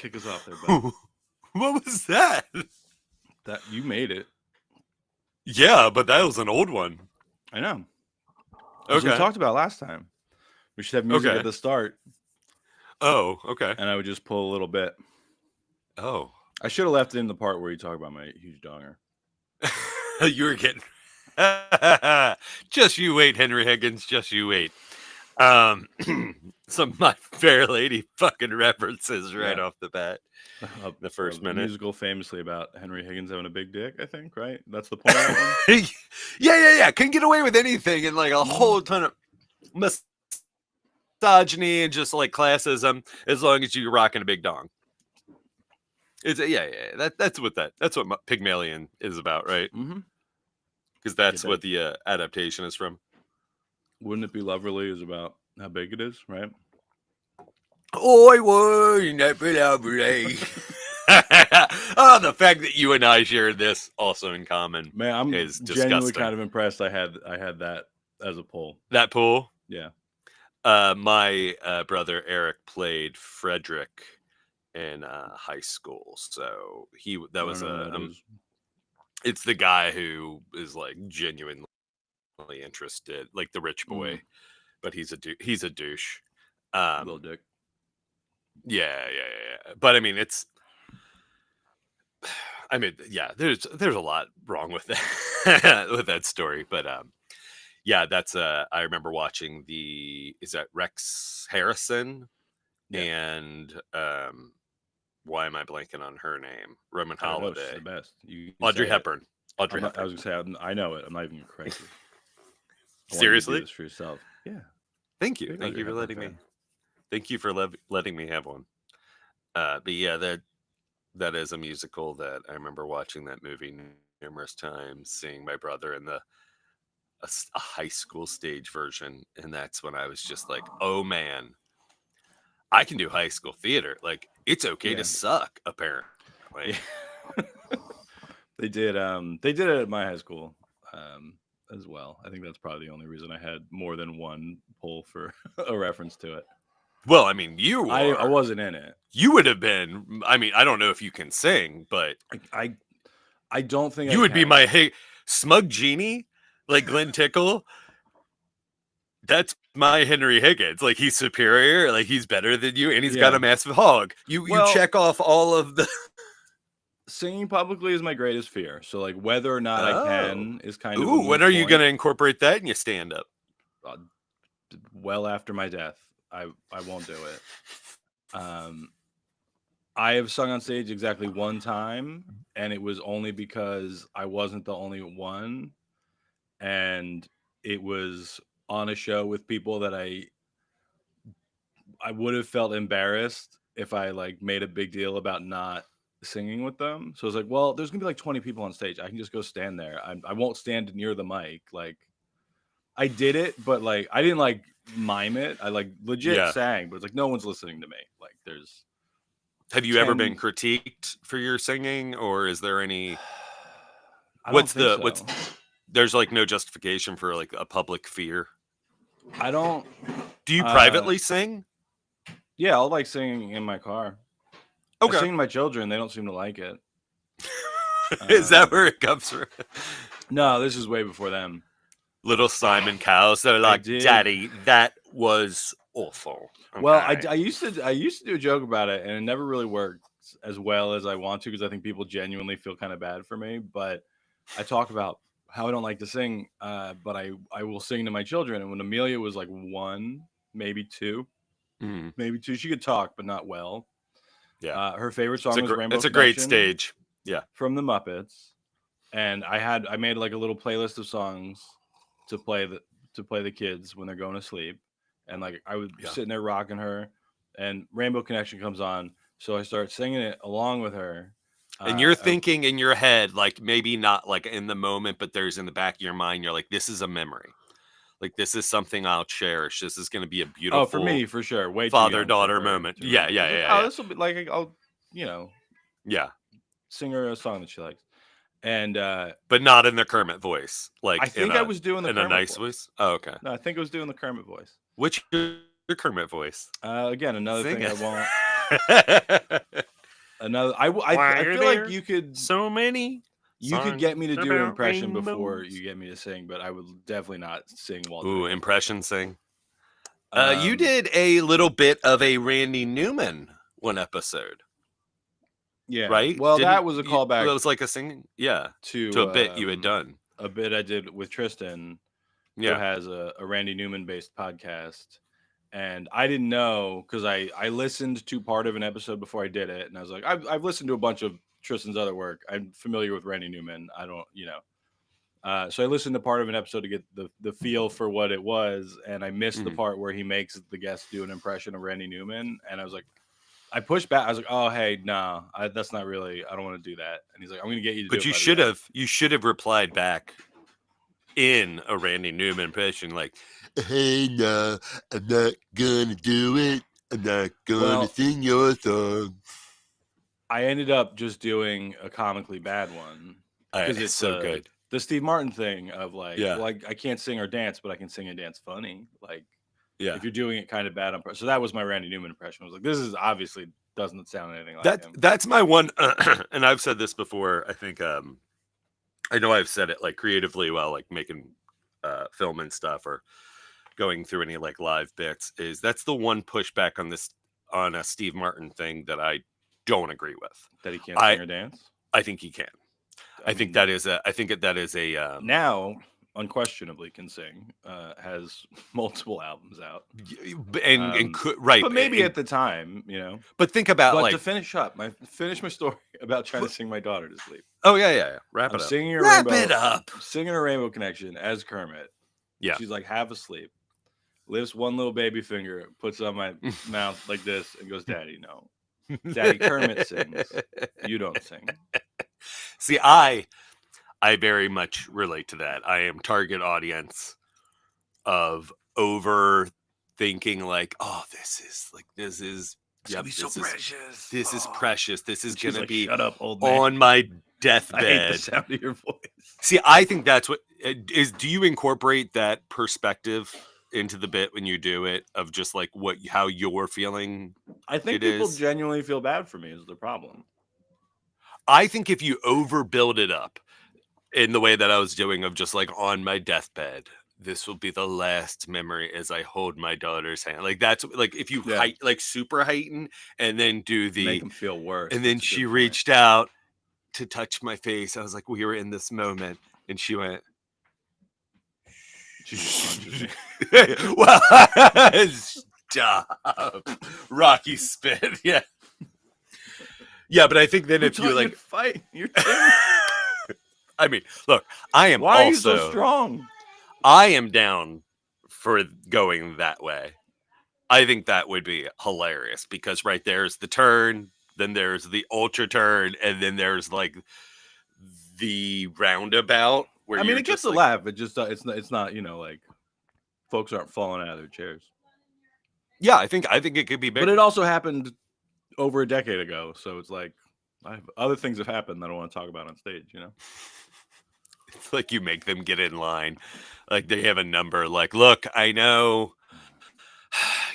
kick us off there, bud? What was that? That you made it. Yeah, but that was an old one. I know. As we talked about last time. We should have music at the start. Oh, okay. And I would just pull a little bit. Oh. I should have left in the part where you talk about my huge donger. You were getting... Just you wait, Henry Higgins. Just you wait. Some of my Fair Lady fucking references right off the bat. The first minute. Musical famously about Henry Higgins having a big dick, I think, right? That's the point of that one? Yeah. Can get away with anything and like a whole ton of misogyny and just like classism as long as you're rocking a big dong. It's that's what Pygmalion is about, right? Mm-hmm. Because that's what the adaptation is from. Wouldn't it be Loverly is about how big it is, right? Oi, wouldn't that be lovely? Oh, the fact that you and I share this also in common, man, I'm is genuinely kind of impressed. I had that as a poll. That poll, yeah. My brother Eric played Frederick in high school, so it's the guy who is like genuinely interested, like the rich boy, but he's a douche. Little dick. Yeah. But I mean, there's a lot wrong with that with that story. But that's I remember watching is that Rex Harrison and why am I blanking on her name? Roman Holiday. The best. Audrey Hepburn. I was gonna say I know it. I'm not even correct. Seriously? You do this for yourself. Yeah. Thank you. Thank you for letting me. Thank you for letting me have one. But yeah, that is a musical that I remember watching that movie numerous times, seeing my brother in a high school stage version, and that's when I was just like, oh man, I can do high school theater. Like it's okay to suck, apparently. They did it at my high school as well. I think that's probably the only reason I had more than one poll for a reference to it. Well, I mean, I wasn't in it. You would have been. I mean, I don't know if you can sing, but I don't think you would be my smug genie, like Glen Tickle. That's my Henry Higgins. Like he's superior, like he's better than you, and he's got a massive hog. You check off all of the. Singing publicly is my greatest fear. So like whether or not I can is kind of. When are you going to incorporate that in your stand up? Well after my death. I won't do it. I have sung on stage exactly one time, and it was only because I wasn't the only one, and it was on a show with people that I would have felt embarrassed if I like made a big deal about not singing with them. So I was like, well, there's gonna be like 20 people on stage. I can just go stand there. I won't stand near the mic. Like I did it, but like I didn't like mime it. I like legit sang, but it's like no one's listening to me. Like there's. Have you ever been critiqued for your singing, or is there any? There's like no justification for like a public fear. I don't. Do you privately sing? Yeah, I'll like singing in my car. Okay. I sing to my children. They don't seem to like it. Is that where it comes from? No, this is way before them. Little Simon cows. They're like, Daddy, that was awful. Okay. Well, I used to do a joke about it, and it never really worked as well as I want to because I think people genuinely feel kind of bad for me. But I talk about how I don't like to sing, but I will sing to my children. And when Amelia was like 1, maybe 2, she could talk, but not well. Yeah, her favorite song was Rainbow. It's a great stage. Yeah, from the Muppets, and I made like a little playlist of songs to play the kids when they're going to sleep, and like I would be sitting there rocking her, and Rainbow Connection comes on, so I start singing it along with her. And you're thinking in your head, like maybe not like in the moment, but there's in the back of your mind, you're like, this is a memory. Like this is something I'll cherish. This is going to be a beautiful. Oh, for me, for sure. Father-daughter moment. Yeah. Oh, this will be like I'll, sing her a song that she likes, and but not in the Kermit voice. Like I think I was doing the in Kermit a nice voice. Oh, okay. No, I think I was doing the Kermit voice. Which your Kermit voice? Again, another thing I won't. Another. I feel like you could so many. You could get me to do an impression rainbows. before you get me to sing, but I would definitely not sing while Ooh, doing impression sing. You did a little bit of a Randy Newman one episode. Yeah. Right? Well, that was a callback. That was like a singing. Yeah. To a bit you had done. A bit I did with Tristan, who has a Randy Newman based podcast. And I didn't know because I listened to part of an episode before I did it. And I was like, I've listened to a bunch of Tristan's other work. I'm familiar with Randy Newman. I don't, so I listened to part of an episode to get the feel for what it was. And I missed the part where he makes the guest do an impression of Randy Newman. And I was like, I pushed back. I was like, oh, hey, no, that's not really, I don't want to do that. And he's like, I'm going to get you to do it. But you should have replied back in a Randy Newman impression, like, hey, no, I'm not going to do it. I'm not going to sing your song. I ended up just doing a comically bad one. Because it's so good. The Steve Martin thing of like, well, I can't sing or dance, but I can sing and dance funny. Like, if you're doing it kind of bad. So that was my Randy Newman impression. I was like, this is obviously doesn't sound anything like him. That's my one. And I've said this before. I think, I know I've said it like creatively while like making film and stuff or going through any like live bits is that's the one pushback on a Steve Martin thing that I don't agree with. That he can't sing or dance? I think he can. I think that is a now unquestionably can sing, has multiple albums out, and could, right, but maybe at the time, But think about like to finish my story about trying to sing my daughter to sleep. Oh yeah. Wrap it up. Singing a Rainbow Connection as Kermit. Yeah, she's like half asleep, lifts one little baby finger, puts it on my mouth like this, and goes, "Daddy, no, Daddy, Kermit sings. You don't sing." See, I very much relate to that. I am target audience of overthinking, like, oh, this is so precious. This is precious. This is gonna be shut up, old man. On my deathbed. I hate the sound of your voice. See, I think that's what is. Do you incorporate that perspective into the bit when you do it of just like how you're feeling? I think people genuinely feel bad for me is the problem. I think if you overbuild it up in the way that I was doing of just like on my deathbed, this will be the last memory as I hold my daughter's hand. Like that's like if you like super heighten and then do the make them feel worse. And then she reached out to touch my face. I was like, we were in this moment, and she went. She just punches me. Well, stop. Rocky spit. Yeah. Yeah, but I think then if you like fight, you're. I mean, look, I am. Why are you so strong? I am down for going that way. I think that would be hilarious because right there's the turn, then there's the ultra turn, and then there's like the roundabout. Where it gets a laugh. It just it's not like folks aren't falling out of their chairs. Yeah, I think it could be bigger. But it also happened over a decade ago, so it's like other things have happened that I want to talk about on stage. It's like you make them get in line, like they have a number. Like, look, I know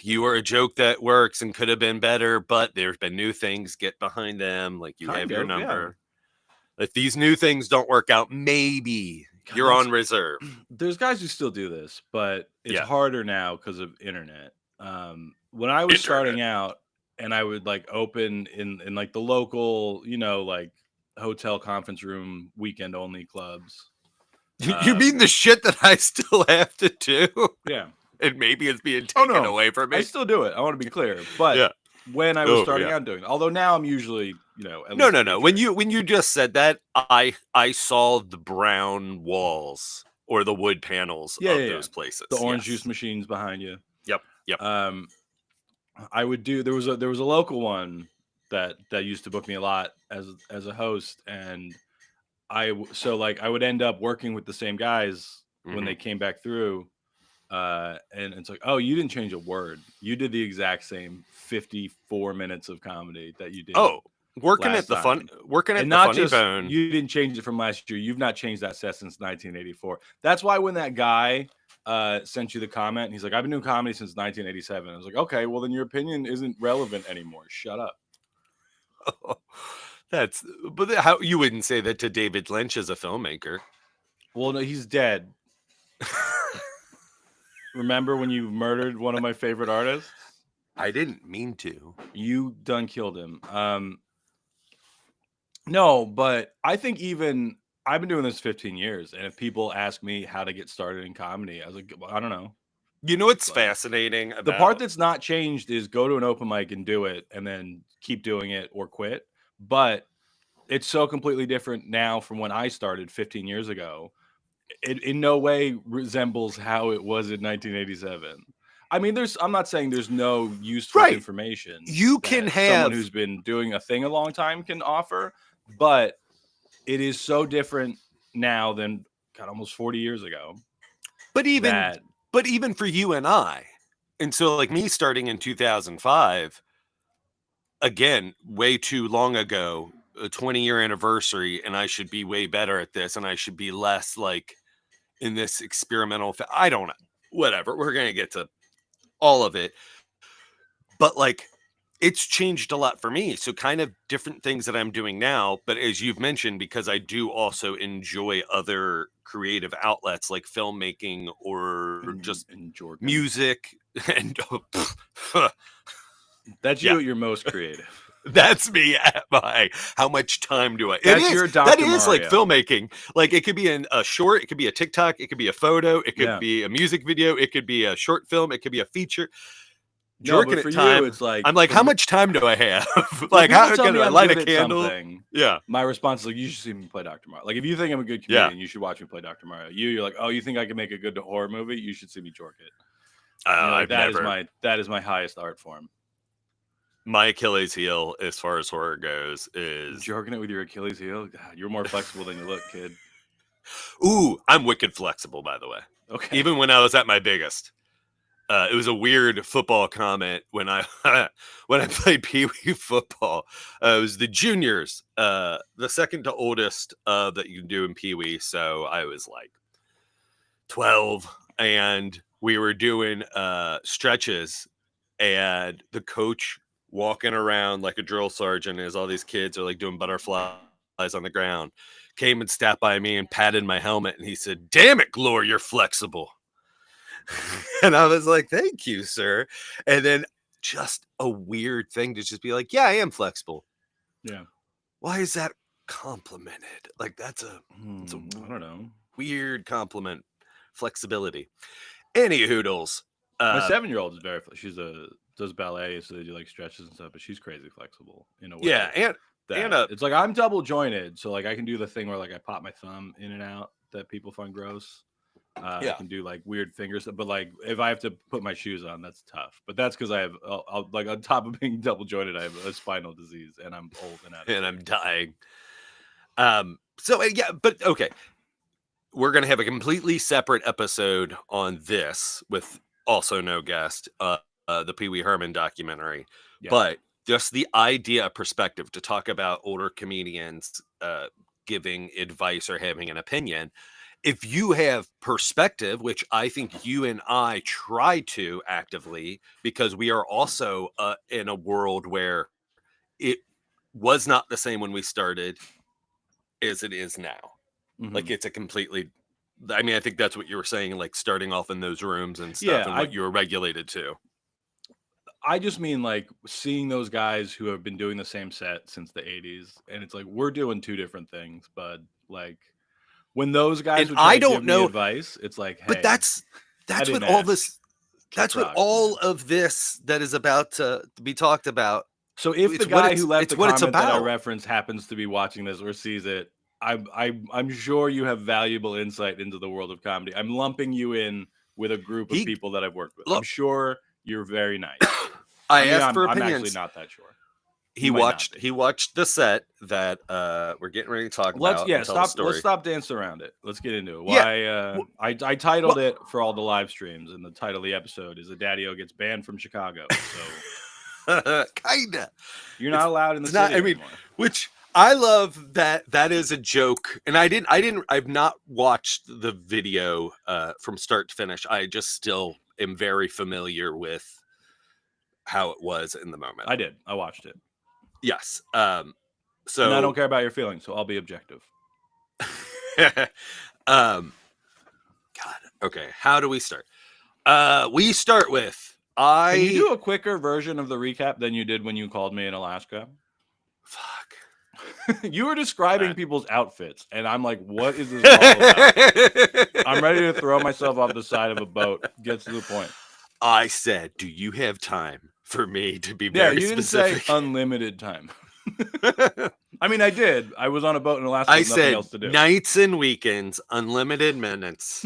you are a joke that works and could have been better, but there's been new things. Get behind them. Like you have your number. Yeah. If these new things don't work out, maybe you're on reserve. There's guys who still do this, but it's harder now because of internet. When I was starting out and I would like open in like the local, like hotel conference room, weekend only clubs. You mean the shit that I still have to do? Yeah. And maybe it's being taken away from me. I still do it. I want to be clear. But when I was starting out doing it, although now I'm usually, No. When you just said that, I saw the brown walls or the wood panels of those places. The orange juice machines behind you. Yep. I would do there was a local one that used to book me a lot as a host, and I would end up working with the same guys when they came back through. And it's like, oh, you didn't change a word. You did the exact same 54 minutes of comedy that you did. Oh, working at the Funny Bone. You didn't change it from last year. You've not changed that set since 1984. That's why when that guy sent you the comment, and he's like, I've been doing comedy since 1987. I was like, okay, well then your opinion isn't relevant anymore. Shut up. But how you wouldn't say that to David Lynch as a filmmaker? Well, no, he's dead. Remember when you murdered one of my favorite artists? I didn't mean to. You done killed him. No, but I think even I've been doing this 15 years, and if people ask me how to get started in comedy, I was like, well, I don't know. You know what's fascinating about the part that's not changed is go to an open mic and do it, and then keep doing it or quit. But it's so completely different now from when I started 15 years ago. It in no way resembles how it was in 1987. I mean, I'm not saying there's no useful information you can have someone who's been doing a thing a long time can offer, but it is so different now than God, almost 40 years ago. But even for you and I, and so like me starting in 2005, again, way too long ago, a 20-year anniversary, and I should be way better at this, and I should be less like in this experimental. I don't know. Whatever. We're going to get to all of it. But like, it's changed a lot for me. So kind of different things that I'm doing now. But as you've mentioned, because I do also enjoy other creative outlets like filmmaking or just music. And that's you at your most creative. That's me at my how much time do I that's your Dr. That is Mario. like filmmaking. Like it could be a short, it could be a TikTok, it could be a photo, it could be a music video, it could be a short film, it could be a feature. Jerking at time, it's like I'm like, how much time do I have? Like, how can I light a candle? Yeah. My response is like, you should see me play Dr. Mario. Like, if you think I'm a good comedian, you should watch me play Dr. Mario. You're like, oh, you think I can make a good horror movie? You should see me jork it. Like, that is my highest art form. My Achilles heel, as far as horror goes, is jorking it with your Achilles heel. God, you're more flexible than you look, kid. Ooh, I'm wicked flexible, by the way. Okay. Even when I was at my biggest. It was a weird football comment when I played Pee Wee football. It was the juniors, the second to oldest that you can do in Pee Wee. So I was like 12, and we were doing stretches, and the coach walking around like a drill sergeant as all these kids are like doing butterflies on the ground came and stopped by me and patted my helmet, and he said, "Damn it, Glor, you're flexible." And I was like, thank you, sir. And then just a weird thing to just be like, yeah, I am flexible. Yeah. Why is that complimented? Like that's a I don't know. Weird compliment. Flexibility. Any hoodles. My 7-year-old is very she does ballet, so they do like stretches and stuff, but she's crazy flexible in a way. Yeah, and it's like I'm double jointed, so like I can do the thing where like I pop my thumb in and out that people find gross. I can do like weird fingers, but like if I have to put my shoes on, that's tough. But that's because I have like on top of being double jointed, I have a spinal disease, and I'm old and I'm dying. So yeah, but okay, we're gonna have a completely separate episode on this with also no guest, the Pee Wee Herman documentary, but just the idea of perspective to talk about older comedians giving advice or having an opinion. If you have perspective, which I think you and I try to actively, because we are also in a world where it was not the same when we started as it is now. Mm-hmm. Like it's a completely, I mean, I think that's what you were saying, like starting off in those rooms and stuff and what you were regulated to. I just mean like seeing those guys who have been doing the same set since the 80s. And it's like, we're doing two different things, bud. Like, when those guys would try to give me advice, it's like, hey, but that's what all this, that's what all of this that is about to be talked about. So if the guy who left the comment that I referenced happens to be watching this or sees it, I'm sure you have valuable insight into the world of comedy. I'm lumping you in with a group of people that I've worked with. I'm sure you're very nice. I asked for opinions. I'm actually not that sure. He watched the set that we're getting ready to talk about. Let's stop dancing around it. Let's get into it. Why I titled it for all the live streams, and the title of the episode is Daddio gets banned from Chicago. So kinda. You're not allowed in the city anymore. Which I love that is a joke. And I've not watched the video from start to finish. I just still am very familiar with how it was in the moment. I watched it. Yes. So, and I don't care about your feelings, so I'll be objective. God. Okay. How do we start? We start with Can you do a quicker version of the recap than you did when you called me in Alaska? Fuck. You were describing people's outfits, and I'm like, what is this all about? I'm ready to throw myself off the side of a boat. Get to the point. I said, do you have time for me to be very specific? You didn't say unlimited time. I mean, I did. I was on a boat in Alaska with nothing else to do. Nights and weekends, unlimited minutes.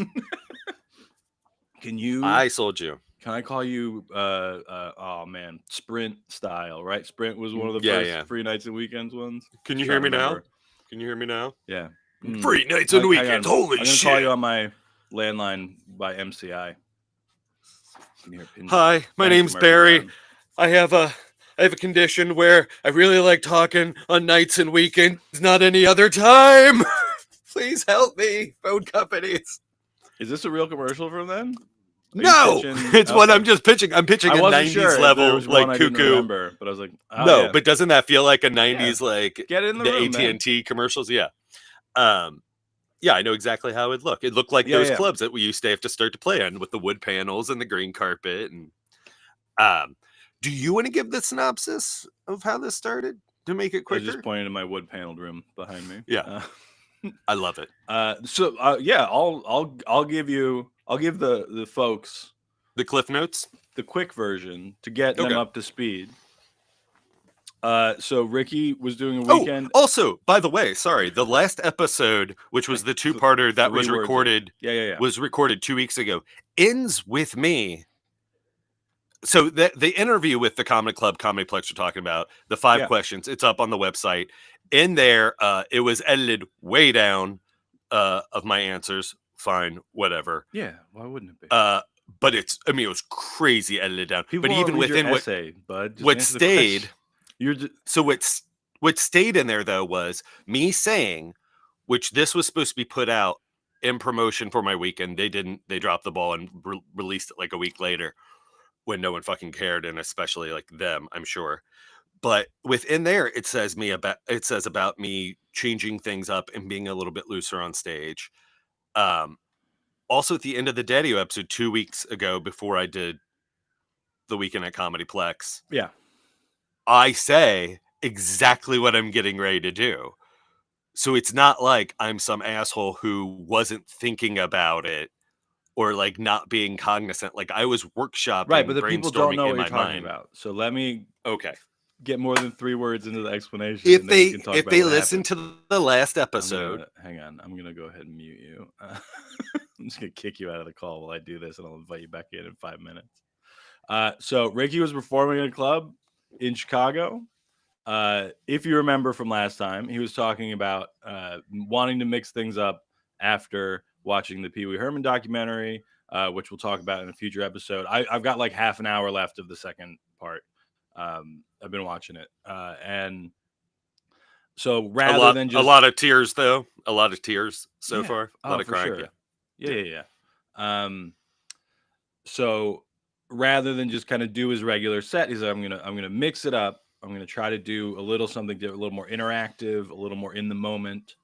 I sold you. Can I call you, oh man, Sprint style, right? Sprint was one of the first free nights and weekends ones. Can you hear me now? Can you hear me now? Yeah. Free nights and weekends, holy shit. I'm going to call you on my landline by MCI. Hi, my name's Barry. I have a condition where I really like talking on nights and weekends, not any other time. Please help me, phone companies. Is this a real commercial from them? No, it's what I'm just pitching. I'm pitching a 90s level, like cuckoo. But I was like, but doesn't that feel like a 90s, like get in the room, AT&T commercials? Yeah. Yeah, I know exactly how it looked. It looked like those clubs that we used to have to start to play on with the wood panels and the green carpet. And do you want to give the synopsis of how this started to make it quicker? I was just pointing to my wood paneled room behind me. Yeah, I love it. I'll give the folks the Cliff Notes, the quick version to get them up to speed. So Ricky was doing a weekend. Oh, also, by the way, sorry, the last episode, which was the two-parter that was recorded, was recorded 2 weeks ago, ends with me. So the interview with the Comedy Club, Comedy Plex, we're talking about, the 5 questions, it's up on the website. In there, it was edited way down of my answers. Fine, whatever. Yeah, why wouldn't it be? But it was crazy edited down. People but even within your essay, bud. What stayed... So what stayed in there though was me saying, which this was supposed to be put out in promotion for my weekend. They didn't. They dropped the ball and released it like a week later when no one fucking cared, and especially like them, I'm sure. But within there, it says about me changing things up and being a little bit looser on stage. Also, at the end of the Daddio episode 2 weeks ago, before I did the weekend at Comedy Plex, I say exactly what I'm getting ready to do. So it's not like I'm some asshole who wasn't thinking about it or like not being cognizant. Like I was workshopping, right? But the people don't know what you're talking about. So let me get more than 3 words into the explanation. If they listen to the last episode, hang on, I'm gonna go ahead and mute you. I'm just gonna kick you out of the call while I do this, and I'll invite you back in 5 minutes. So Ricky was performing in a club in Chicago. If you remember from last time, he was talking about wanting to mix things up after watching the Pee Wee Herman documentary, which we'll talk about in a future episode. I've got like half an hour left of the second part. I've been watching it, and so rather than just a lot of tears, though, a lot of tears so far, a lot of crying. Sure. Yeah. So rather than just kind of do his regular set, he said, I'm gonna mix it up. I'm gonna try to do a little something a little more interactive, a little more in the moment,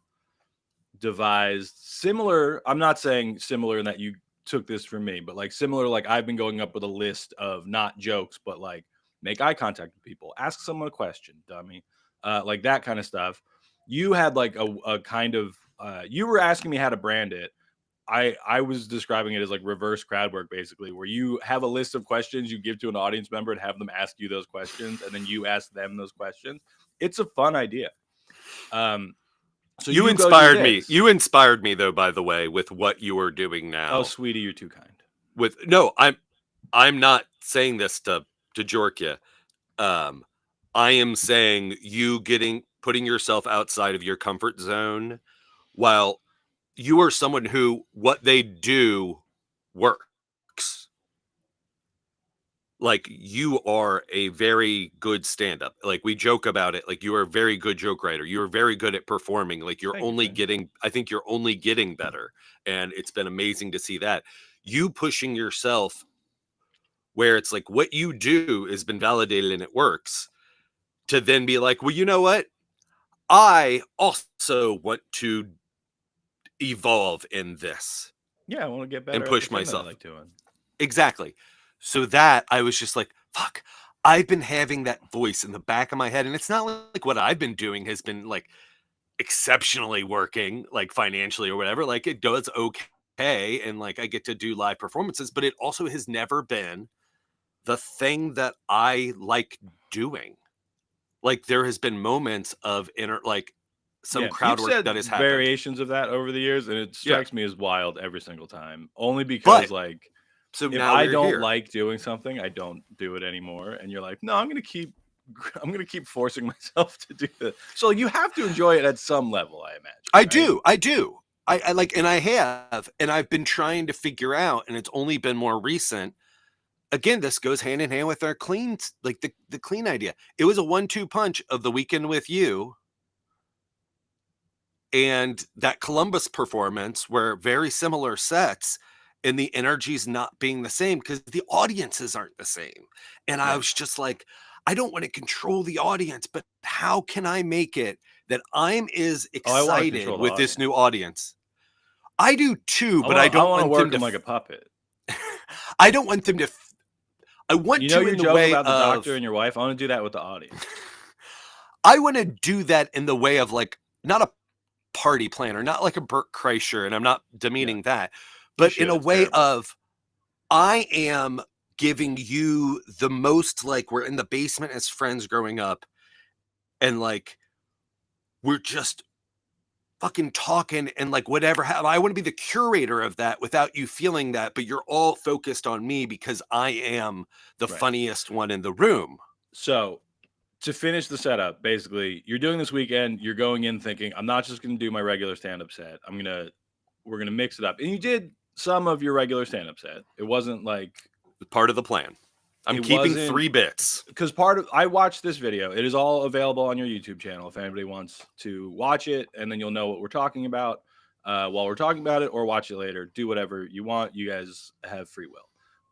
devised similar. I'm not saying similar in that you took this from me, but like similar, like I've been going up with a list of not jokes, but like make eye contact with people, ask someone a question, dummy, like that kind of stuff. You had like a kind of you were asking me how to brand it. I was describing it as like reverse crowd work, basically, where you have a list of questions you give to an audience member and have them ask you those questions, and then you ask them those questions. It's a fun idea. So you inspired me. You inspired me, though, by the way, with what you are doing now. Oh, sweetie, you're too kind. I'm not saying this to jork you. I am saying you putting yourself outside of your comfort zone while you are someone who what they do works. Like you are a very good stand-up. Like we joke about it. Like you are a very good joke writer. You're very good at performing. Like I think you're only getting better. And it's been amazing to see that. You pushing yourself where it's like what you do has been validated and it works. to then be like, well, you know what? I also want to evolve in this. Yeah, I want to get better and at push the thing that I myself. like doing. Exactly. So that I was just like, fuck, I've been having that voice in the back of my head. And it's not like what I've been doing has been like exceptionally working, like financially or whatever. Like it does okay. And like I get to do live performances, but it also has never been the thing that I like doing. Like there has been moments of some Yeah, crowd you've work said that has happened. variations of that over the years, and it Yeah. strikes me as wild every single time. Only because, But like, so if now I we're don't here. like doing something, I don't do it anymore. And you're like, no, I'm gonna keep forcing myself to do this. So you have to enjoy it at some level, I imagine. I right? do. I like, and I have, and I've been trying to figure out, and it's only been more recent. Again, this goes hand in hand with our clean, like the clean idea. It was a 1-2 punch of The Weekend with You and that Columbus performance were very similar sets, and the energy's not being the same because the audiences aren't the same. And I was just like, I don't want to control the audience, but how can I make it that I'm as excited with this new audience? I do too, but I don't want to want work them them like a puppet. I don't want them to. I want to your in the joke way about the of. doctor and your wife. I want to do that with the audience. I want to do that in the way of like not a party planner, not like a Burt Kreischer, and I'm not demeaning that, but in a way of I am giving you the most, like we're in the basement as friends growing up, and like we're just fucking talking and like whatever. I want to be the curator of that without you feeling that, but you're all focused on me because I am the funniest one in the room. So to finish the setup, basically, you're doing this weekend. You're going in thinking, I'm not just going to do my regular stand-up set. We're gonna mix it up. And you did some of your regular stand-up set. It wasn't like part of the plan. I'm keeping 3 bits because I watched this video. It is all available on your YouTube channel if anybody wants to watch it, and then you'll know what we're talking about while we're talking about it, or watch it later. Do whatever you want. You guys have free will.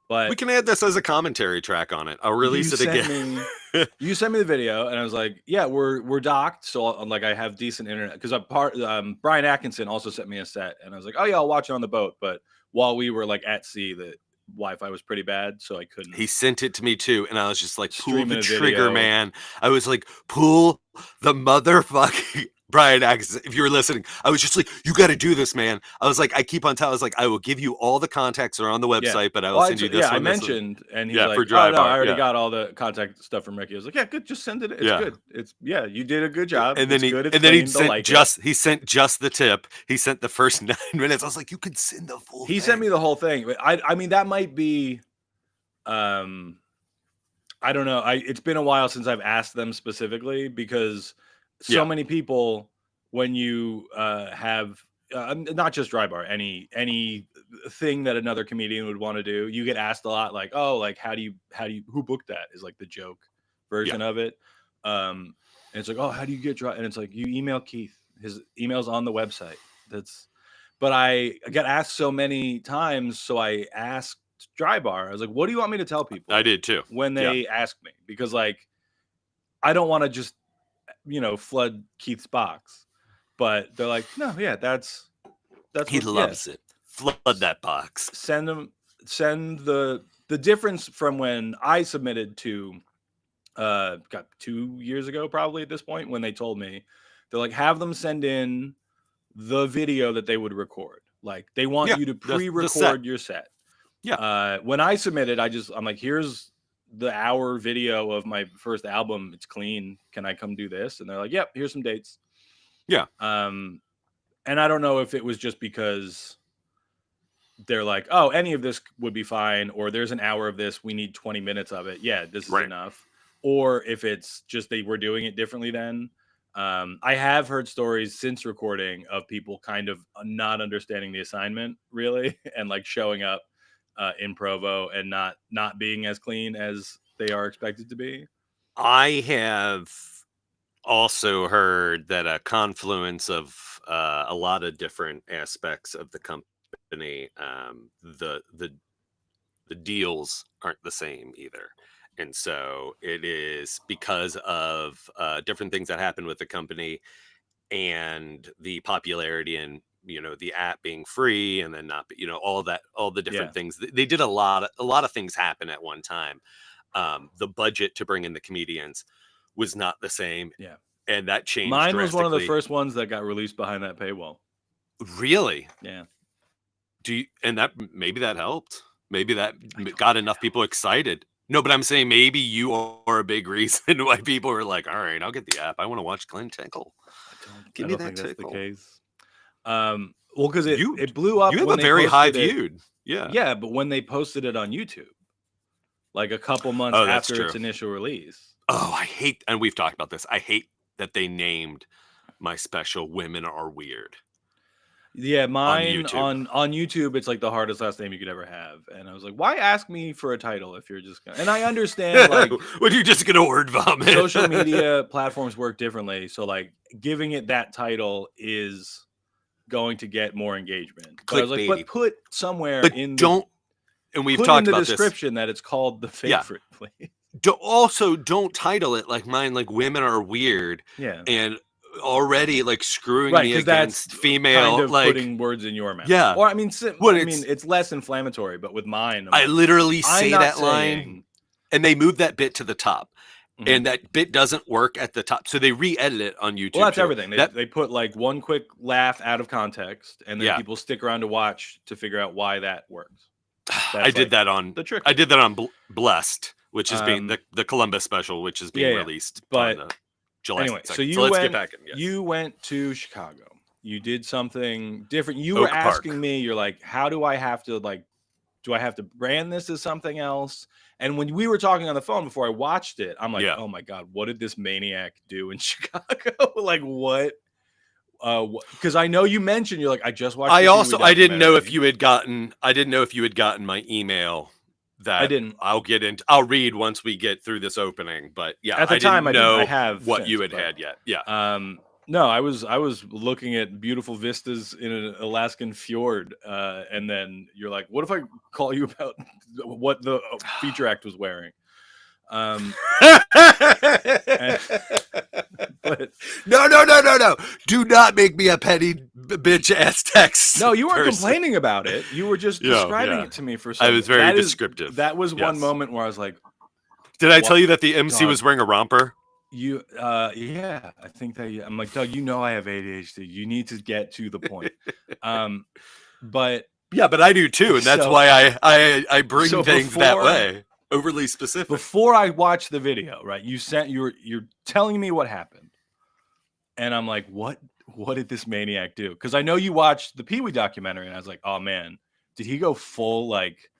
But we can add this as a commentary track on it. I'll release it again. You sent me the video, and I was like, "Yeah, we're docked, so like I have decent internet." Because Brian Atkinson also sent me a set, and I was like, "Oh yeah, I'll watch it on the boat." But while we were like at sea, the Wi-Fi was pretty bad, so I couldn't. He sent it to me too, and I was just like, "Pull the trigger, man!" I was like, "Pull the motherfucking." Brian, if you were listening, I was just like, you got to do this, man. I was like, I keep on telling, I was like, I will give you all the contacts are on the website, but I will send you this one. I mentioned, and he's like, for dry no, bar. I already got all the contact stuff from Ricky. I was like, yeah, good, just send it. It's good. It's you did a good job. And then he sent just the tip. He sent the first 9 minutes. I was like, you could send the full thing. He sent me the whole thing. But I mean, that might be, I don't know. It's been a while since I've asked them specifically because so many people, when you have not just dry bar, any thing that another comedian would want to do, you get asked a lot like, oh, like how do you who booked that is like the joke version of it. And it's like, oh, how do you get dry? And it's like, you email Keith, his email's on the website. But I got asked so many times, so I asked dry bar. I was like, what do you want me to tell people? I did too when they ask me, because like I don't want to just flood Keith's box, but they're like, no, yeah, that's he loves it. Flood that box. Send the difference from when I submitted to 2 years ago, probably at this point, when they told me, they're like, have them send in the video that they would record. Like they want you to pre-record your set. Yeah. When I submitted, I'm like, here's the hour video of my first album. It's clean. Can I come do this? And they're like, yep, here's some dates. Yeah. And I don't know if it was just because they're like, oh, any of this would be fine, or there's an hour of this, we need 20 minutes of it. Yeah, this is enough. Or if it's just they were doing it differently then. I have heard stories since recording of people kind of not understanding the assignment really and like showing up in Provo and not being as clean as they are expected to be. I have also heard that a confluence of a lot of different aspects of the company, the deals aren't the same either. And so it is because of different things that happen with the company and the popularity and, the app being free and then not, all the different things. They did a lot of things happen at one time. The budget to bring in the comedians was not the same. Yeah. And that changed Mine was one of the drastically. first ones that got released behind that paywall. Really? Yeah. And maybe that helped. Maybe that got enough people excited. No, but I'm saying maybe you are a big reason why people are like, all right, I'll get the app. I want to watch Glen tickle. Give me that tickle. That's the case. Well, because it blew up. You have a very high viewed. Yeah. Yeah, but when they posted it on YouTube, like a couple months after its initial release. Oh, I hate, and we've talked about this. I hate that they named my special "Women Are Weird." Yeah, mine on YouTube, it's like the hardest last name you could ever have. And I was like, why ask me for a title if you're just gonna... And I understand, like, when you're just gonna word vomit. Social media platforms work differently, so like giving it that title is going to get more engagement. But I was like, but put somewhere and we've talked about the description that it's called the favorite. Don't title it like mine, like "Women Are Weird." Yeah, and already like screwing me against female, kind of like putting words in your mouth. Yeah, or I mean, it's less inflammatory, but with mine, I literally say that line, and they move that bit to the top, and that bit doesn't work at the top, so they re-edit it on YouTube. Well, that's everything. They put like one quick laugh out of context, and then people stick around to watch to figure out why that works. I did that on the trick. I did that on Blessed, which is being the Columbus special, which is being released, but. July anyway, 2nd. So let's get back in. Yes. You went to Chicago. You did something different. You were asking me, you're like, how do I have to do I have to brand this as something else? And when we were talking on the phone before I watched it, I'm like, oh my God, what did this maniac do in Chicago? Like what? Because I know you mentioned, you're like, I just watched. I didn't know if you had gotten my email. That I didn't. I'll read once we get through this opening. But yeah, at the time I know I have what you had yet. Yeah. No, I was looking at beautiful vistas in an Alaskan fjord, and then you're like, "What if I call you about what the feature act was wearing?" But no! Do not make me a petty bitch ass text. No, you weren't complaining about it. You were just describing it to me for some. I was very descriptive. That was one moment where I was like, "Did I tell you that the MC was wearing a romper?" Yeah, I think that. I'm like, Doug, you know I have ADHD. You need to get to the point. But yeah, but I do too, and that's why I bring things that way. Overly specific. Before I watched the video, right? You're telling me what happened, and I'm like, what did this maniac do? Because I know you watched the Pee Wee documentary, and I was like, oh man, did he go full like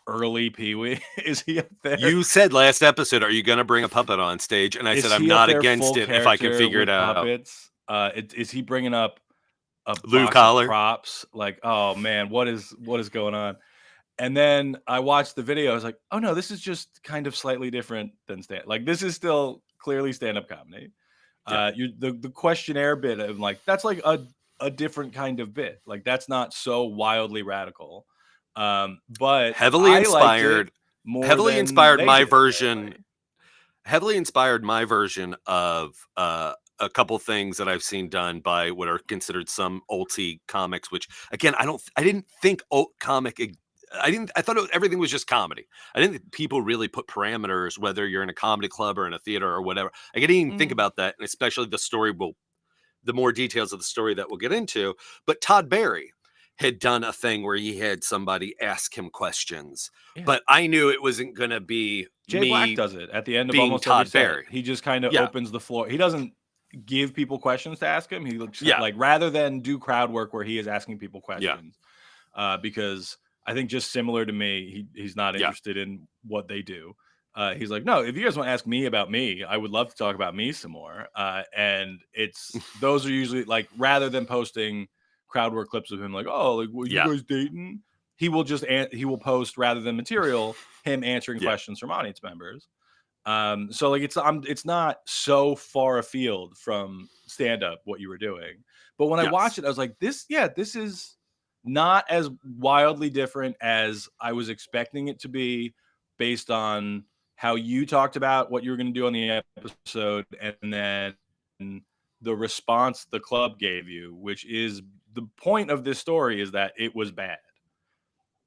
early Pee Wee? Is he up there? You said last episode, are you going to bring a puppet on stage? And I said, I'm not against it if I can figure it out. Puppets? Is he bringing up a Lou Collar props? Like, oh man, what is going on? And then I watched the video. I was like, oh no, this is just kind of slightly different than like this is still clearly stand-up comedy. Yeah. The questionnaire bit, I'm like, that's like a different kind of bit. Like that's not so wildly radical. But heavily inspired my version of a couple things that I've seen done by what are considered some alty comics, which again, I didn't think alt comic. I thought everything was just comedy. I didn't think people really put parameters, whether you're in a comedy club or in a theater or whatever. I didn't even think about that. And especially the more details of the story that we'll get into. But Todd Barry had done a thing where he had somebody ask him questions, but I knew it wasn't going to be Jay Black does it at the end of almost Todd Barry. He just kind of opens the floor. He doesn't give people questions to ask him. He looks like rather than do crowd work where he is asking people questions, because I think just similar to me, he's not interested in what they do. He's like, no, if you guys want to ask me about me, I would love to talk about me some more. And those are usually like, rather than posting crowd work clips of him like, oh, like, what, you guys dating? He will he will post, rather than material, him answering questions from audience members. So like it's not so far afield from stand up what you were doing. But when I watched it, I was like, this is not as wildly different as I was expecting it to be, based on how you talked about what you were going to do on the episode, and then the response the club gave you, which is the point of this story, is that it was bad.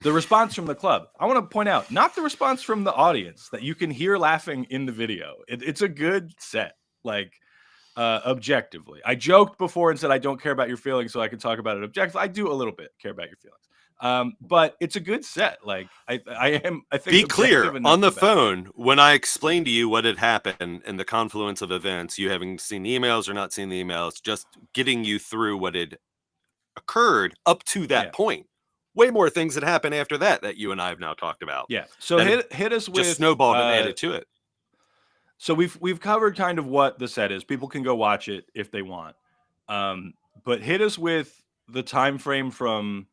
The response from the club, I want to point out, not the response from the audience that you can hear laughing in the video. It's a good set, like objectively. I joked before and said I don't care about your feelings, so I can talk about it objectively. I do a little bit care about your feelings, but it's a good set. Like I think. Be clear on the phone when I explained to you what had happened and the confluence of events. You having seen the emails or not seen the emails, just getting you through what had occurred up to that point. Way more things that happened after that you and I have now talked about. Yeah. So hit us with just snowballed and added to it. So we've covered kind of what the set is. People can go watch it if they want. But hit us with the time frame from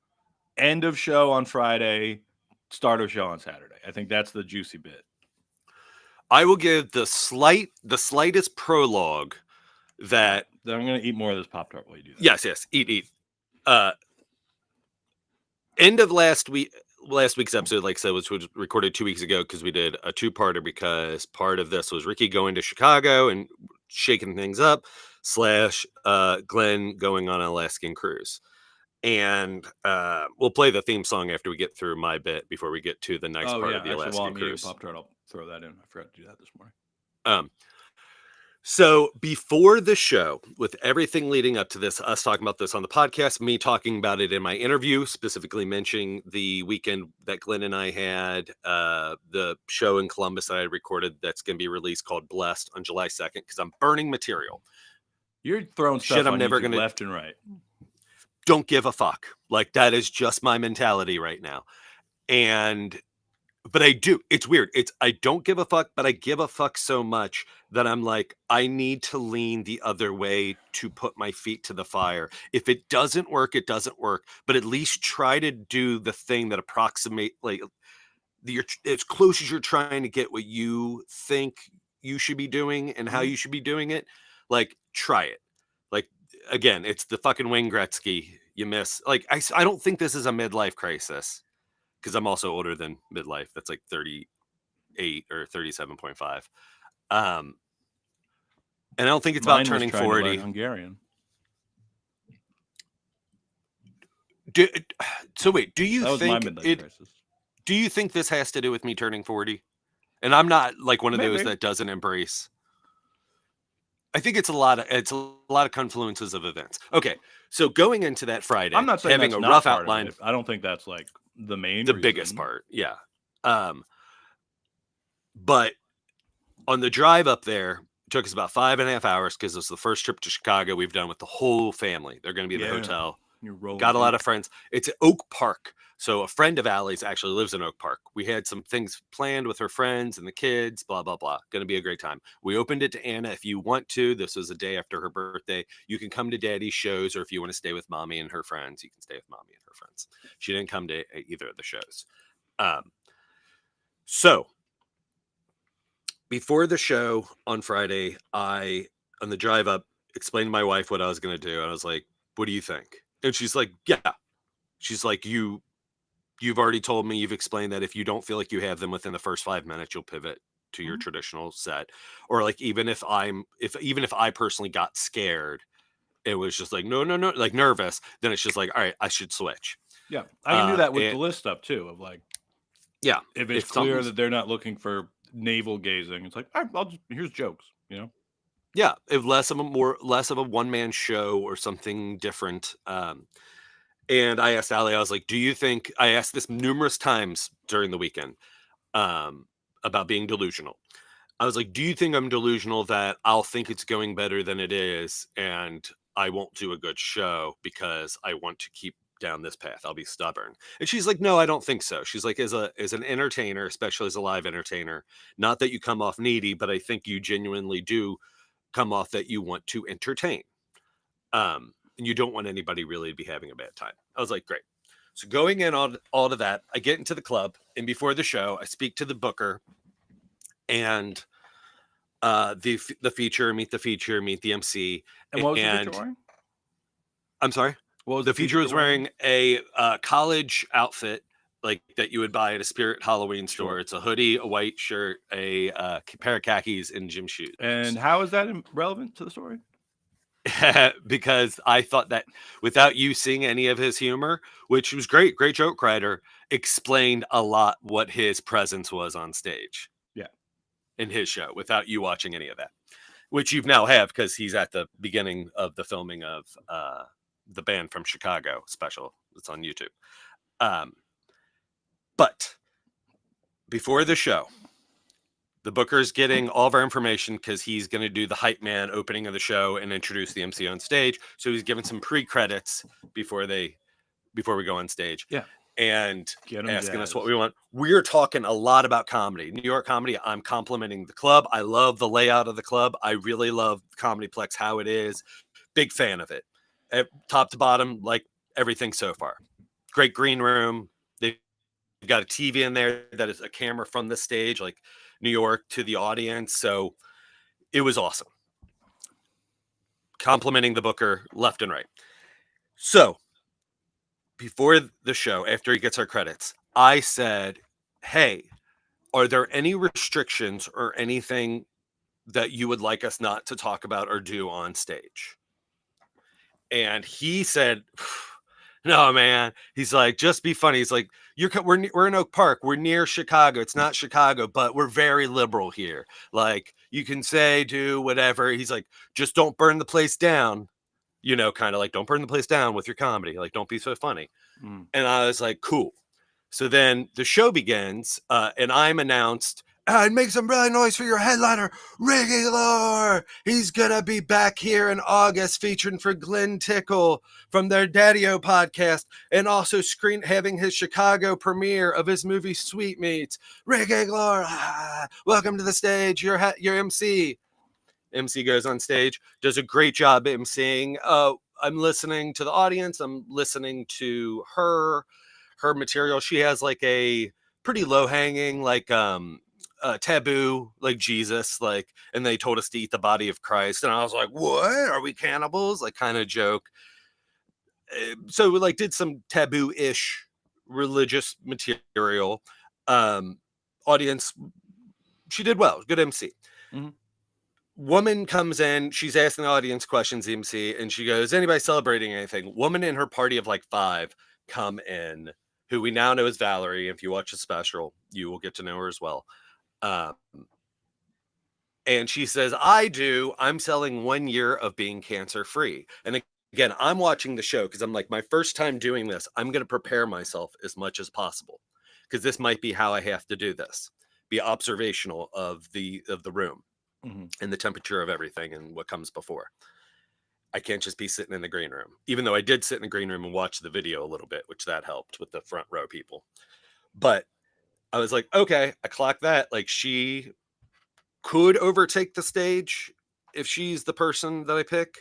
end of show on Friday, start of show on Saturday. I think that's the juicy bit. I will give the slightest prologue that I'm going to eat more of this Pop-Tart while you do that. Yes. Eat. End of last week's episode, like I said, was recorded 2 weeks ago because we did a two-parter, because part of this was Ricky going to Chicago and shaking things up / Glen going on an Alaskan cruise. And we'll play the theme song after we get through my bit before we get to the next part of the Alaskan cruise. Pop-Tart, I'll throw that in. I forgot to do that this morning. So before the show, with everything leading up to this, us talking about this on the podcast, me talking about it in my interview, specifically mentioning the weekend that Glenn and I had, the show in Columbus that I recorded that's going to be released called Blessed on July 2nd, because I'm burning material. You're throwing stuff on YouTube left and right. Don't give a fuck. Like, that is just my mentality right now. But I do. It's weird. I don't give a fuck, but I give a fuck so much that I'm like, I need to lean the other way to put my feet to the fire. If it doesn't work, it doesn't work. But at least try to do the thing that approximate, like, as close as you're trying to get what you think you should be doing and how you should be doing it. Like, try it. Like, again, it's the fucking Wayne Gretzky. You miss. Like, I don't think this is a midlife crisis, because I'm also older than midlife. That's like 38 or 37.5. And I don't think it's about turning 40. Hungarian. So wait, do you think this has to do with me turning 40? And I'm not like one of those that doesn't embrace. I think it's a lot of confluences of events. Okay, so going into that Friday, I'm not saying having a rough outline. I don't think that's like the biggest part. Yeah. But on the drive up there, it took us about 5.5 hours, because it was the first trip to Chicago we've done with the whole family. They're going to be in the hotel. Got a lot of friends. It's at Oak Park. So a friend of Allie's actually lives in Oak Park. We had some things planned with her friends and the kids, blah, blah, blah. Going to be a great time. We opened it to Anna. If you want to, this was a day after her birthday. You can come to Daddy's shows, or if you want to stay with Mommy and her friends, you can stay with Mommy and her friends. She didn't come to either of the shows. So before the show on Friday, on the drive up, explained to my wife what I was going to do. And I was like, what do you think? And she's like, yeah. She's like, you've already told me, you've explained that if you don't feel like you have them within the first 5 minutes, you'll pivot to your traditional set. Or like, even if I personally got scared, it was just like, no, like nervous, then it's just like, all right, I should switch. Yeah. I can do that with the list up too, of like, yeah, if it's clear that they're not looking for navel gazing, it's like, all right, here's jokes, you know? Yeah. If less of a one-man show or something different. And I asked Allie, I was like, I asked this numerous times during the weekend about being delusional. I was like, do you think I'm delusional that I'll think it's going better than it is, and I won't do a good show because I want to keep down this path? I'll be stubborn. And she's like, no, I don't think so. She's like, as an entertainer, especially as a live entertainer, not that you come off needy, but I think you genuinely do come off that you want to entertain. And you don't want anybody really to be having a bad time. I was like, great. So going in all of that, I get into the club, and before the show, I speak to the booker and the feature, meet the MC. And what was the feature wearing? I'm sorry? What was the feature was wearing a college outfit, like that you would buy at a Spirit Halloween store. Sure. It's a hoodie, a white shirt, a pair of khakis, and gym shoes. And how is that relevant to the story? Because I thought that without you seeing any of his humor, which was great joke writer, explained a lot what his presence was on stage. Yeah. In his show, without you watching any of that, which you've now have because he's at the beginning of the filming of the Band from Chicago special. It's on YouTube. But before the show, the booker's getting all of our information because he's going to do the hype man opening of the show and introduce the MC on stage. So he's giving some pre-credits before we go on stage. Yeah. And asking us what we want. We're talking a lot about comedy. New York comedy. I'm complimenting the club. I love the layout of the club. I really love Comedyplex, how it is. Big fan of it. Top to bottom, like everything so far. Great green room. They've got a TV in there that is a camera from the stage, like New York to the audience. So it was awesome. Complimenting the booker left and right. So before the show, after he gets our credits, I said, hey, are there any restrictions or anything that you would like us not to talk about or do on stage? And he said, no, man. He's like, just be funny. He's like, we're in Oak Park. We're near Chicago. It's not Chicago, but we're very liberal here. Like, you can say, do whatever. He's like, just don't burn the place down. You know, kind of like, don't burn the place down with your comedy. Like, don't be so funny. And I was like, cool. So then the show begins, and I'm announced, and make some really noise for your headliner, Regular. He's going to be back here in August featuring for Glen Tickle from their Daddio podcast, and also having his Chicago premiere of his movie Sweetmeats. Regular, welcome to the stage, your MC. MC goes on stage, does a great job emceeing. I'm listening to the audience. I'm listening to her material. She has like a pretty low hanging, like, taboo, like Jesus, like, and they told us to eat the body of Christ. And I was like, what? Are we cannibals? Like, kind of joke. So we like did some taboo-ish religious material. Audience, she did well. Good MC. Mm-hmm. Woman comes in, she's asking the audience questions, MC, and she goes, anybody celebrating anything? Woman in her party of like 5 come in, who we now know as Valerie. If you watch the special, you will get to know her as well. And she says, I'm selling 1 year of being cancer free. And again, I'm watching the show because I'm like, my first time doing this, I'm going to prepare myself as much as possible because this might be how I have to do this. Be observational of the room. Mm-hmm. And the temperature of everything and what comes before. I can't just be sitting in the green room, even though I did sit in the green room and watch the video a little bit, which that helped with the front row people. But I was like, okay, I clocked that. Like, she could overtake the stage if she's the person that I pick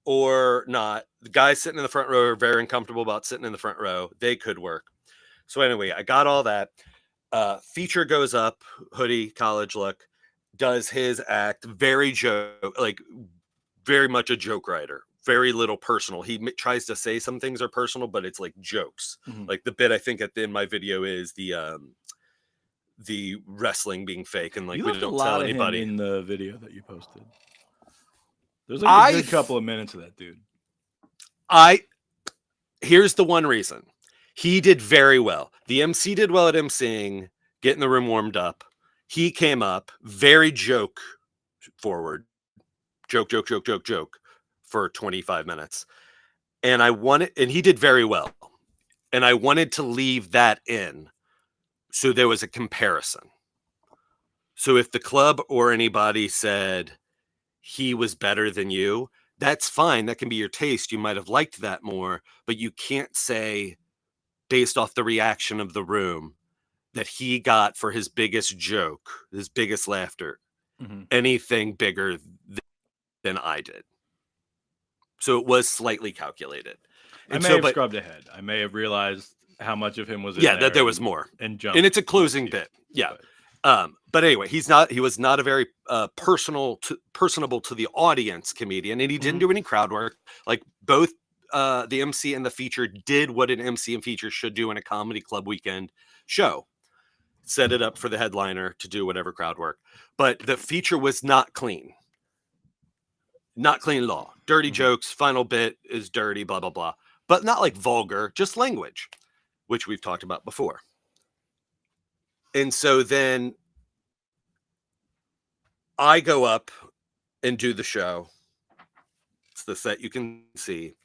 or not. The guys sitting in the front row are very uncomfortable about sitting in the front row. They could work. So anyway, I got all that. Feature goes up, hoodie, college look. Does his act, very much a joke writer, very little personal. He tries to say some things are personal, but it's like jokes. Mm-hmm. Like the bit I think in my video is the wrestling being fake and like we don't tell anybody. In the video that you posted, there's like a good couple of minutes of that dude. Here's the one reason he did very well. The MC did well at emceeing, getting the room warmed up. He came up very joke forward, joke for 25 minutes. And and he did very well. And I wanted to leave that in. So there was a comparison. So if the club or anybody said he was better than you, that's fine. That can be your taste. You might have liked that more, but you can't say based off the reaction of the room that he got for his biggest joke, his biggest laughter, anything bigger than I did. So it was slightly calculated. And I may have scrubbed ahead. I may have realized how much of him was in there. Yeah, that there was more. And it's a closing bit. Yeah. But anyway, he was not a very personable to the audience comedian, and he didn't do any crowd work. Like both the MC and the feature did what an MC and feature should do in a comedy club weekend show. Set it up for the headliner to do whatever crowd work. But the feature was not clean. Not clean at all. Dirty jokes, final bit is dirty, blah, blah, blah. But not like vulgar, just language, which we've talked about before. And so then I go up and do the show. It's the set you can see.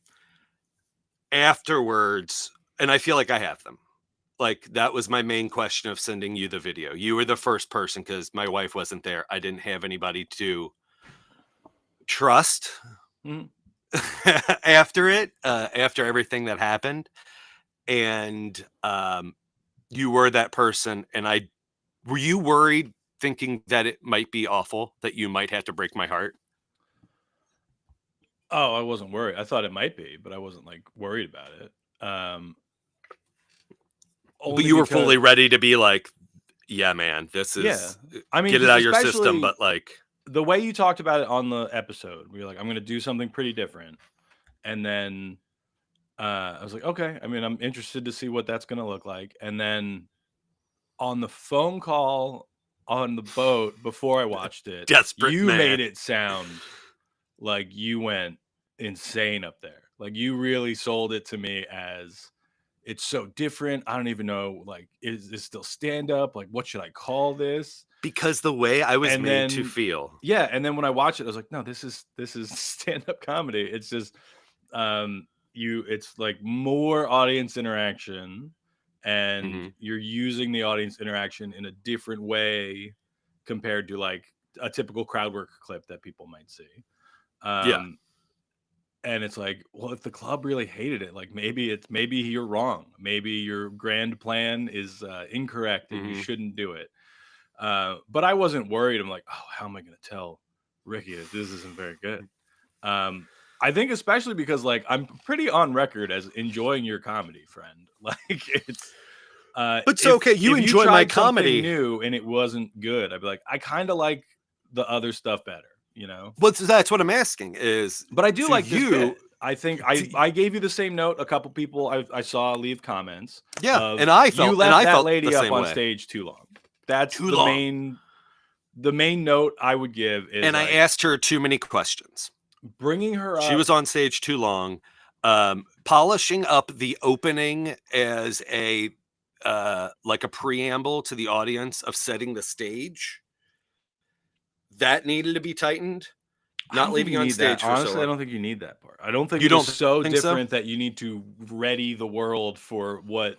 Afterwards, and I feel like I have them. Like, that was my main question of sending you the video. You were the first person because my wife wasn't there. I didn't have anybody to trust after it, after everything that happened. And you were that person. And were you worried thinking that it might be awful, that you might have to break my heart? Oh, I wasn't worried. I thought it might be, but I wasn't like worried about it. But you were fully ready to be like, yeah, man, this is, I mean, get it out of your system. But like the way you talked about it on the episode, we were like, I'm going to do something pretty different. And then I was like, okay, I mean, I'm interested to see what that's going to look like. And then on the phone call on the boat before I watched it, you made it sound like you went insane up there. Like, you really sold it to me as, it's so different. I don't even know, like, is this still stand-up? Like, what should I call this? Because the way I was made to feel. Yeah, and then when I watched it, I was like, no, this is stand-up comedy. It's just, it's like more audience interaction, and you're using the audience interaction in a different way compared to, like, a typical crowd work clip that people might see. And it's like, well, if the club really hated it, like, maybe you're wrong. Maybe your grand plan is incorrect and you shouldn't do it. But I wasn't worried. I'm like, oh, how am I going to tell Ricky that this isn't very good? I think especially because, like, I'm pretty on record as enjoying your comedy, friend. Like, it's but so okay, you enjoy my comedy new and it wasn't good, I'd be like, I kind of like the other stuff better. You know, well, that's what I'm asking is, but I do like you. I think I gave you the same note. A couple people I saw leave comments. Yeah, and I felt you left that felt lady up on stage too long. That's the main note I would give. Is, and I asked her too many questions. Bringing her up. She was on stage too long. Polishing up the opening as a like a preamble to the audience of setting the stage. That needed to be tightened. Not leaving on stage. Honestly, I don't think you need that part. I don't think it's so different that you need to ready the world for what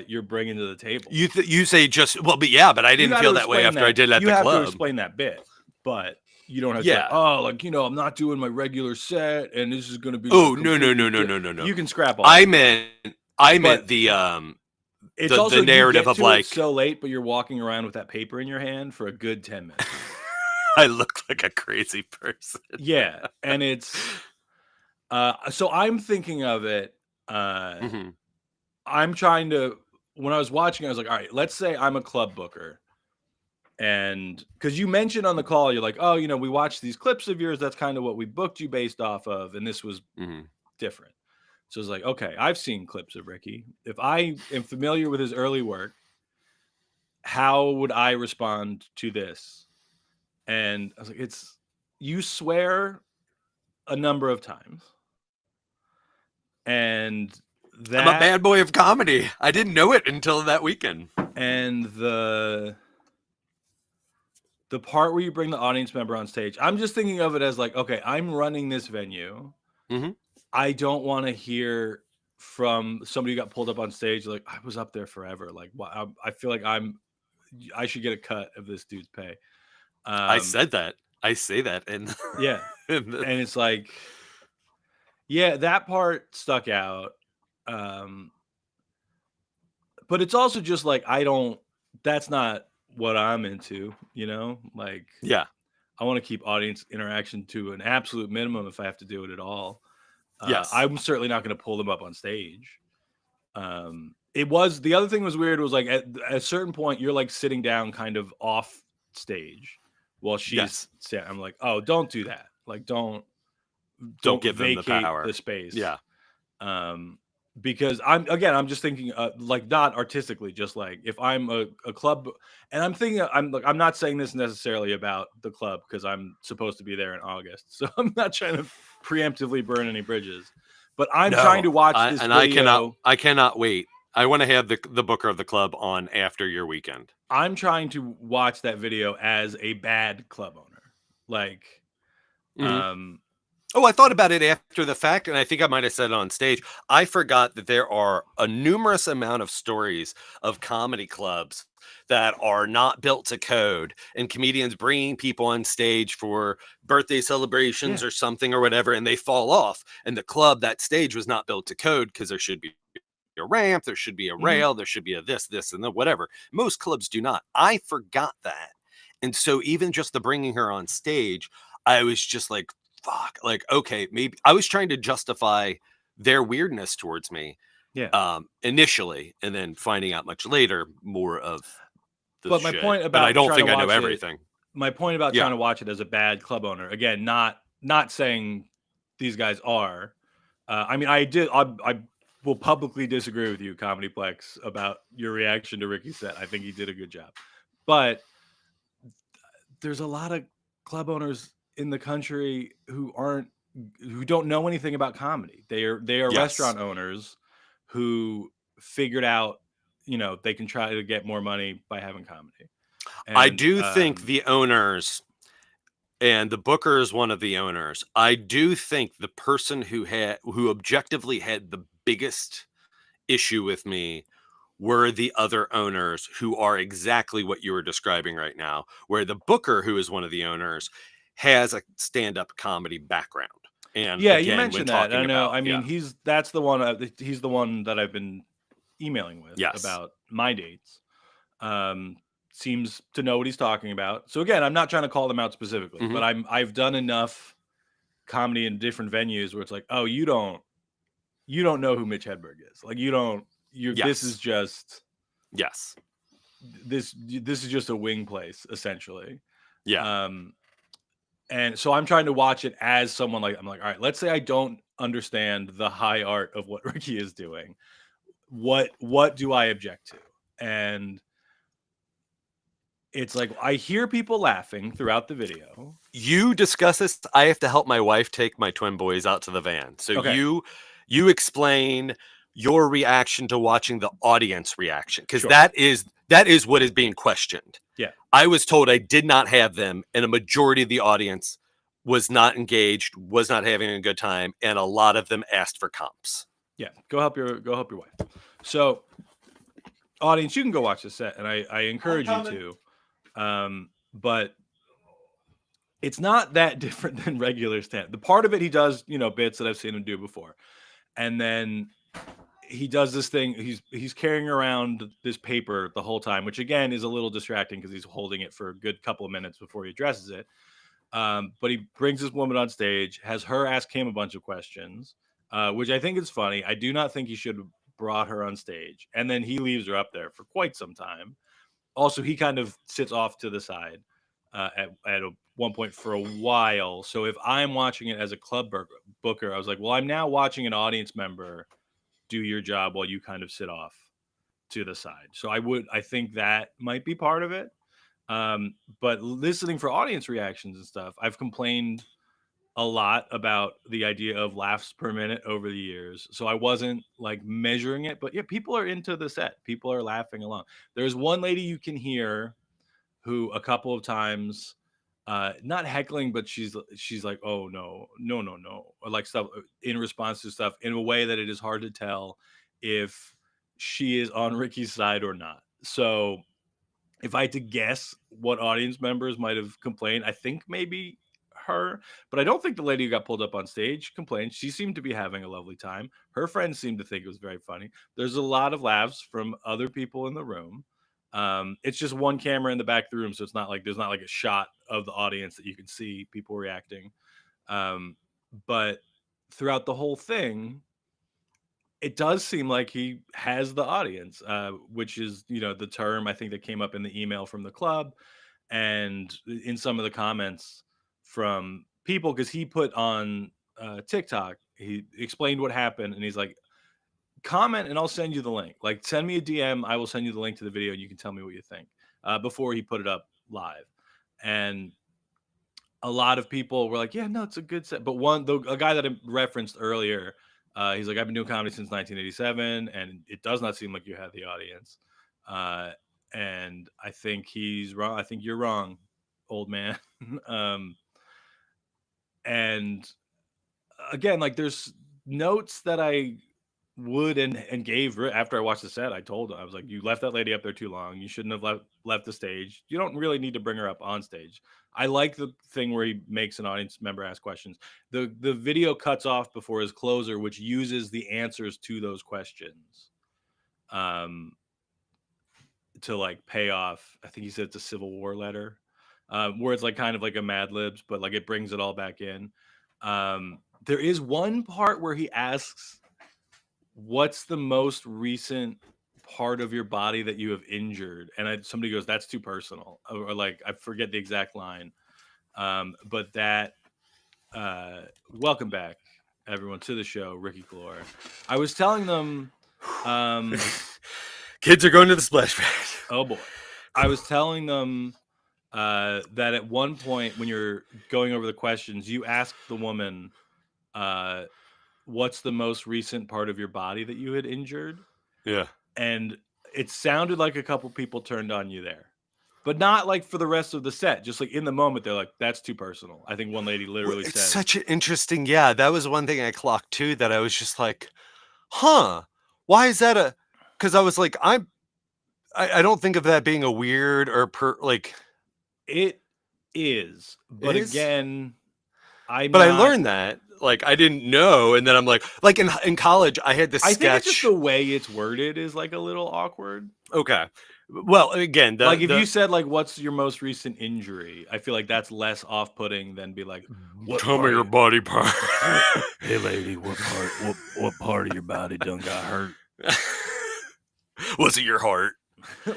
you're bringing to the table. You say just, well, but yeah, but I didn't feel that way after I did it at the club. You have to explain that bit, but you don't have to say, oh, like, you know, I'm not doing my regular set and this is going to be. Oh, no. You can scrap all I meant the it's also the narrative of like, so late, but you're walking around with that paper in your hand for a good 10 minutes. I look like a crazy person. Yeah, and it's so I'm thinking of it. I'm trying to. When I was watching, I was like, all right, let's say I'm a club booker, and because you mentioned on the call, you're like, oh, you know, we watched these clips of yours. That's kind of what we booked you based off of, and this was different. So it's like, okay, I've seen clips of Ricky. If I am familiar with his early work, how would I respond to this? And I was like, you swear a number of times. And I'm a bad boy of comedy. I didn't know it until that weekend. And the part where you bring the audience member on stage, I'm just thinking of it as like, okay, I'm running this venue. I don't want to hear from somebody who got pulled up on stage like, I was up there forever. Like, I feel like I should get a cut of this dude's pay. I said that. I say that, and yeah, and it's like, yeah, that part stuck out. But it's also just like, that's not what I'm into, you know? Like, yeah, I want to keep audience interaction to an absolute minimum if I have to do it at all. Yes, I'm certainly not going to pull them up on stage. The other thing was weird was like at a certain point you're like sitting down kind of off stage while she's sitting. I'm like, oh, don't do that. Like, don't give them the power, the space. Yeah. Because I'm just thinking like not artistically, just like if I'm a club, and I'm thinking I'm not saying this necessarily about the club because I'm supposed to be there in August, so I'm not trying to preemptively burn any bridges, but I'm trying No, to watch this video. I cannot wait. I want to have the booker of the club on after your weekend. I'm trying to watch that video as a bad club owner, like, Mhm. um, Oh, I thought about it after the fact, and I think I might have said it on stage. I forgot that there are a numerous amount of stories of comedy clubs that are not built to code, and comedians bringing people on stage for birthday celebrations yeah, or something or whatever, and they fall off. And the club, that stage was not built to code because there should be a ramp, there should be a hmm rail, there should be a this, and the whatever. Most clubs do not. I forgot that. And so even just the bringing her on stage, I was just like, fuck, like, okay, maybe I was trying to justify their weirdness towards me yeah. initially, and then finding out much later more of the But my shit. point But I about don't trying to think I know watch it, everything. trying Yeah. to watch it as a bad club owner, again, not saying these guys are. I mean, I will publicly disagree with you, Comedyplex, about your reaction to Ricky's set. I think he did a good job, but there's a lot of club owners in the country who don't know anything about comedy. They are Yes. restaurant owners who figured out, they can try to get more money by having comedy. I And do think the owners, and the booker is one of the owners. I do think the person who objectively had the biggest issue with me were the other owners who are exactly what you were describing right now, where the booker, who is one of the owners, has a stand-up comedy background. And yeah, you again, when mentioned that. I talking know. about, I yeah, mean, that's the one. He's the one that I've been emailing with yes, about my dates. Um, Seems to know what he's talking about. So again, I'm not trying to call them out specifically, hmm but I've done enough comedy in different venues where it's like, oh, you don't know who Mitch Hedberg is. Like this is yes, just yes, this is just a wing place essentially. yeah. Um, and so I'm trying to watch it as someone like, I'm like, all right, let's say I don't understand the high art of what Ricky is doing. What do I object to? And it's like I hear people laughing throughout the video. You discuss this. I have to help my wife take my twin boys out to the van. So Okay, you explain your reaction to watching the audience reaction, because sure. that is what is being questioned. Yeah. I was told I did not have them, and a majority of the audience was not engaged, was not having a good time, and a lot of them asked for comps. Yeah. Go help your wife. So, audience, you can go watch the set, and I encourage you to. But it's not that different than regular stand. The part of it he does, bits that I've seen him do before. And then he does this thing. He's carrying around this paper the whole time, which again is a little distracting because he's holding it for a good couple of minutes before he addresses it. But he brings this woman on stage, has her ask him a bunch of questions, which I think is funny. I do not think he should have brought her on stage. And then he leaves her up there for quite some time. Also, he kind of sits off to the side one point for a while. So if I'm watching it as a club booker, I was like, well, I'm now watching an audience member do your job while you kind of sit off to the side. So I think that might be part of it. But listening for audience reactions and stuff, I've complained a lot about the idea of laughs per minute over the years. So I wasn't like measuring it, but yeah, people are into the set. People are laughing along. There's one lady you can hear who a couple of times, not heckling, but she's like, oh no, no, no, no, or like stuff in response to stuff in a way that it is hard to tell if she is on Ricky's side or not. So if I had to guess what audience members might have complained, I think maybe her, but I don't think the lady who got pulled up on stage complained. She seemed to be having a lovely time. Her friends seemed to think it was very funny. There's a lot of laughs from other people in the room. It's just one camera in the back of the room, so it's not like there's not like a shot of the audience that you can see people reacting. But throughout the whole thing, it does seem like he has the audience, which is, the term I think that came up in the email from the club and in some of the comments from people, because he put on TikTok he explained what happened, and he's like, comment and I'll send you the link. Like, send me a DM. I will send you the link to the video, and you can tell me what you think. Before he put it up live, and a lot of people were like, "Yeah, no, it's a good set." But a guy that I referenced earlier, he's like, "I've been doing comedy since 1987, and it does not seem like you have the audience." And I think he's wrong. I think you're wrong, old man. And again, like, there's notes that I would and gave after I watched the set. I told him, I was like, "You left that lady up there too long. You shouldn't have left the stage. You don't really need to bring her up on stage." I like the thing where he makes an audience member ask questions. The video cuts off before his closer, which uses the answers to those questions to like pay off. I think he said it's a Civil War letter, where it's like kind of like a Mad Libs, but like it brings it all back in. There is one part where he asks, "What's the most recent part of your body that you have injured?" And somebody goes, "That's too personal," or like, I forget the exact line. But that, welcome back, everyone, to the show, Ricky Glore. I was telling them, kids are going to the splash pad. Oh boy. I was telling them that at one point when you're going over the questions, you ask the woman, what's the most recent part of your body that you had injured? Yeah. And it sounded like a couple people turned on you there, but not like for the rest of the set. Just like in the moment, they're like, "That's too personal." I think one lady literally said, such an interesting. Yeah, that was one thing I clocked too, that I was just like, huh, why is that because I was like, I don't think of that being a weird or like. It is, but again, I learned that. Like, I didn't know, and then I'm like in college, I had this sketch. I think it's just the way it's worded is like a little awkward. Okay. Well, again, like if you said like, "What's your most recent injury?" I feel like that's less off-putting than be like, "Tell me your body part." Hey lady, what part of your body done got hurt? Was it your heart?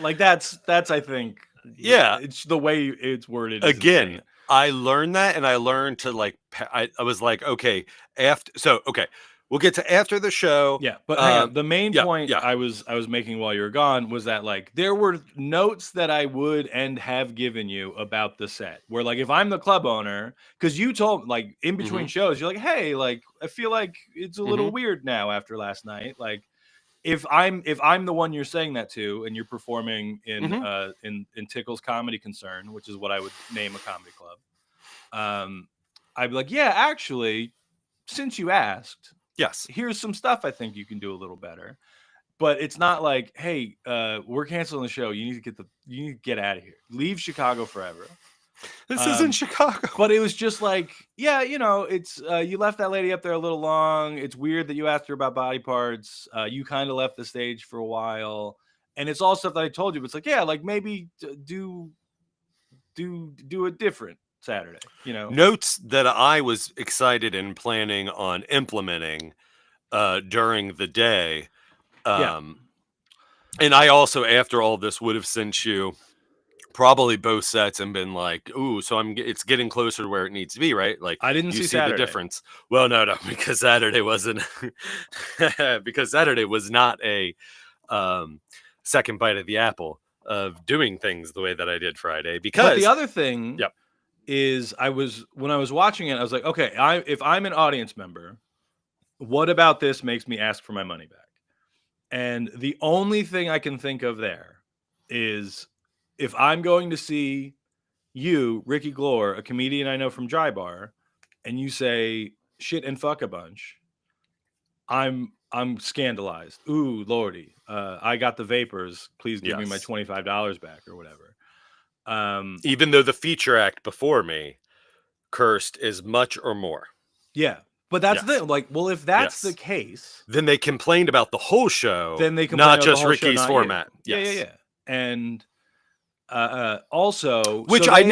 Like that's I think, yeah, it's the way it's worded. Again, I learned that, and I learned to like, I was like, okay, we'll get to after the show. Yeah, but hang on. The main point I was making while you were gone was that like there were notes that I would and have given you about the set. Where like if I'm the club owner, because you told like in between shows, you're like, "Hey, like I feel like it's a little weird now after last night." Like if I'm the one you're saying that to, and you're performing in Tickle's Comedy Concern, which is what I would name a comedy club, I'd be like, "Yeah, actually, since you asked, yes, here's some stuff I think you can do a little better." But it's not like, "Hey, we're canceling the show. You need to get out of here. Leave Chicago forever." This isn't Chicago. But it was just like, yeah, it's you left that lady up there a little long. It's weird that you asked her about body parts. You kind of left the stage for a while, and it's all stuff that I told you. But it's like, yeah, like maybe do a different Saturday. Notes that I was excited and planning on implementing during the day. And I also, after all this, would have sent you probably both sets and been like, "Ooh, so it's getting closer to where it needs to be," right? Like, I didn't see the difference. Well, no, because Saturday wasn't because Saturday was not a second bite of the apple of doing things the way that I did Friday. Because the other thing, is when I was watching it, I was like, okay, if I'm an audience member, what about this makes me ask for my money back? And the only thing I can think of there is, if I'm going to see you, Ricky Glore, a comedian I know from Dry Bar, and you say shit and fuck a bunch, I'm scandalized. Ooh, Lordy, I got the vapors. Please give me my $25 back or whatever. Even though the feature act before me cursed as much or more. Yeah. But that's the thing. Like, well, if that's the case, then they complained about the whole show. Then they not just Ricky's show, format. Yeah. And also, which I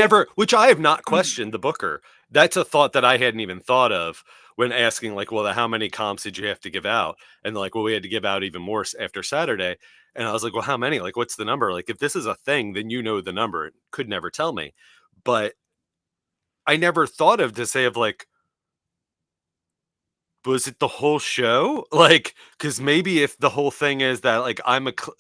have not questioned the booker. That's a thought that I hadn't even thought of when asking, like, well, how many comps did you have to give out? And like, well, we had to give out even more after Saturday. And I was like, well, how many? Like, what's the number? Like, if this is a thing, then you know the number. It could never tell me. But I never thought to say of like, was it the whole show? Like, because maybe if the whole thing is that like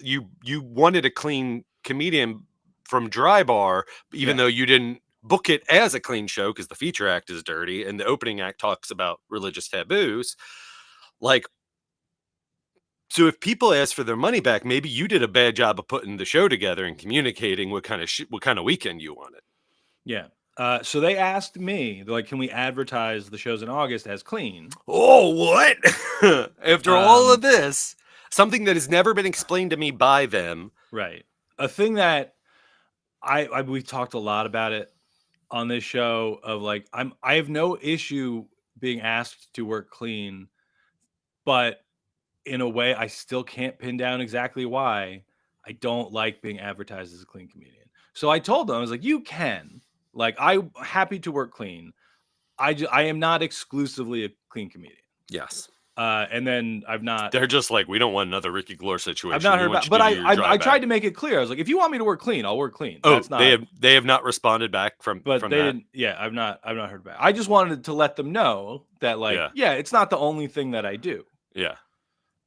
you wanted a clean comedian from Dry Bar, even though you didn't book it as a clean show because the feature act is dirty and the opening act talks about religious taboos. Like, so if people ask for their money back, maybe you did a bad job of putting the show together and communicating what kind of weekend you wanted. Yeah. So they asked me, they're like, can we advertise the shows in August as clean? Oh, what? After all of this, something that has never been explained to me by them. Right. A thing that we've talked a lot about it on this show of like, I have no issue being asked to work clean, but in a way I still can't pin down exactly why. I don't like being advertised as a clean comedian. So I told them, I was like, you can. Like, I'm happy to work clean. I am not exclusively a clean comedian. Yes. And then I've not. They're just like, we don't want another Ricky Glore situation. I've not heard about, but I tried to make it clear. I was like, if you want me to work clean, I'll work clean. Oh, that's not, they have not responded back from. But they didn't. Yeah, I've not heard back. I just wanted to let them know that, like, yeah, it's not the only thing that I do. Yeah.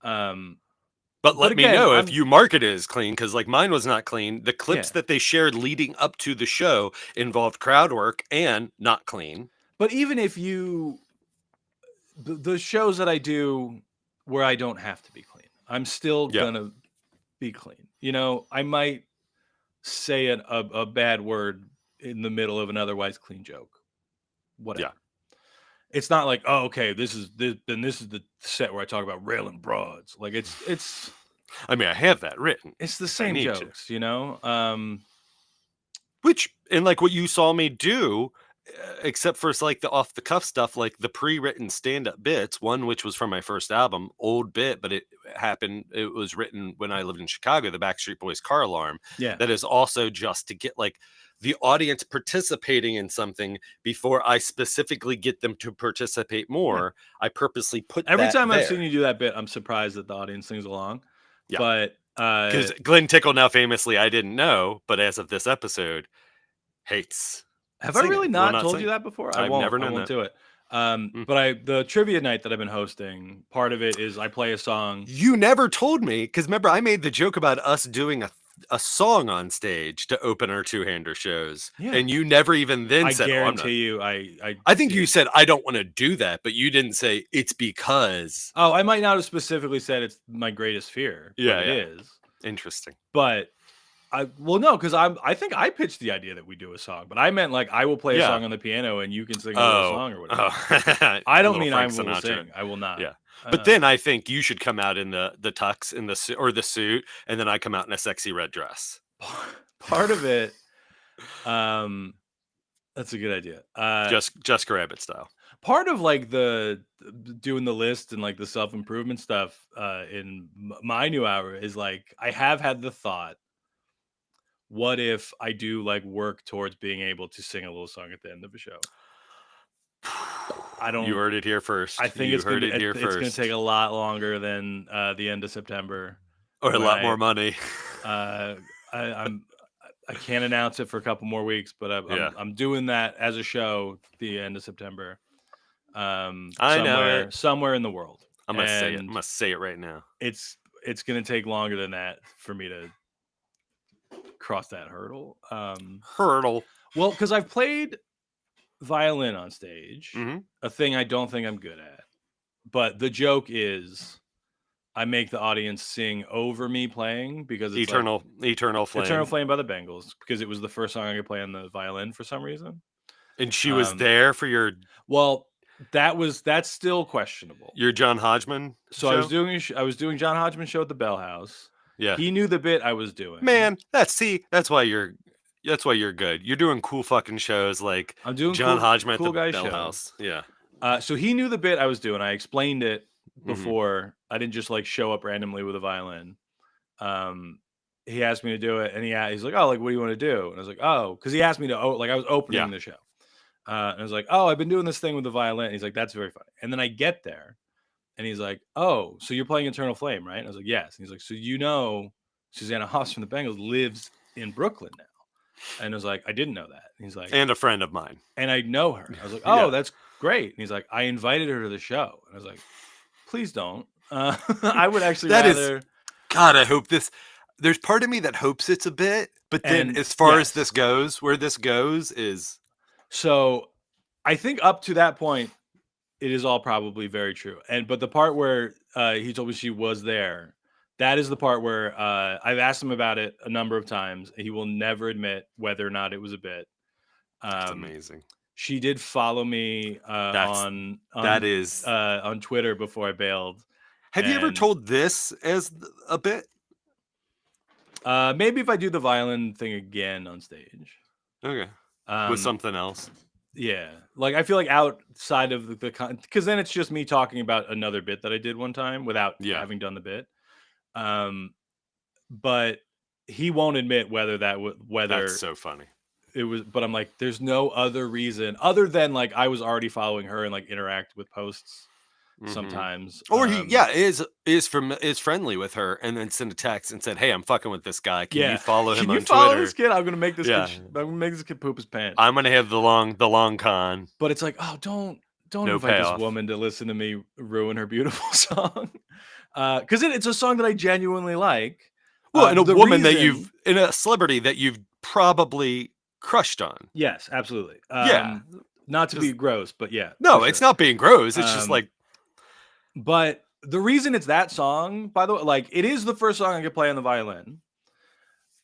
But let me know if you market it as clean, because like mine was not clean. The clips that they shared leading up to the show involved crowd work and not clean. But even if the shows that I do where I don't have to be clean, I'm still gonna be clean. You know, I might say a bad word in the middle of an otherwise clean joke. Whatever. Yeah. It's not like, oh, okay, this is the set where I talk about railing broads. Like it's. I mean, I have that written. It's the same jokes, you know. Which, and like what you saw me do, except for like the off the cuff stuff, like the pre-written stand-up bits. One which was from my first album, old bit, but it was written when I lived in Chicago. The Backstreet Boys car alarm. Yeah, that is also just to get like the audience participating in something before I specifically get them to participate more. Yeah. I purposely put every time I've seen you do that bit, I'm surprised that the audience sings along. Yeah. But because Glen Tickle now famously, I didn't know, but as of this episode, hates. Have I really not told you that before? I've never known I won't do it. But the trivia night that I've been hosting, part of it is I play a song. You never told me, because remember I made the joke about us doing a song on stage to open our two-hander shows, and you never even then said, I guarantee you, I think you said I don't want to do that, but you didn't say it's because. Oh, I might not have specifically said it's my greatest fear. Yeah, it is interesting. But no, because I think I pitched the idea that we do a song, but I meant like I will play a song on the piano and you can sing a little song or whatever. Oh. I don't mean I will sing. I will not. Yeah. But then I think you should come out in the tux in the suit, and then I come out in a sexy red dress. Part of it, that's a good idea. Just grab it style. Part of like the doing the list and like the self-improvement stuff in my new hour is like I have had the thought, what if I do like work towards being able to sing a little song at the end of a show? I don't. You heard it here first. I think it's going to take a lot longer than the end of September, or a lot more money. I can't announce it for a couple more weeks, but I'm doing that as a show at the end of September. Somewhere in the world. I'm gonna say it. I'm gonna say it right now. It's going to take longer than that for me to cross that hurdle. Well, because I've played violin on stage, a thing I don't think I'm good at, but the joke is I make the audience sing over me playing because it's Eternal Flame by the Bengals, because it was the first song I could play on the violin for some reason. And she was there for your that's still questionable. Your John Hodgman show? I was doing John Hodgman show at the Bell House. Yeah, he knew the bit I was doing. Man, that's why you're good. You're doing cool fucking shows like I'm doing John Hodgman cool at the Bell House. Yeah. So he knew the bit I was doing. I explained it before. I didn't just like show up randomly with a violin. He asked me to do it, and he's like, "Oh, like what do you want to do?" And I was like, "Oh," because he asked me to I was opening the show, and I was like, "Oh, I've been doing this thing with the violin." And he's like, "That's very funny." And then I get there, and he's like, "Oh, so you're playing Eternal Flame, right?" And I was like, "Yes." And he's like, "So you know, Susanna Hoffs from the Bengals lives in Brooklyn now?" And I was like, "I didn't know that." And he's like, "And a friend of mine." And I know her. I was like, "Oh, that's great. And he's like, I invited her to the show. And I was like, please don't. I would actually That rather. Is, God, I hope this. There's part of me that hopes it's a bit, but then And as far as yes. this goes, where this goes is. So I think up to that point, it is all probably very true. But the part where he told me she was there, that is the part where I've asked him about it a number of times. He will never admit whether or not it was a bit. That's amazing. She did follow me on Twitter before I bailed. Have you ever told this as a bit? Maybe if I do the violin thing again on stage. Okay. With something else. Yeah. Like I feel like outside of the because then it's just me talking about another bit that I did one time without having done the bit. But he won't admit whether that's so funny. It was, but I'm like, there's no other reason other than like I was already following her and like interact with posts sometimes. Or he is friendly with her and then send a text and said, hey, I'm fucking with this guy. Can you follow him on Twitter? Can you follow this kid? I'm gonna make this kid poop his pants. I'm gonna have the long con. But it's like, oh, don't invite this woman to listen to me ruin her beautiful song. Because it's a song that I genuinely like. Well, and a celebrity that you've probably crushed on. Yes, absolutely. Not to be gross, but yeah. No, it's not being gross. It's just like. But the reason it's that song, by the way, like it is the first song I could play on the violin.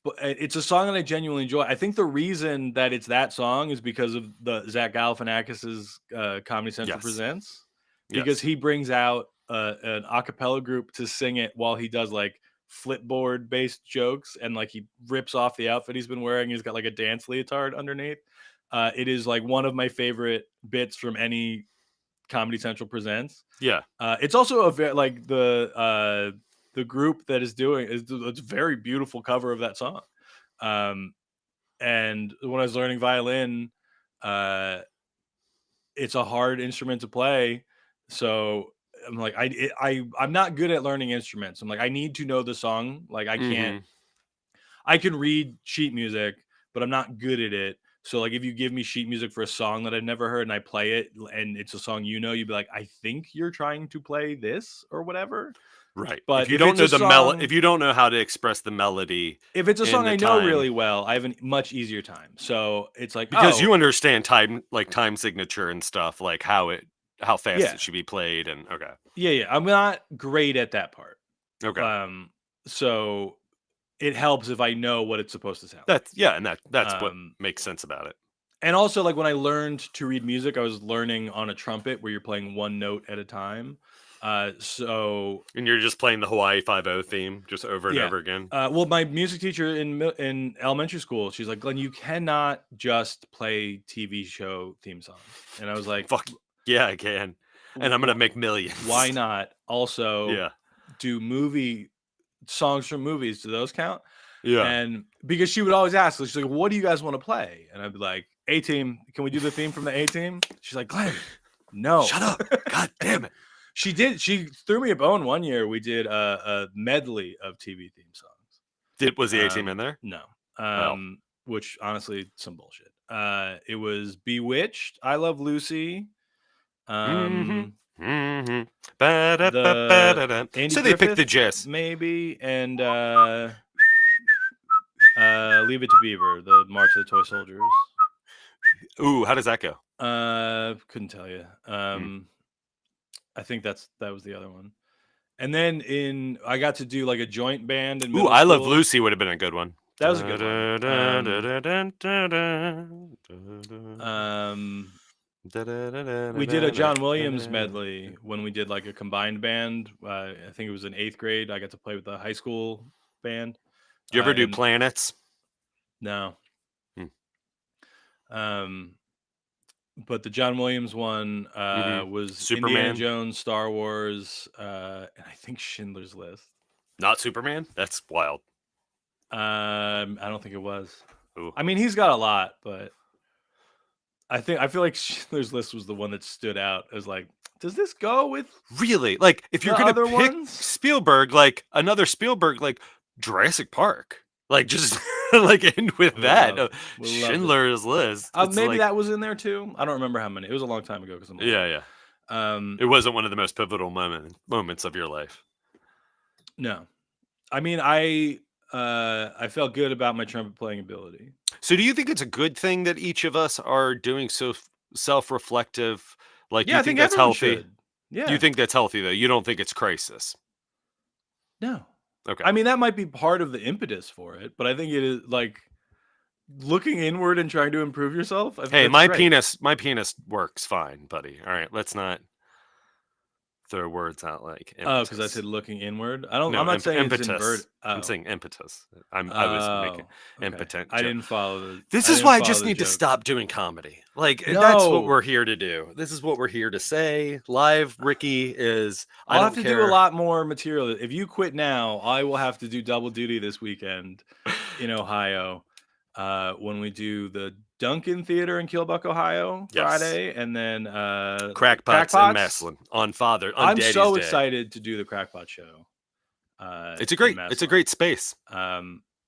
But it's a song that I genuinely enjoy. I think the reason that it's that song is because of the Zach Galifianakis's Comedy Central Presents, because he brings out an a cappella group to sing it while he does like flipboard based jokes and like he rips off the outfit he's been wearing. He's got like a dance leotard underneath. It is like one of my favorite bits from any Comedy Central Presents. Yeah. It's also like the group that is doing it's a very beautiful cover of that song. And when I was learning violin, it's a hard instrument to play. So I'm like, I'm not good at learning instruments. I'm like, I need to know the song. Like I can't, I can read sheet music, but I'm not good at it. So like, if you give me sheet music for a song that I've never heard and I play it and it's a song, you'd be like, I think you're trying to play this or whatever. Right. But if you don't know the melody, if you don't know how to express the melody, if it's a song I know really well, I have a much easier time. So it's like, because you understand time signature and stuff, like how fast it should be played. And Yeah. I'm not great at that part. Okay. So it helps if I know what it's supposed to sound. That's what makes sense about it. And also, like when I learned to read music, I was learning on a trumpet where you're playing one note at a time. And you're just playing the Hawaii 5-0 theme just over and over again. Well, my music teacher in elementary school, she's like, Glenn, you cannot just play TV show theme songs. And I was like, fuck yeah, I can. And I'm gonna make millions. Why not? Also, do movie songs from movies? Do those count? Yeah. And because she would always ask, she's like, what do you guys want to play? And I'd be like, A-Team. Can we do the theme from the A-Team? She's like, Glenn, no. Shut up. God damn it. She threw me a bone one year. We did a medley of TV theme songs. Was the A-Team in there? No. Which honestly, some bullshit. It was Bewitched, I Love Lucy. So they Griffith, picked the gist. Maybe, and Leave It to Beaver, the March of the Toy Soldiers. Ooh, how does that go? Couldn't tell you. I think that was the other one. And then I got to do like a joint band. Ooh, I Love Lucy would have been a good one. That was a good one. We did a John Williams medley when we did like a combined band. I think it was in 8th grade. I got to play with the high school band. Do you ever do Planets? No. But the John Williams one was Superman, Indiana Jones, Star Wars, and I think Schindler's List. Not Superman? That's wild. I don't think it was. Ooh. I mean, he's got a lot, but I feel like Schindler's List was the one that stood out as like, does this go with really? Like, if you're gonna pick Spielberg, like another Spielberg, like Jurassic Park, like just like end with that. Schindler's List. Maybe like, that was in there too. I don't remember how many. It was a long time ago because I'm old. Yeah. It wasn't one of the most pivotal moments of your life. No, I mean I felt good about my trumpet playing ability. So do you think it's a good thing that each of us are doing so self-reflective? Like, yeah, you think that's healthy? Should. Yeah. You think that's healthy though? You don't think it's crisis? No. Okay. I mean, that might be part of the impetus for it, but I think it is like looking inward and trying to improve yourself. Hey, my penis works fine, buddy. All right, let's not throw words out like impetus. Oh, because I said looking inward. I'm not saying impetus. It's inverted. Oh. I'm saying impetus. I was making impotent. I didn't follow. This is why I just need to stop doing comedy. Like, that's what we're here to do. This is what we're here to say. Live Ricky is. I'll have to do a lot more material. If you quit now, I will have to do double duty this weekend in Ohio. When we do the Duncan Theater in Killbuck, Ohio, Friday, and then Crackpots and Maslin on I'm Daddy's so Day. excited to do the Crackpot show. It's a great space.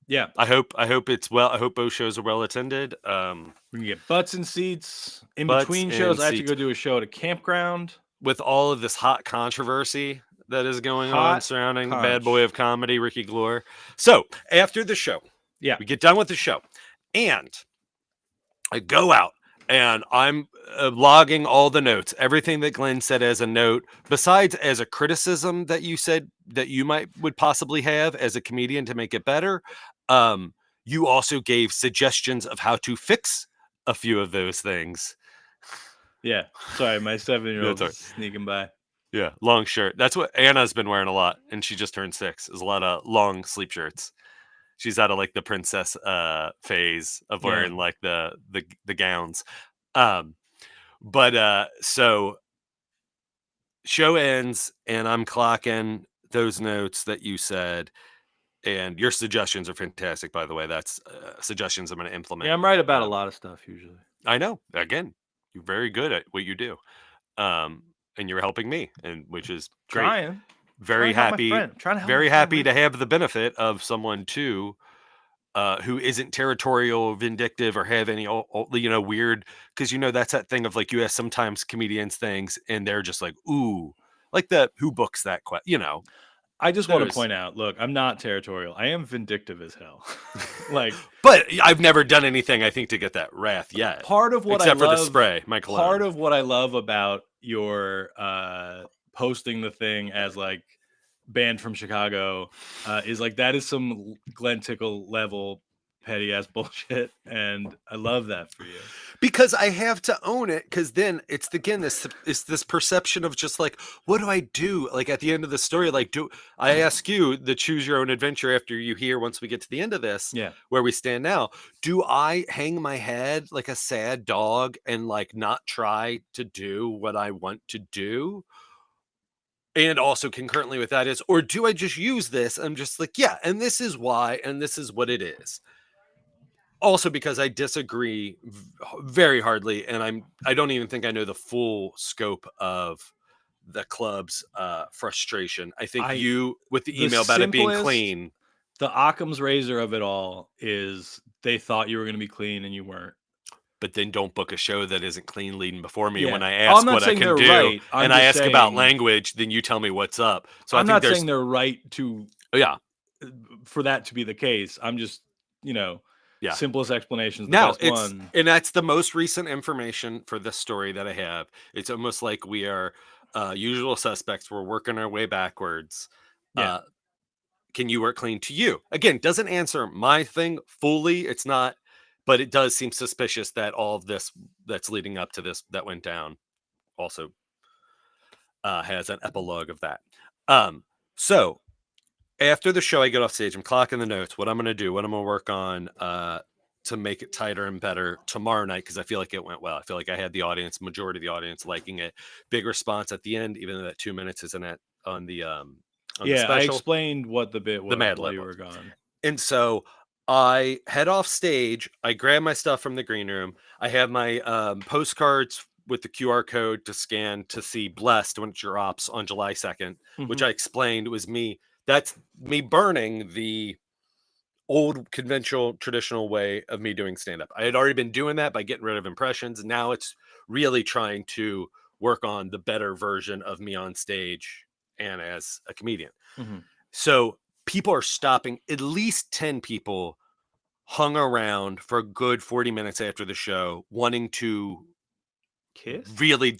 Yeah, I hope it's well. I hope both shows are well attended. We can get butts and seats in between shows. I have to go do a show at a campground with all of this hot controversy that is going on surrounding the bad boy of comedy, Ricky Glore. So after the show, we get done with the show, and I go out and I'm logging all the notes, everything that Glen said as a note, besides as a criticism that you said that you would possibly have as a comedian to make it better. You also gave suggestions of how to fix a few of those things. Yeah. Sorry, my 7-year-old is sneaking by. Yeah, long shirt. That's what Anna's been wearing a lot, and she just turned 6. There's a lot of long sleep shirts. She's out of like the princess phase of wearing like the gowns. So show ends and I'm clocking those notes that you said, and your suggestions are fantastic, by the way. That's suggestions I'm going to implement. Yeah, I'm right about a lot of stuff usually. I know. Again, you're very good at what you do. And you're helping me, and which is great. Trying. Very happy. Very happy to have the benefit of someone too, who isn't territorial, vindictive, or have any weird. Because that's that thing of like you ask sometimes comedians things, and they're just like, ooh, like the who books that question. I just want to point out, look, I'm not territorial. I am vindictive as hell. But I've never done anything, I think, to get that wrath yet. Part of what except for the spray, my cologne. Part of what I love about your posting the thing as like banned from Chicago is like that is some Glen Tickle level petty ass bullshit, and I love that for you because I have to own it. Because then it's this perception of just like, what do I do? Like at the end of the story, like do I ask you the choose your own adventure after you hear once we get to the end of this, where we stand now? Do I hang my head like a sad dog and like not try to do what I want to do? And also concurrently with that is, or do I just use this? I'm just like, yeah, and this is why, and this is what it is. Also because I disagree very hardly, and I don't even think I know the full scope of the club's frustration. I think you, with the email about it being clean. The Occam's razor of it all is they thought you were going to be clean and you weren't. But then don't book a show that isn't clean leading before me. When I ask what I can do, and I ask about language, then you tell me what's up. So I'm not saying they're right to for that to be the case. I'm just, simplest explanations. And that's the most recent information for this story that I have. It's almost like we are usual suspects. We're working our way backwards. Yeah. Can you work clean to you? Again, doesn't answer my thing fully. It's not. But it does seem suspicious that all of this that's leading up to this that went down also has an epilogue of that. So after the show, I get off stage. I'm clocking the notes. What I'm going to do, what I'm going to work on to make it tighter and better tomorrow night, because I feel like it went well. I feel like I had the majority of the audience liking it. Big response at the end, even though that 2 minutes isn't on the special. I explained what the bit was the Mad while Lib you were gone. And so I head off stage. I grab my stuff from the green room. I have my postcards with the QR code to scan to see Blessed when it drops on July 2nd, which I explained was me. That's me burning the old conventional traditional way of me doing stand-up. I had already been doing that by getting rid of impressions. Now it's really trying to work on the better version of me on stage and as a comedian. Mm-hmm. So people are stopping. At least 10 people hung around for a good 40 minutes after the show wanting to kiss, really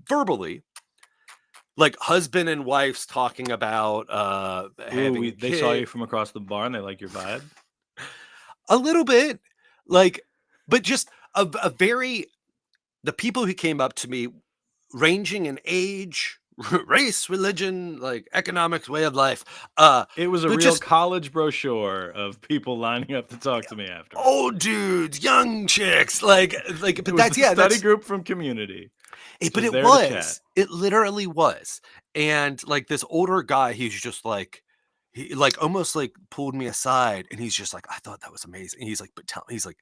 verbally, like husband and wives talking about having a kid. They saw you from across the bar and they like your vibe a little bit, like, but just a very, the people who came up to me ranging in age, race, religion, like economics, way of life. It was a real college brochure of people lining up to talk to me after. Old dudes, young chicks, like, but that's study group from Community. But it literally was. And like this older guy, he's just like, he like almost like pulled me aside and he's just like, I thought that was amazing. And he's like, he's like,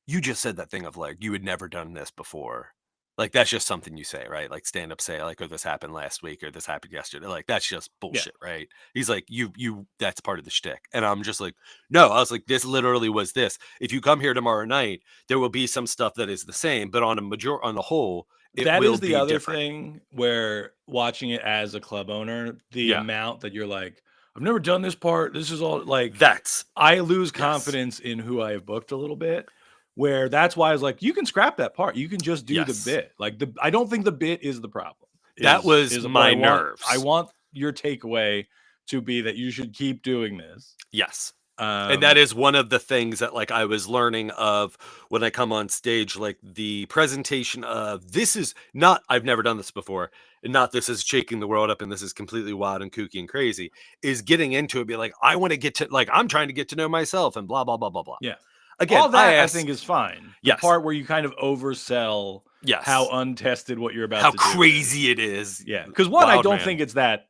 you just said that thing of like, you had never done this before. Like, that's just something you say, right? Like stand up say like, oh, this happened last week or this happened yesterday. Like, that's just bullshit, right? He's like, that's part of the shtick. And I'm just like, no, I was like, this literally was this. If you come here tomorrow night, there will be some stuff that is the same, but on the whole, that is the other thing where watching it as a club owner, the amount that you're like, I've never done this part. This is all like, I lose confidence in who I have booked a little bit. Where that's why I was like, you can scrap that part. You can just do the bit. Like I don't think the bit is the problem. That was my nerves. I want your takeaway to be that you should keep doing this. Yes. And that is one of the things that like I was learning of when I come on stage, like the presentation of this is not, I've never done this before, and not this is shaking the world up and this is completely wild and kooky and crazy, is getting into it, be like, I want to get to, like, I'm trying to get to know myself and blah, blah, blah, blah, blah. Yeah. Again, all that I think is fine. The part where you kind of oversell yes. how untested what you're about to do. How crazy it is. Yeah. Because one, I don't think it's that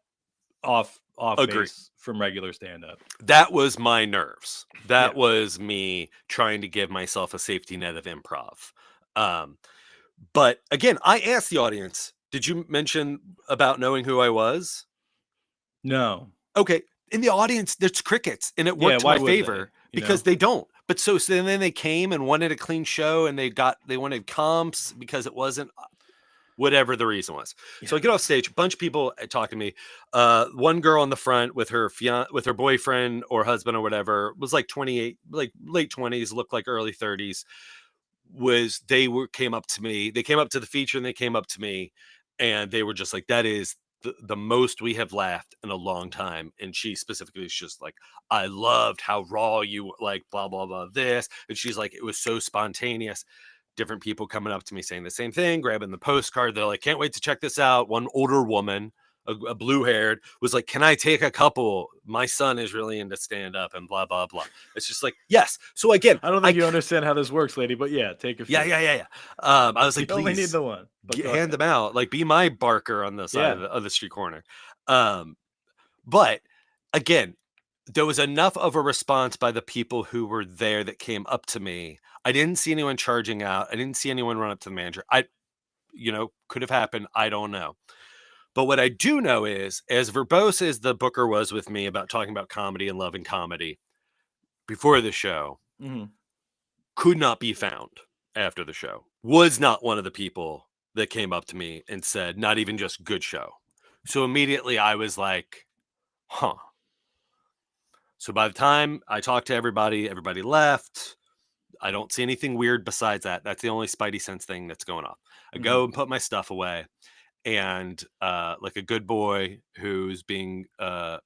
off base from regular stand-up. That was my nerves. That was me trying to give myself a safety net of improv. But again, I asked the audience, did you mention about knowing who I was? No. Okay. In the audience, there's crickets, and it worked to my favor because they don't. But so then they came and wanted a clean show, and they wanted comps because it wasn't whatever the reason was. Yeah. So I get off stage, a bunch of people talking to me. One girl in the front with her boyfriend or husband or whatever was like 28, like late 20s, looked like early 30s. Came up to me. They came up to the feature and they came up to me, and they were just like, that is the most we have laughed in a long time. And she specifically is just like, I loved how raw you like blah blah blah this, and she's like, it was so spontaneous. Different people coming up to me saying the same thing, grabbing the postcard. They're like, can't wait to check this out. One older woman, a blue-haired, was like, can I take a couple? My son is really into stand-up and blah blah blah. It's just like, yes. So again, I don't think you understand how this works, lady, but yeah, take a few. Yeah. I was like, you only need the one. Hand them out. Like, be my barker on the side of the street corner. But again, there was enough of a response by the people who were there that came up to me. I didn't see anyone charging out. I didn't see anyone run up to the manager. Could have happened. I don't know. But what I do know is, as verbose as the booker was with me about talking about comedy and loving comedy before the show, could not be found after the show. Was not one of the people that came up to me and said, not even just good show. So immediately I was like, huh. So by the time I talked to everybody left. I don't see anything weird besides that. That's the only Spidey sense thing that's going on. I go and put my stuff away. And like a good boy who's being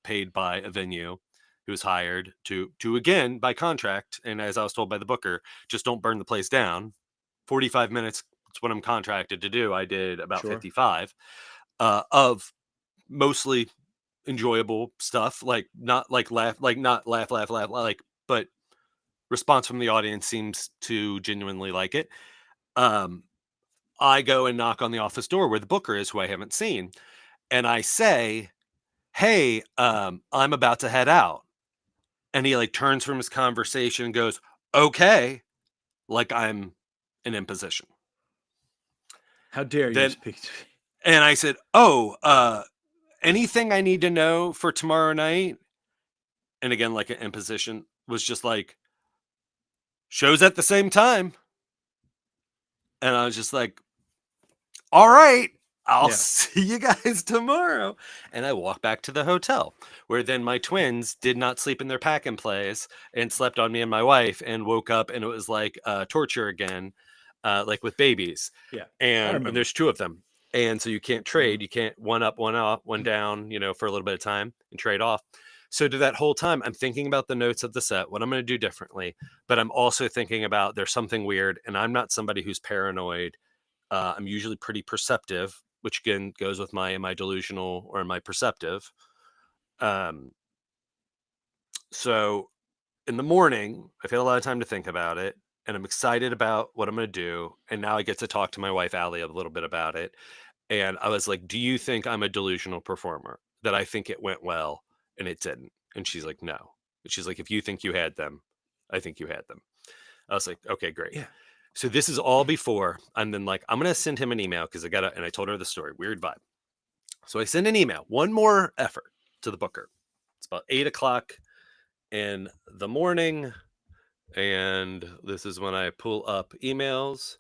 paid by a venue, who's hired to again, by contract, and as I was told by the booker, just don't burn the place down. 45 minutes, that's what I'm contracted to do. I did about 55 of mostly enjoyable stuff, like not like laugh, but response from the audience seems to genuinely like it. I go and knock on the office door where the booker is, who I haven't seen. And I say, hey, I'm about to head out. And he like turns from his conversation and goes, okay, like I'm an imposition. How dare you speak to me? And I said, anything I need to know for tomorrow night? And again, like an imposition. was just like, shows at the same time. And I was just like, all right, I'll see you guys tomorrow. And I walked back to the hotel, where then my twins did not sleep in their pack and plays and slept on me and my wife, and woke up and it was like torture again, like with babies. Yeah. And there's two of them. And so you can't trade. You can't one up, one off, one down, for a little bit of time and trade off. So to that whole time, I'm thinking about the notes of the set, what I'm going to do differently. But I'm also thinking about there's something weird. And I'm not somebody who's paranoid. I'm usually pretty perceptive, which again goes with am I delusional or am I perceptive? So in the morning, I've had a lot of time to think about it, and I'm excited about what I'm going to do. And now I get to talk to my wife, Allie, a little bit about it. And I was like, do you think I'm a delusional performer? That I think it went well and it didn't? And she's like, no. And she's like, if you think you had them, I think you had them. I was like, okay, great. Yeah. So this is all before I'm then like, I'm going to send him an email because and I told her the story, weird vibe. So I send an email, one more effort to the booker. It's about 8:00 in the morning. And this is when I pull up emails.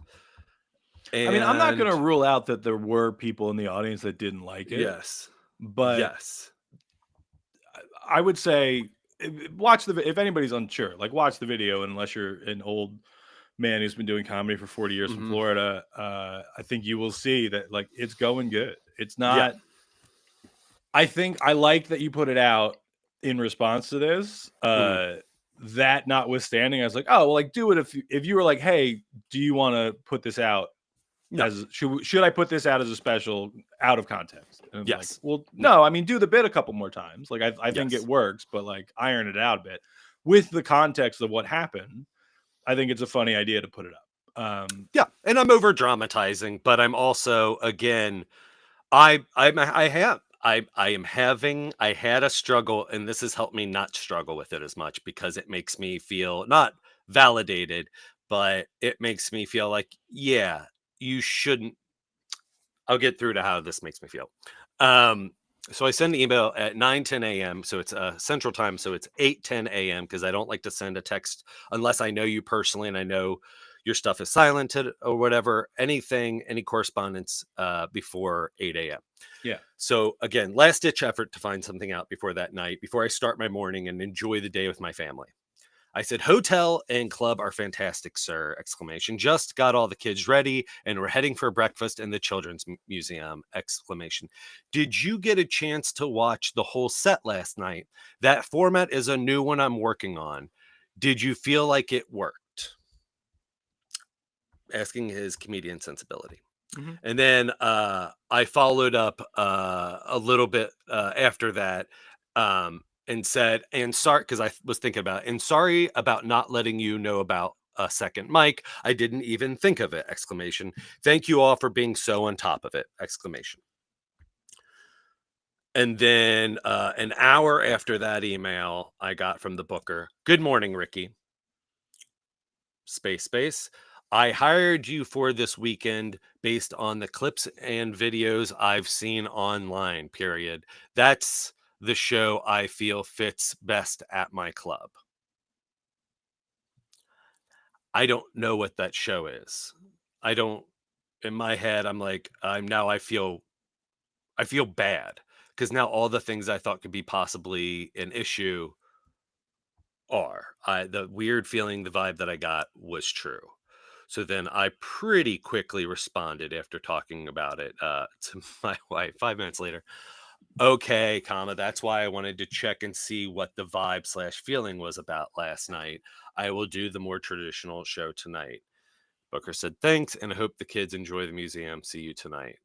And I mean, I'm not going to rule out that there were people in the audience that didn't like it. Yes. But yes, I would say watch if anybody's unsure, like watch the video. And unless you're an old man who's been doing comedy for 40 years from Florida, I think you will see that like it's going good. It's not. Yeah. I think I like that you put it out in response to this. That notwithstanding, I was like, oh, well, like do it if you were like, hey, do you want to put this out? No. As should I put this out as a special out of context? And yes. Like, well, no. I mean, do the bit a couple more times. Like I think it works, but like iron it out a bit with the context of what happened. I think it's a funny idea to put it up. Yeah, and I'm over dramatizing, but I'm also again, I had a struggle, and this has helped me not struggle with it as much because it makes me feel not validated, but it makes me feel like, yeah, you shouldn't. I'll get through to how this makes me feel. So I send the email at 9:10 a.m. So it's Central Time. So it's 8:10 a.m. because I don't like to send a text unless I know you personally and I know your stuff is silented or whatever. Any correspondence before 8 a.m. Yeah. So again, last ditch effort to find something out before that night, before I start my morning and enjoy the day with my family. I said, hotel and club are fantastic, sir! Exclamation. Just got all the kids ready and we're heading for breakfast in the Children's Museum! Exclamation. Did you get a chance to watch the whole set last night? That format is a new one I'm working on. Did you feel like it worked? Asking his comedian sensibility. Mm-hmm. And then I followed up a little bit after that. And said, and sorry, because I was thinking about it, and sorry about not letting you know about a second mic. I didn't even think of it! Exclamation. Thank you all for being so on top of it! Exclamation. And then an hour after that email I got from the booker, good morning, Ricky. Space. I hired you for this weekend based on the clips and videos I've seen online, period. That's the show I feel fits best at my club. I don't know what that show is. I don't, in my head, I'm like, I feel bad because now all the things I thought could be possibly an issue are. The weird feeling, the vibe that I got was true. So then I pretty quickly responded after talking about it to my wife 5 minutes later. Okay, that's why I wanted to check and see what the vibe / feeling was about last night. I will do the more traditional show tonight. Booker said, thanks, and I hope the kids enjoy the museum. See you tonight.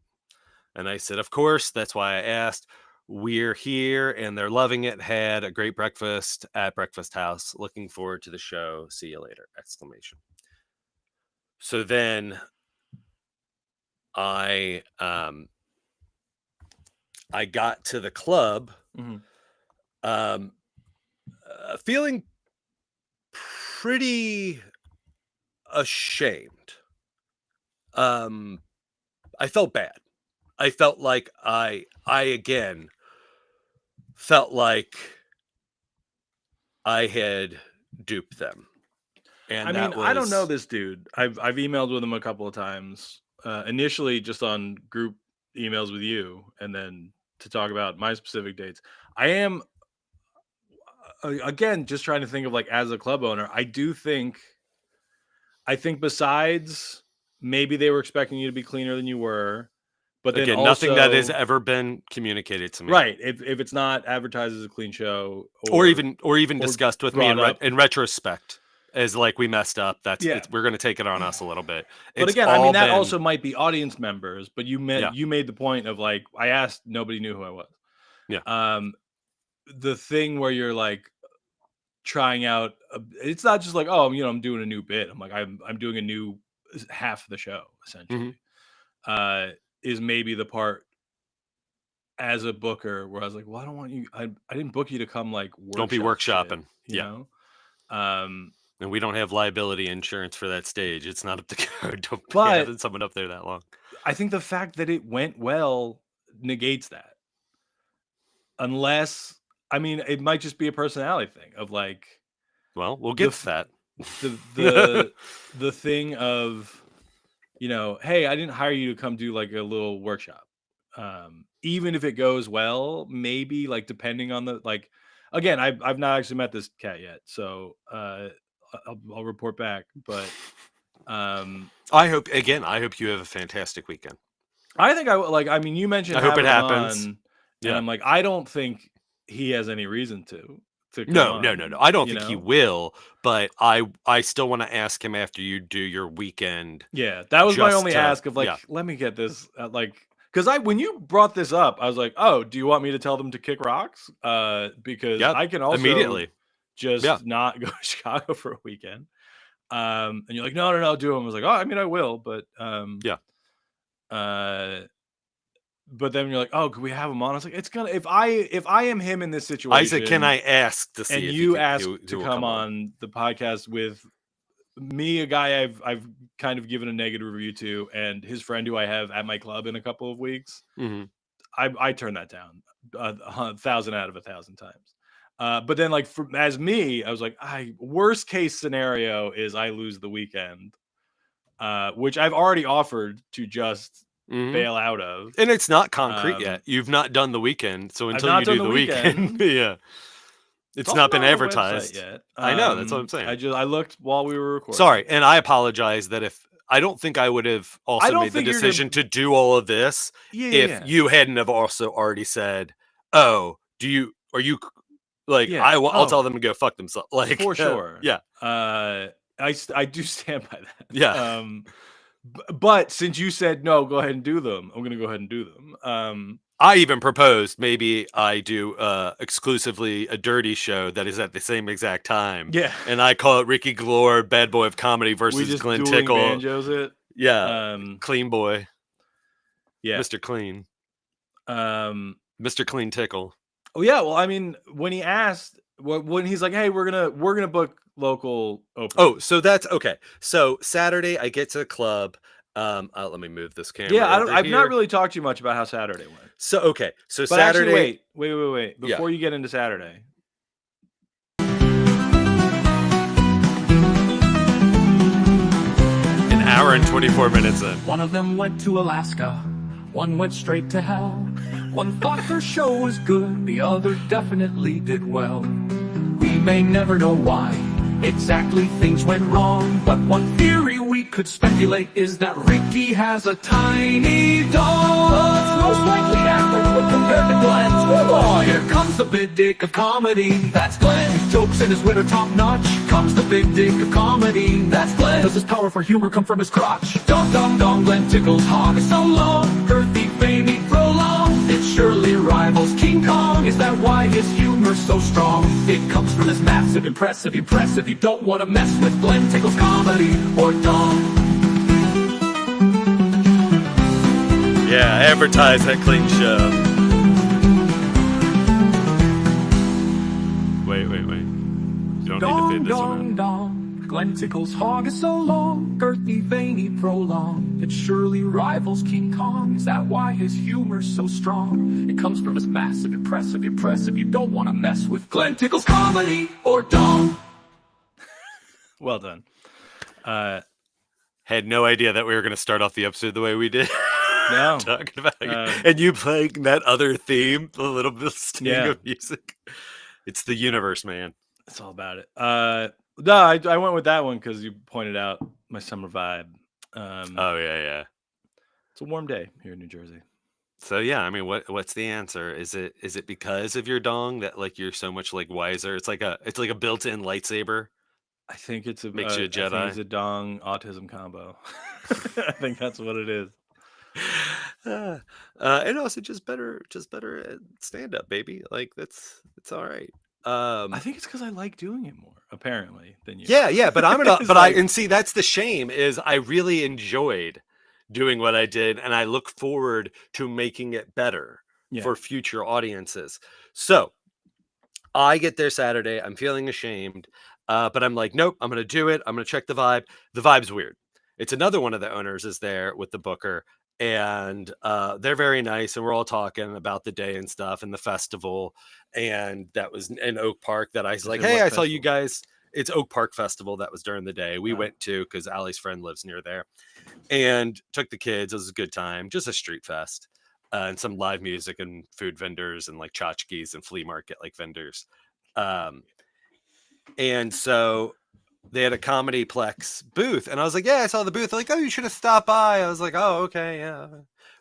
And I said, of course, that's why I asked. We're here, and they're loving it. Had a great breakfast at Breakfast House. Looking forward to the show. See you later! Exclamation. So then I got to the club, feeling pretty ashamed. I felt bad. I felt like I again felt like I had dupe them. And I mean, I don't know this dude. I've emailed with him a couple of times. Initially, just on group emails with you, and then to talk about my specific dates. I am again just trying to think of like as a club owner. I think besides maybe they were expecting you to be cleaner than you were, but then again, also, nothing that has ever been communicated to me. Right. If it's not advertised as a clean show, or even discussed with me in retrospect. As like we messed up, we're going to take it on us a little bit. But again, I mean that also might be audience members. But you made the point of like I asked, nobody knew who I was. Yeah. The thing where you're like trying out, it's not just like I'm doing a new bit. I'm like I'm doing a new half of the show essentially. Mm-hmm. Is maybe the part as a booker where I was like, well, I don't want you. I didn't book you to come like don't be workshopping. You know. And we don't have liability insurance for that stage. It's not up to code. Don't be having someone up there that long. I think the fact that it went well negates that. Unless, I mean, it might just be a personality thing of like. Well, we'll get to that. The thing of, hey, I didn't hire you to come do like a little workshop. Even if it goes well, maybe like depending on the like. Again, I've not actually met this cat yet, so I'll report back. But I hope you have a fantastic weekend. I think I mean, you mentioned I hope it happens. And I'm like, I don't think he has any reason to. No. I don't think he will, but I still want to ask him after you do your weekend. Yeah, that was my only ask of like, let me get this because when you brought this up, I was like, oh, do you want me to tell them to kick rocks? Because I can also immediately just not go to Chicago for a weekend. And you're like, no, do them. I was like, oh, I mean, I will, but but then you're like, oh, could we have him on? I was like, it's gonna if I am him in this situation. I said, can I ask to see? And you asked to come on the podcast with me, a guy I've kind of given a negative review to, and his friend who I have at my club in a couple of weeks. Mm-hmm. I turned that down 1,000 out of 1,000 times. But then as me, I was like, worst case scenario is I lose the weekend, which I've already offered to just bail out of. And it's not concrete yet. You've not done the weekend. So until you do the weekend, it's not been advertised yet. I know. That's what I'm saying. I looked while we were recording. Sorry. And I apologize that I don't think I would have also made the decision to do all of this if you hadn't have also already said, oh, are you like, I'll tell them to go fuck themselves. Like, for sure. Yeah. I do stand by that. Yeah. But since you said no, go ahead and do them. I'm going to go ahead and do them. I even proposed maybe I do exclusively a dirty show that is at the same exact time. Yeah. And I call it Ricky Glore, Bad Boy of Comedy versus Glen Tickle. Banjos it. Yeah. Clean Boy. Yeah. Mr. Clean. Mr. Clean Tickle. Oh yeah. Well, I mean, when he asked, when he's like, hey, we're gonna book local open. Oh, so that's okay. So Saturday I get to the club. Let me move this camera. Yeah, I've not really talked to you much about how Saturday went. So okay. So but Saturday. Actually, wait. Before you get into Saturday. An hour and 24 minutes in. One of them went to Alaska. One went straight to hell. One thought their show was good. The other definitely did well. We may never know why exactly things went wrong, but one theory we could speculate is that Ricky has a tiny dog. Most likely accurate compared to Glen's. Oh, here comes the big dick of comedy. That's Glen. His jokes and his wit are top notch. Comes the big dick of comedy. That's Glen. Does his power for humor come from his crotch? Dong dong dong, Glen Tickle's hog is so long. Earthy, veiny, prolonged. It surely rivals King Kong. Is that why his humor's so strong? It comes from his massive, impressive. You don't want to mess with Glen Tickle's comedy or dong. Yeah, advertise that clean show. Wait. You don't need to fade this one out. Glen Tickle's hog is so long, girthy, veiny, prolonged. It surely rivals King Kong. Is that why his humor's so strong? It comes from his massive, impressive. You don't want to mess with Glen Tickle's comedy or dong. Well done. Had no idea that we were going to start off the episode the way we did. No. Talking about and you playing that other theme, the little bit sting of music. It's the universe, man. It's all about it. No, I went with that one because you pointed out my summer vibe. Oh yeah. It's a warm day here in New Jersey. So yeah, I mean, what's the answer? Is it because of your dong that like you're so much like wiser? It's like a built-in lightsaber. I think it's makes you a Jedi. I think it's a dong autism combo. I think that's what it is. And also just better at stand up, baby. Like it's all right. I think it's because I like doing it more, apparently, than you. Yeah, but I'm gonna but like... and see that's the shame is I really enjoyed doing what I did, and I look forward to making it better for future audiences. So I get there Saturday, I'm feeling ashamed, but I'm like, nope, I'm gonna do it. I'm gonna check the vibe. The vibe's weird. It's another one of the owners is there with the booker, and they're very nice, and we're all talking about the day and stuff and the festival, and that was in Oak Park that I was like, hey, I saw you guys. It's Oak Park Festival. That was during the day. We went to because Allie's friend lives near there, and took the kids. It was a good time, just a street fest, and some live music and food vendors and like tchotchkes and flea market like vendors, and so they had a Comedy Plex booth, and I was like, yeah, I saw the booth. They're like, oh, you should have stopped by. I was like, oh, okay, yeah.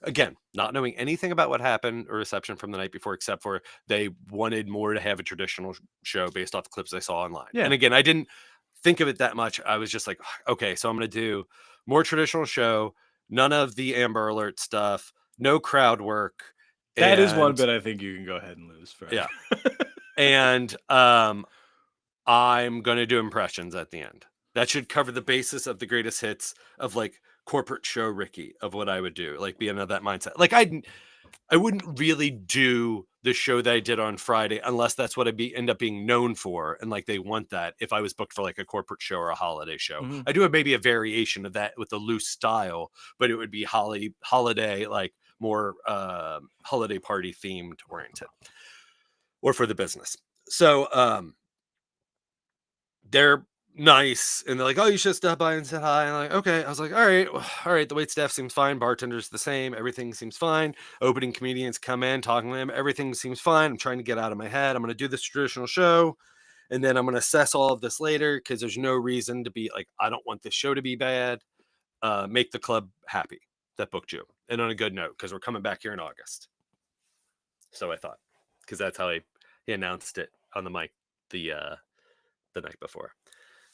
Again, not knowing anything about what happened or reception from the night before, except for they wanted more to have a traditional show based off the clips I saw online. Yeah. And again, I didn't think of it that much. I was just like, okay, so I'm going to do more traditional show, none of the Amber Alert stuff, no crowd work. That is one bit I think you can go ahead and lose for. Yeah. And I'm going to do impressions at the end. That should cover the basis of the greatest hits of like corporate show Ricky of what I would do, like being of that mindset. Like I wouldn't really do the show that I did on Friday unless that's what I'd end up being known for. And like they want that if I was booked for like a corporate show or a holiday show. Mm-hmm. I do maybe a variation of that with a loose style, but it would be holiday, like more holiday party themed oriented or for the business. So they're nice and they're like, oh, you should stop by and say hi. And I'm like, okay. I was like, all right, the wait staff seems fine, bartender's the same, everything seems fine, opening comedians come in, talking to them, everything seems fine. I'm trying to get out of my head. I'm going to do this traditional show, and then I'm going to assess all of this later because there's no reason to be like, I don't want this show to be bad. Make the club happy that booked you, and on a good note because we're coming back here in August. So I thought, because that's how he announced it on the mic the night before.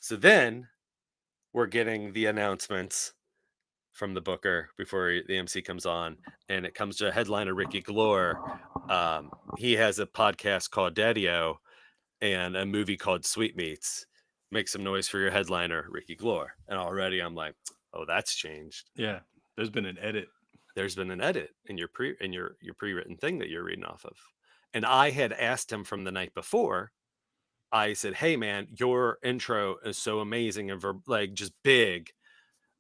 So then we're getting the announcements from the booker before the MC comes on, and it comes to headliner Ricky Glore. He has a podcast called Daddio and a movie called Sweetmeats. Make some noise for your headliner, Ricky Glore. And already I'm like, oh, that's changed. Yeah, there's been an edit. There's been an edit in your pre-written thing that you're reading off of. And I had asked him from the night before. I said, hey, man, your intro is so amazing and like just big.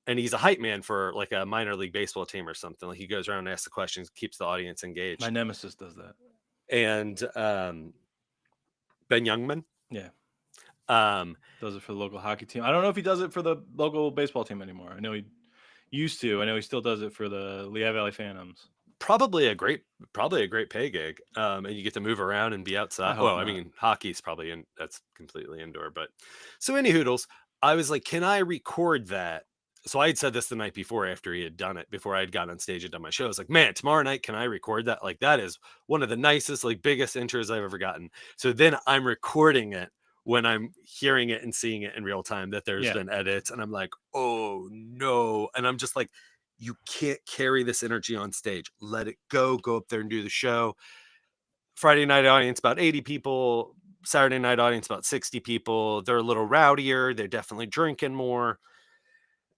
And he's a hype man for like a minor league baseball team or something. Like he goes around and asks the questions, keeps the audience engaged. My nemesis does that. And Ben Youngman. Yeah. Does it for the local hockey team. I don't know if he does it for the local baseball team anymore. I know he used to. I know he still does it for the Lehigh Valley Phantoms. Probably a great pay gig. And you get to move around and be outside. Well, I mean, hockey's probably that's completely indoor, but so any hoodles, I was like, can I record that? So I had said this the night before after he had done it, before I had gotten on stage and done my show. I was like, man, tomorrow night, can I record that? Like, that is one of the nicest, like biggest intros I've ever gotten. So then I'm recording it when I'm hearing it and seeing it in real time that there's been edits. And I'm like, oh no. And I'm just like, you can't carry this energy on stage. Let it go up there and do the show. Friday night audience, about 80 people. Saturday night audience, about 60 people. They're a little rowdier. They're definitely drinking more.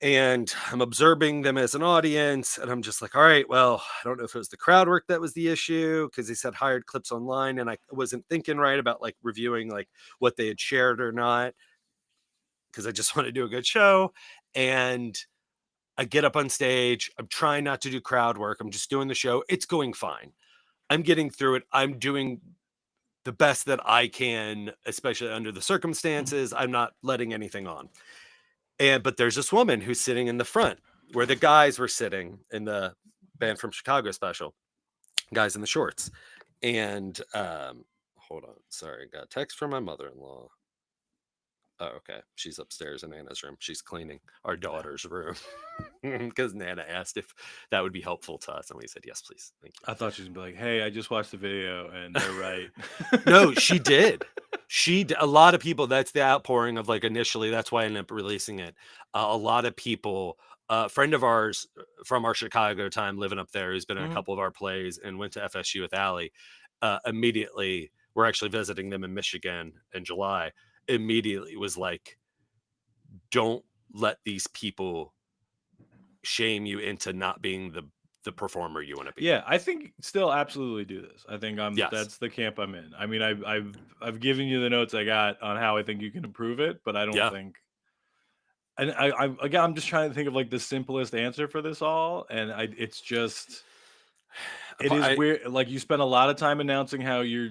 And I'm observing them as an audience. And I'm just like, all right, well, I don't know if it was the crowd work that was the issue because they said hired clips online. And I wasn't thinking right about like reviewing like what they had shared or not because I just want to do a good show. And I get up on stage. I'm trying not to do crowd work. I'm just doing the show. It's going fine. I'm getting through it. I'm doing the best that I can, especially under the circumstances. I'm not letting anything on. But there's this woman who's sitting in the front where the guys were sitting in the Band from Chicago special, guys in the shorts. And hold on, sorry, got a text from my mother-in-law. Oh, okay. She's upstairs in Anna's room. She's cleaning our daughter's room because Nana asked if that would be helpful to us. And we said, yes, please. Thank you. I thought she was going to be like, hey, I just watched the video and they're right. No, she did. A lot of people, that's the outpouring of like initially, that's why I ended up releasing it. A lot of people, a friend of ours from our Chicago time living up there who's been in a couple of our plays and went to FSU with Allie, immediately, we're actually visiting them in Michigan in July, immediately was like, don't let these people shame you into not being the performer you want to be. Yeah, I think still absolutely do this. I think that's the camp I'm in. I mean, I've given you the notes I got on how I think you can improve it, but I don't think. And I'm just trying to think of like the simplest answer for this all, and it's just. It is weird. Like you spend a lot of time announcing how you're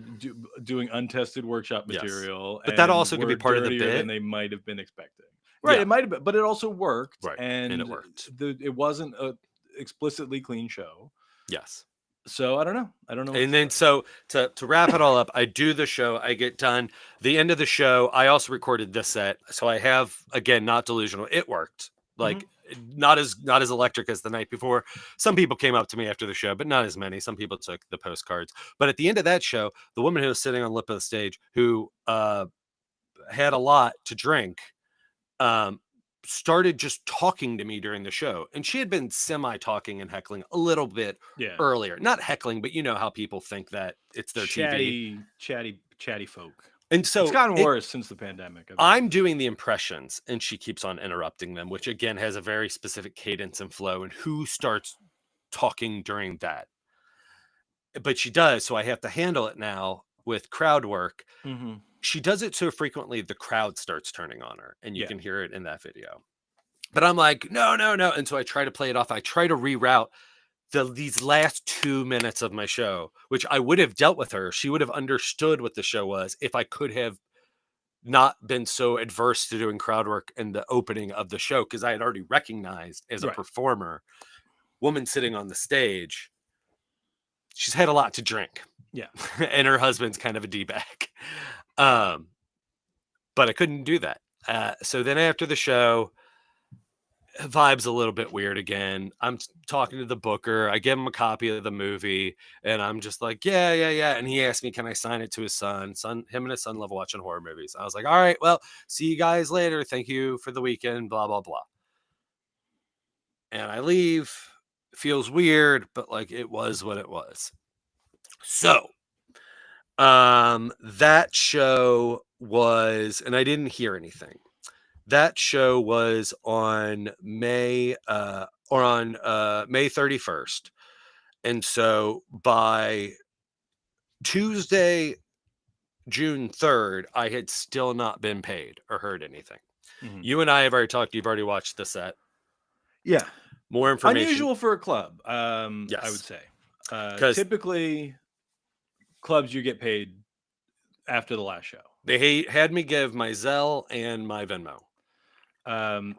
doing untested workshop material, but that also could be part of the bit than they might have been expecting. Right, it might have been, but it also worked. Right, and it worked. It wasn't a explicitly clean show. Yes. So I don't know. And then so to wrap it all up, I do the show. I get done. The end of the show, I also recorded this set. So I have, again, not delusional. It worked. Like not as electric as the night before. Some people came up to me after the show, but not as many. Some people took the postcards. But at the end of that show, the woman who was sitting on the lip of the stage, who had a lot to drink, started just talking to me during the show. And she had been semi-talking and heckling a little bit earlier. Not heckling, but you know how people think that it's their TV. Chatty folk. And so it's gotten worse since the pandemic. I'm doing the impressions and she keeps on interrupting them, which again has a very specific cadence and flow, and who starts talking during that. But she does, so I have to handle it now with crowd work. She does it so frequently the crowd starts turning on her, and you can hear it in that video. But I'm like, no. And so I try to play it off. I try to reroute these last 2 minutes of my show, which I would have dealt with her. She would have understood what the show was if I could have not been so adverse to doing crowd work in the opening of the show, because I had already recognized as a performer, woman sitting on the stage, she's had a lot to drink. Yeah. And her husband's kind of a D-bag. But I couldn't do that. So then after the show, vibe's a little bit weird again. I'm talking to the booker. I give him a copy of the movie, and I'm just like, yeah. And he asked me, can I sign it to his son? Him and his son love watching horror movies. I was like, all right, well, see you guys later. Thank you for the weekend, blah, blah, blah. And I leave. Feels weird, but like it was what it was. So that show was, and I didn't hear anything. That show was on May 31st. And so by Tuesday, June 3rd, I had still not been paid or heard anything. You and I have already talked. You've already watched the set. Yeah. More information. Unusual for a club, yes. I would say. Typically, clubs you get paid after the last show. They had me give my Zelle and my Venmo.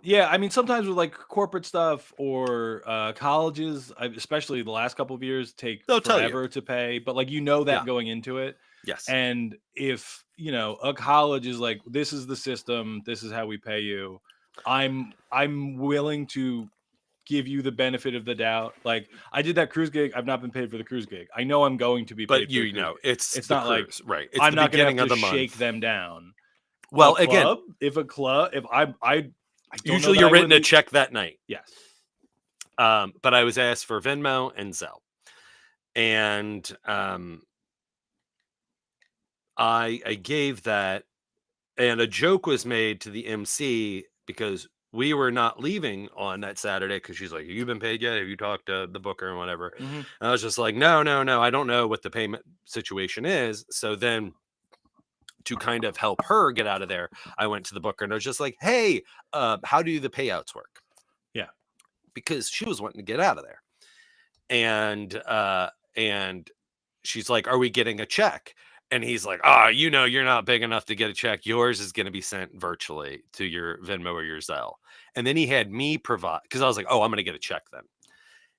Yeah, I mean, sometimes with like corporate stuff or colleges, especially the last couple of years, they'll forever to pay. But like that going into it. Yes. And if a college is like, this is the system, this is how we pay you, I'm willing to give you the benefit of the doubt. Like I did that cruise gig. I've not been paid for the cruise gig. I know I'm going to be paid. But it's not cruise, like right. It's I'm not going to have to shake them down. Well, again, if I usually you're written a check that night. Yes. But I was asked for Venmo and Zelle, and I gave that, and a joke was made to the MC because we were not leaving on that Saturday because she's like, have you been paid yet? Have you talked to the booker and whatever? And I was just like, no. I don't know what the payment situation is. So then to kind of help her get out of there, I went to the booker and I was just like, hey, how do the payouts work? Yeah. Because she was wanting to get out of there. And she's like, are we getting a check? And he's like, you're not big enough to get a check. Yours is going to be sent virtually to your Venmo or your Zelle. And then he had me provide, because I was like, I'm going to get a check then.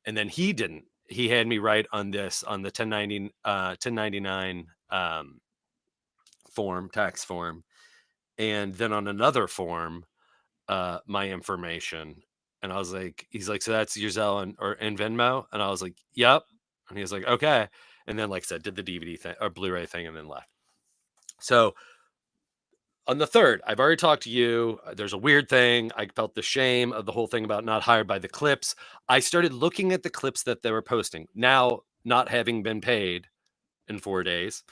And then he didn't. He had me write on the 1099 form, tax form. And then on another form, my information. And I was like, he's like, so that's your Zelle and Venmo? And I was like, yep. And he was like, okay. And then, like I said, did the DVD thing or Blu-ray thing and then left. So on the 3rd, I've already talked to you. There's a weird thing. I felt the shame of the whole thing about not hired by the clips. I started looking at the clips that they were posting. Now, not having been paid in 4 days.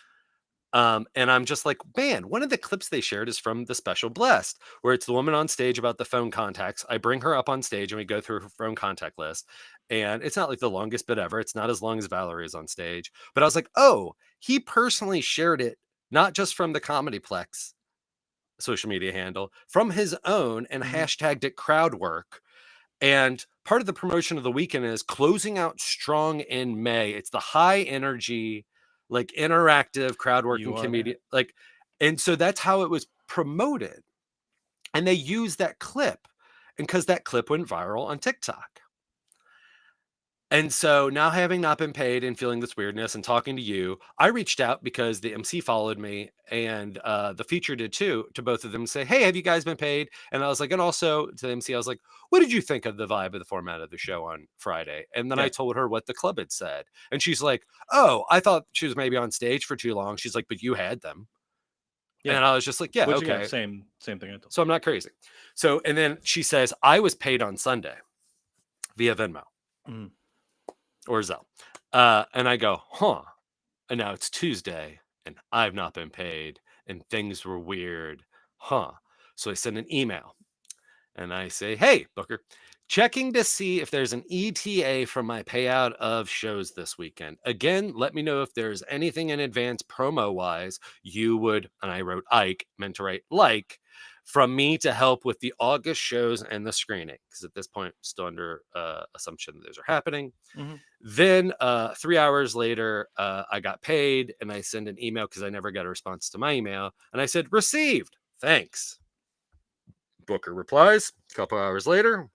And I'm just like, man, one of the clips they shared is from The Special Blessed, where it's the woman on stage about the phone contacts. I bring her up on stage and we go through her phone contact list. And it's not like the longest bit ever. It's not as long as Valerie is on stage. But I was like, oh, he personally shared it, not just from the Comedyplex social media handle, from his own, and hashtagged it crowd work. And part of the promotion of the weekend is closing out strong in May. It's the high energy, like interactive crowd working comedian. Like, and so that's how it was promoted. And they used that clip, and because that clip went viral on TikTok. And so now, having not been paid and feeling this weirdness and talking to you, I reached out because the MC followed me and the feature did too, to both of them, say, hey, have you guys been paid? And I was like, and also to the MC, I was like, what did you think of the vibe of the format of the show on Friday? And then I told her what the club had said. And she's like, oh, I thought she was maybe on stage for too long. She's like, but you had them. Yeah. And I was just like, yeah, which, okay. Again, same thing I told. So I'm not crazy. So, and then she says, I was paid on Sunday via Venmo. Or Zelle. And I go, huh. And now it's Tuesday and I've not been paid and things were weird. Huh. So I send an email and I say, hey, Booker, checking to see if there's an ETA for my payout of shows this weekend. Again, let me know if there's anything in advance promo wise you would, and I wrote Ike, meant to write like, from me to help with the August shows and the screening. Because at this point, still under assumption that those are happening. Then 3 hours later, I got paid and I send an email because I never got a response to my email. And I said, received. Thanks. Booker replies a couple hours later.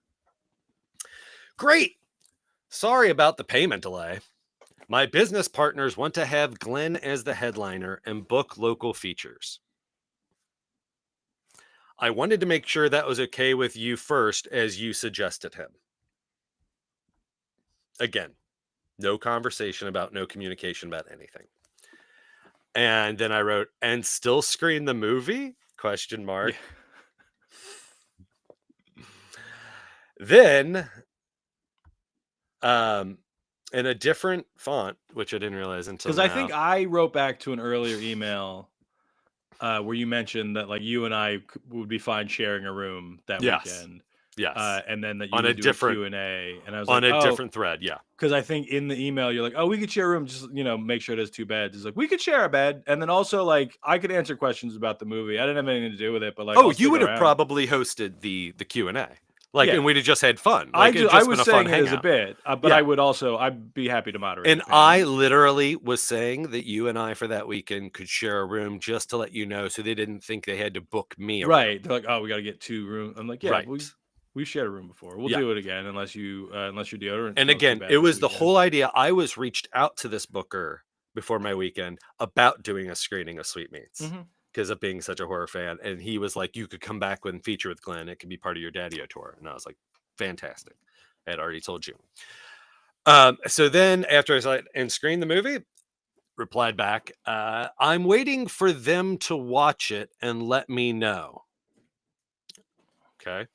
Great. Sorry about the payment delay. My business partners want to have Glen as the headliner and book local features. I wanted to make sure that was okay with you first, as you suggested him. Again, no conversation about, no communication about anything. And then I wrote, and still screen the movie? Question mark. Yeah. Then, in a different font, which I didn't realize until now. Because I think I wrote back to an earlier email where you mentioned that like you and I would be fine sharing a room that weekend. Yes. And then that you on would a do different Q&A. And I was on like, a different thread. Yeah. Because I think in the email, you're like, oh, we could share a room. Just, make sure it has 2 beds. It's like, we could share a bed. And then also like, I could answer questions about the movie. I didn't have anything to do with it, but like, you would have probably hosted the Q&A. Like, and we'd have just had fun. Like, I was saying it as a bit, but I'd be happy to moderate. And I literally was saying that you and I for that weekend could share a room just to let you know, so they didn't think they had to book me. Right. They're like, oh, we got to get 2 rooms. I'm like, yeah, right. We've shared a room before. We'll do it again unless your deodorant. And again, it was the whole idea. I was reached out to this booker before my weekend about doing a screening of Sweetmeats. Because of being such a horror fan. And he was like, you could come back and feature with Glen. It could be part of your Daddio tour. And I was like, fantastic. I had already told you. So then after I saw it and screened the movie, replied back, I'm waiting for them to watch it and let me know. Okay.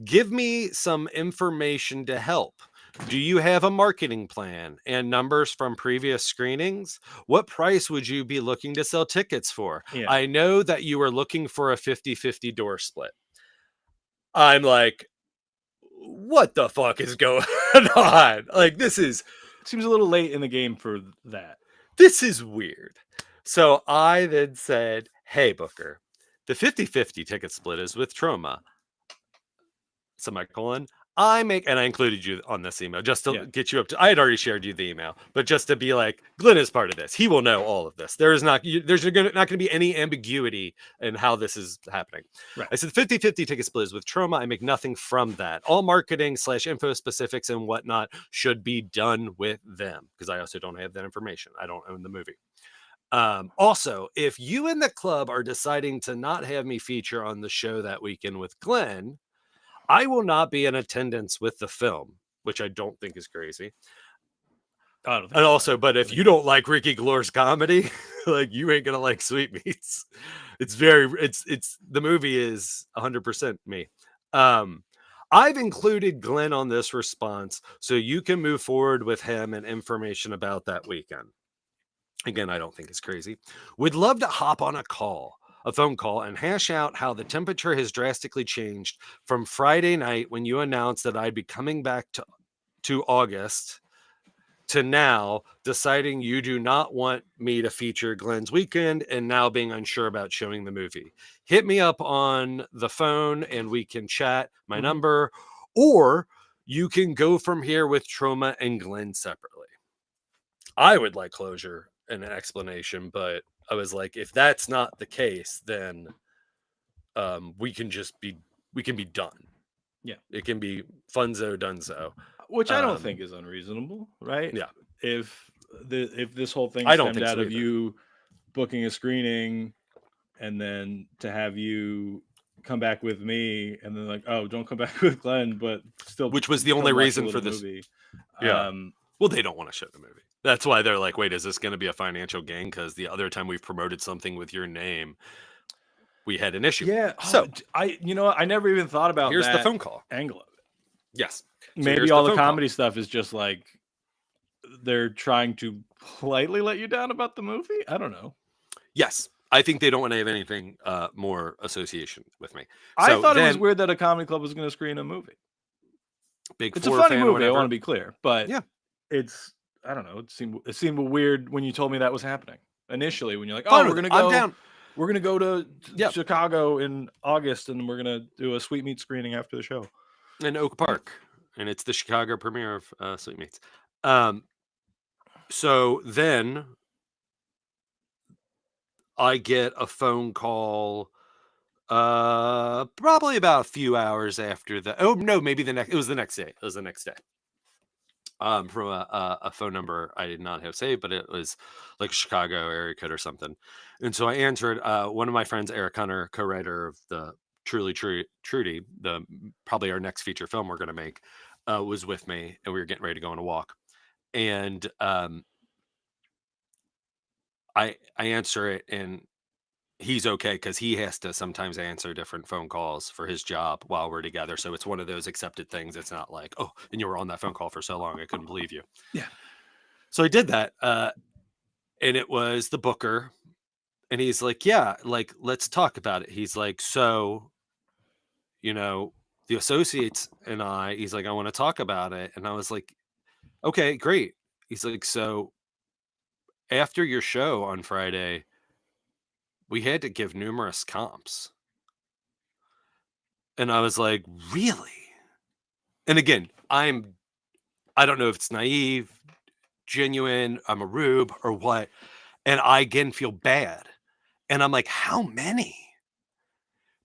Give me some information to help. Do you have a marketing plan and numbers from previous screenings? What price would you be looking to sell tickets for? Yeah. I know that you are looking for a 50-50 door split. I'm like, what the fuck is going on? Like, this seems a little late in the game for that. This is weird. So I then said, hey, Booker, the 50-50 ticket split is with Troma. Semicolon. and I included you on this email just to get you up to, I had already shared you the email, but just to be like, Glen is part of this. He will know all of this. There's not going to be any ambiguity in how this is happening. Right. I said 50-50 ticket split is with Trauma. I make nothing from that. All marketing / info specifics and whatnot should be done with them, because I also don't have that information. I don't own the movie. Also, if you and the club are deciding to not have me feature on the show that weekend with Glen, I will not be in attendance with the film, which I don't think is crazy. And also, but if you don't like Ricky Glore's comedy, like, you ain't gonna like Sweetmeats. It's the movie is 100% me. I've included Glen on this response so you can move forward with him and information about that weekend. Again, I don't think it's crazy. Would love to hop on a phone call, and hash out how the temperature has drastically changed from Friday night when you announced that I'd be coming back to August to now deciding you do not want me to feature Glen's weekend and now being unsure about showing the movie. Hit me up on the phone and we can chat. My number, or you can go from here with Trauma and Glen separately. I would like closure and an explanation, but I was like, if that's not the case, then we can be done. Yeah, it can be funzo dunzo, which I don't think is unreasonable, right? Yeah, if this whole thing I don't stemmed think out so of either. you booking a screening, and then to have you come back with me, and then like, oh, don't come back with Glen, but still, which was the only reason for this movie. Yeah. Well, they don't want to show the movie. That's why they're like, wait, is this going to be a financial gain? Because the other time we've promoted something with your name, we had an issue. Yeah. So I never even thought about here's that the phone call angle of it. Yes. So maybe all the comedy stuff is just like they're trying to politely let you down about the movie. I don't know. Yes. I think they don't want to have anything more association with me. I thought it was weird that a comedy club was going to screen a movie. It's a funny movie. I want to be clear, but yeah, it's, I don't know. It seemed weird when you told me that was happening initially. When you're like, oh, we're gonna go to Chicago in August, and we're gonna do a Sweetmeats screening after the show in Oak Park, and it's the Chicago premiere of Sweetmeats. So then I get a phone call. Probably about a few hours after the. Oh no, maybe it was the next day. It was the next day. From a phone number I did not have saved, but it was like a Chicago area code or something. And so I answered. One of my friends, Eric Hunter, co-writer of the Trudy, probably our next feature film we're going to make, was with me, and we were getting ready to go on a walk. And I answer it, and he's okay because he has to sometimes answer different phone calls for his job while we're together. So it's one of those accepted things. It's not like, oh, and you were on that phone call for so long, I couldn't believe you. Yeah. So I did that. And it was the booker. And he's like, yeah, like, let's talk about it. He's like, so, the associates and he's like, I want to talk about it. And I was like, okay, great. He's like, so after your show on Friday, we had to give numerous comps. And I was like, really? And again, I don't know if it's naive, genuine, I'm a rube or what. And I again feel bad. And I'm like, how many?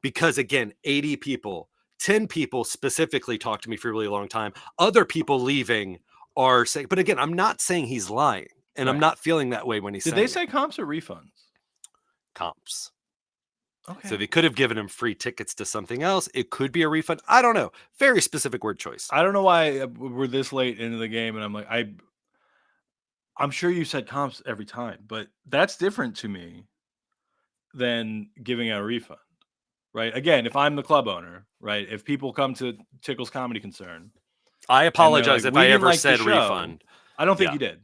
Because again, 80 people, 10 people specifically talked to me for a really long time. Other people leaving are saying, but again, I'm not saying he's lying. And I'm not feeling that way when he said. Did they say comps or refunds? Comps. Okay. So they could have given him free tickets to something else. It could be a refund. I don't know. Very specific word choice. I don't know why we're this late into the game, and I'm like, I'm sure you said comps every time, but that's different to me than giving out a refund, right? Again, if I'm the club owner, right? If people come to Tickle's Comedy Concern, I apologize like, if I ever said refund. I don't think you did.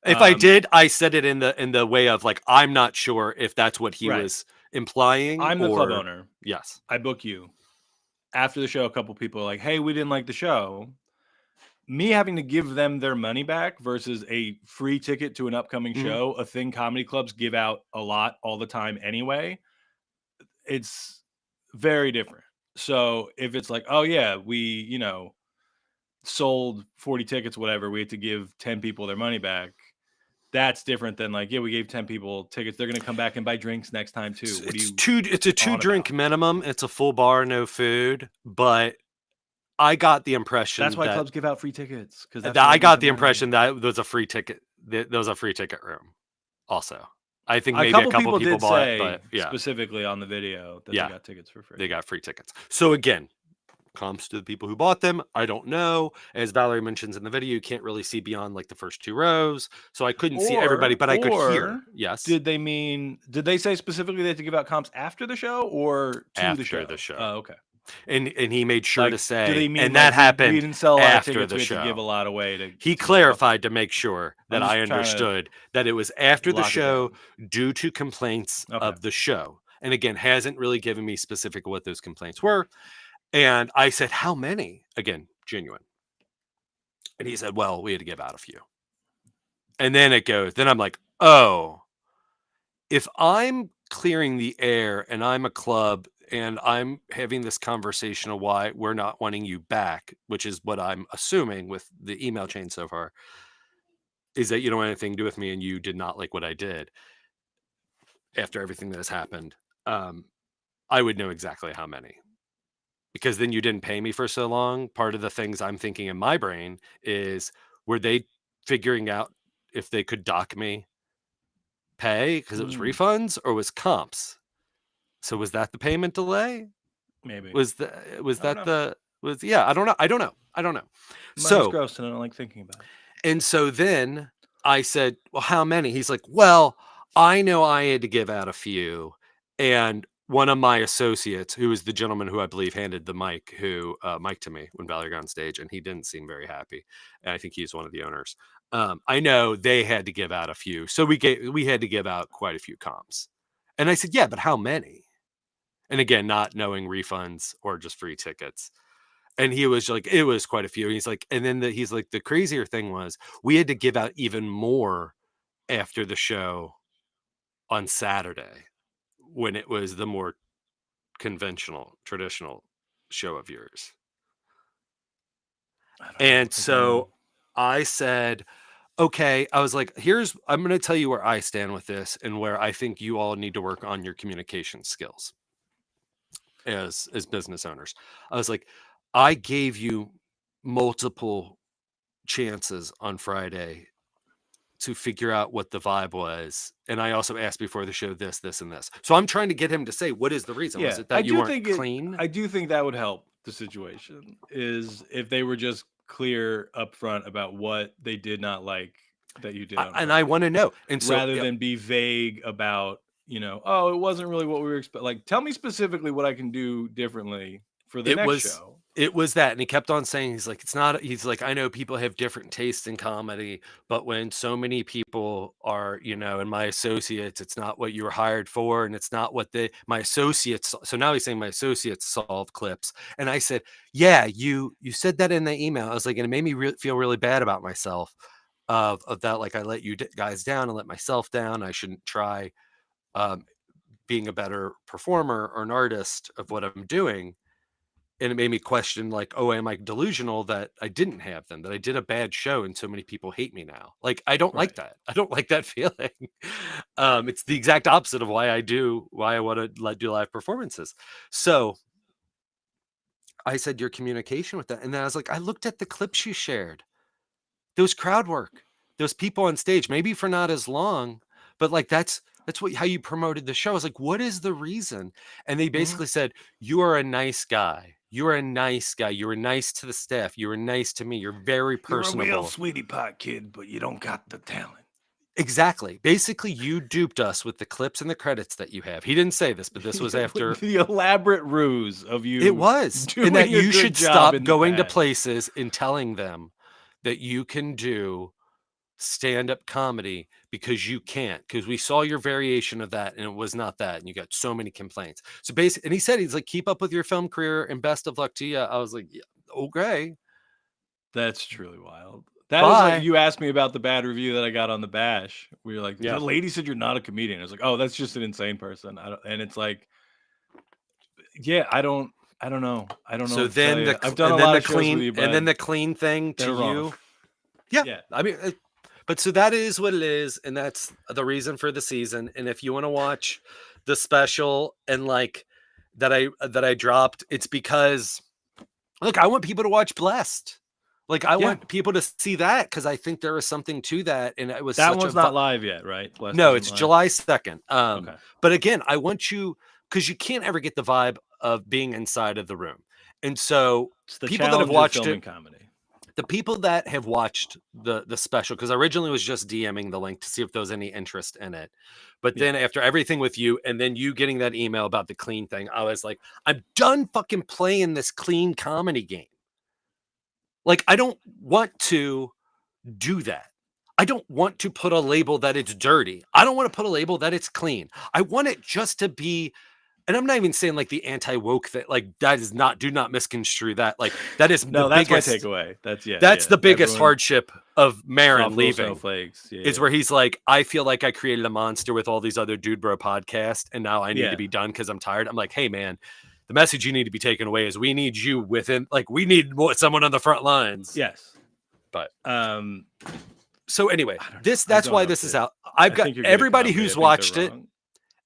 If I did, I said it in the way of like, I'm not sure if that's what he was implying. I'm the club owner. Yes. I book you. After the show, a couple people are like, hey, we didn't like the show. Me having to give them their money back versus a free ticket to an upcoming show, a thing comedy clubs give out a lot all the time anyway, it's very different. So if it's like, oh yeah, we, sold 40 tickets, whatever, we had to give 10 people their money back. That's different than like, yeah, we gave 10 people tickets. They're going to come back and buy drinks next time too. What It's do you? It's a 2-drink minimum. It's a full bar, no food. But I got the impression that's why clubs give out free tickets. Because I got the impression that there was a free ticket. There was a free ticket room. Also, I think maybe a couple people bought it, but yeah, specifically on the video that they got tickets for free. They got free tickets. So again, comps to the people who bought them. I don't know. As Valerie mentions in the video, you can't really see beyond like the first 2 rows. So I couldn't see everybody, but I could hear. Yes. Did they say specifically they had to give out comps after the show or after the show? Oh, okay. And he made sure to say, do they mean and that happened we didn't sell a lot after of tickets, the we show. had to give a lot away. He clarified to make sure that I understood that it was after the show due to complaints of the show. And again, hasn't really given me specific what those complaints were. And I said, how many? Again, genuine. And he said, well, we had to give out a few. And then then I'm like, oh, if I'm clearing the air and I'm a club and I'm having this conversation of why we're not wanting you back, which is what I'm assuming with the email chain so far, is that you don't want anything to do with me and you did not like what I did after everything that has happened. I would know exactly how many. Because then you didn't pay me for so long. Part of the things I'm thinking in my brain is, were they figuring out if they could dock me pay because it was refunds or was comps? So was that the payment delay? Maybe. Yeah, I don't know. Mine's gross and I don't like thinking about it. And so then I said, well, how many? He's like, well, I know I had to give out a few. And one of my associates, who is the gentleman who I believe handed the mic to me when Valerie got on stage, and he didn't seem very happy. And I think he's one of the owners. I know they had to give out a few. So we had to give out quite a few comps. And I said, yeah, but how many? And again, not knowing refunds or just free tickets. And he was like, it was quite a few. And he's like, and then he's like, the crazier thing was we had to give out even more after the show on Saturday, when it was the more conventional, traditional show of yours. And so I said, okay, I was like, I'm going to tell you where I stand with this and where I think you all need to work on your communication skills as business owners. I was like, I gave you multiple chances on Friday to figure out what the vibe was. And I also asked before the show this, and this. So I'm trying to get him to say, what is the reason? Yeah, was it that you weren't clean? I do think that would help the situation, is if they were just clear up front about what they did not like that you did. And I want to know. And so rather than be vague about, oh, it wasn't really what we were expecting. Like, tell me specifically what I can do differently for the next show. It was that. And he kept on saying, he's like, I know people have different tastes in comedy, but when so many people are, and my associates, it's not what you were hired for. And it's not what my associates. So now he's saying my associates solve clips. And I said, yeah, you said that in the email. I was like, and it made me feel really bad about myself of that. Like, I let you guys down and let myself down. I shouldn't try being a better performer or an artist of what I'm doing. And it made me question, like, oh, am I delusional that I didn't have them, that I did a bad show and so many people hate me now? Like, I don't like that. I don't like that feeling. It's the exact opposite of why I want to do live performances. So I said, your communication with that. And then I was like, I looked at the clips you shared. There was crowd work. There was people on stage, maybe for not as long, but like, that's how you promoted the show. I was like, what is the reason? And they basically said, you are a nice guy. You are a nice guy. You were nice to the staff. You were nice to me. You're very personable. You're a real sweetie pot kid, but you don't got the talent. Exactly. Basically, you duped us with the clips and the credits that you have. He didn't say this, but this was after the elaborate ruse of you. It was. And that you should stop going to places and telling them that you can do stand-up comedy because you can't, because we saw your variation of that and it was not that, and you got so many complaints. So basically, and he said, he's like, keep up with your film career and best of luck to you. I was like, yeah, okay. That's truly wild. That was like, you asked me about the bad review that I got on the Bash. We were like, the lady said you're not a comedian. I was like, oh, that's just an insane person. And it's like, yeah, I don't I don't know. So then I've done a lot of shows with you, and then the clean thing to you. Yeah. I mean, but so that is what it is, and that's the reason for the season. And if you want to watch the special and like that I dropped, it's because look, I want people to watch Blessed. Like I want people to see that because I think there is something to that, and it was that one's not live yet, right? Blessed no, it's live. July 2nd. Okay. But again, I want you because you can't ever get the vibe of being inside of the room, and so it's the people that have watched it, comedy. The people that have watched the special, because I originally was just DMing the link to see if there was any interest in it. But then after everything with you and then you getting that email about the clean thing, I was like, I'm done fucking playing this clean comedy game. Like, I don't want to do that. I don't want to put a label that it's dirty. I don't want to put a label that it's clean. I want it just to be. And I'm not even saying like the anti-woke that like that is not, do not misconstrue that. Like that is no, the that's biggest my takeaway. That's the biggest hardship of Marin leaving. Snowflakes. Is where he's like, I feel like I created a monster with all these other Dude Bro podcasts, and now I need to be done because I'm tired. I'm like, hey man, the message you need to be taken away is we need you within, like we need someone on the front lines. Yes. But so anyway, that's why this is out. I've got everybody who's watched it.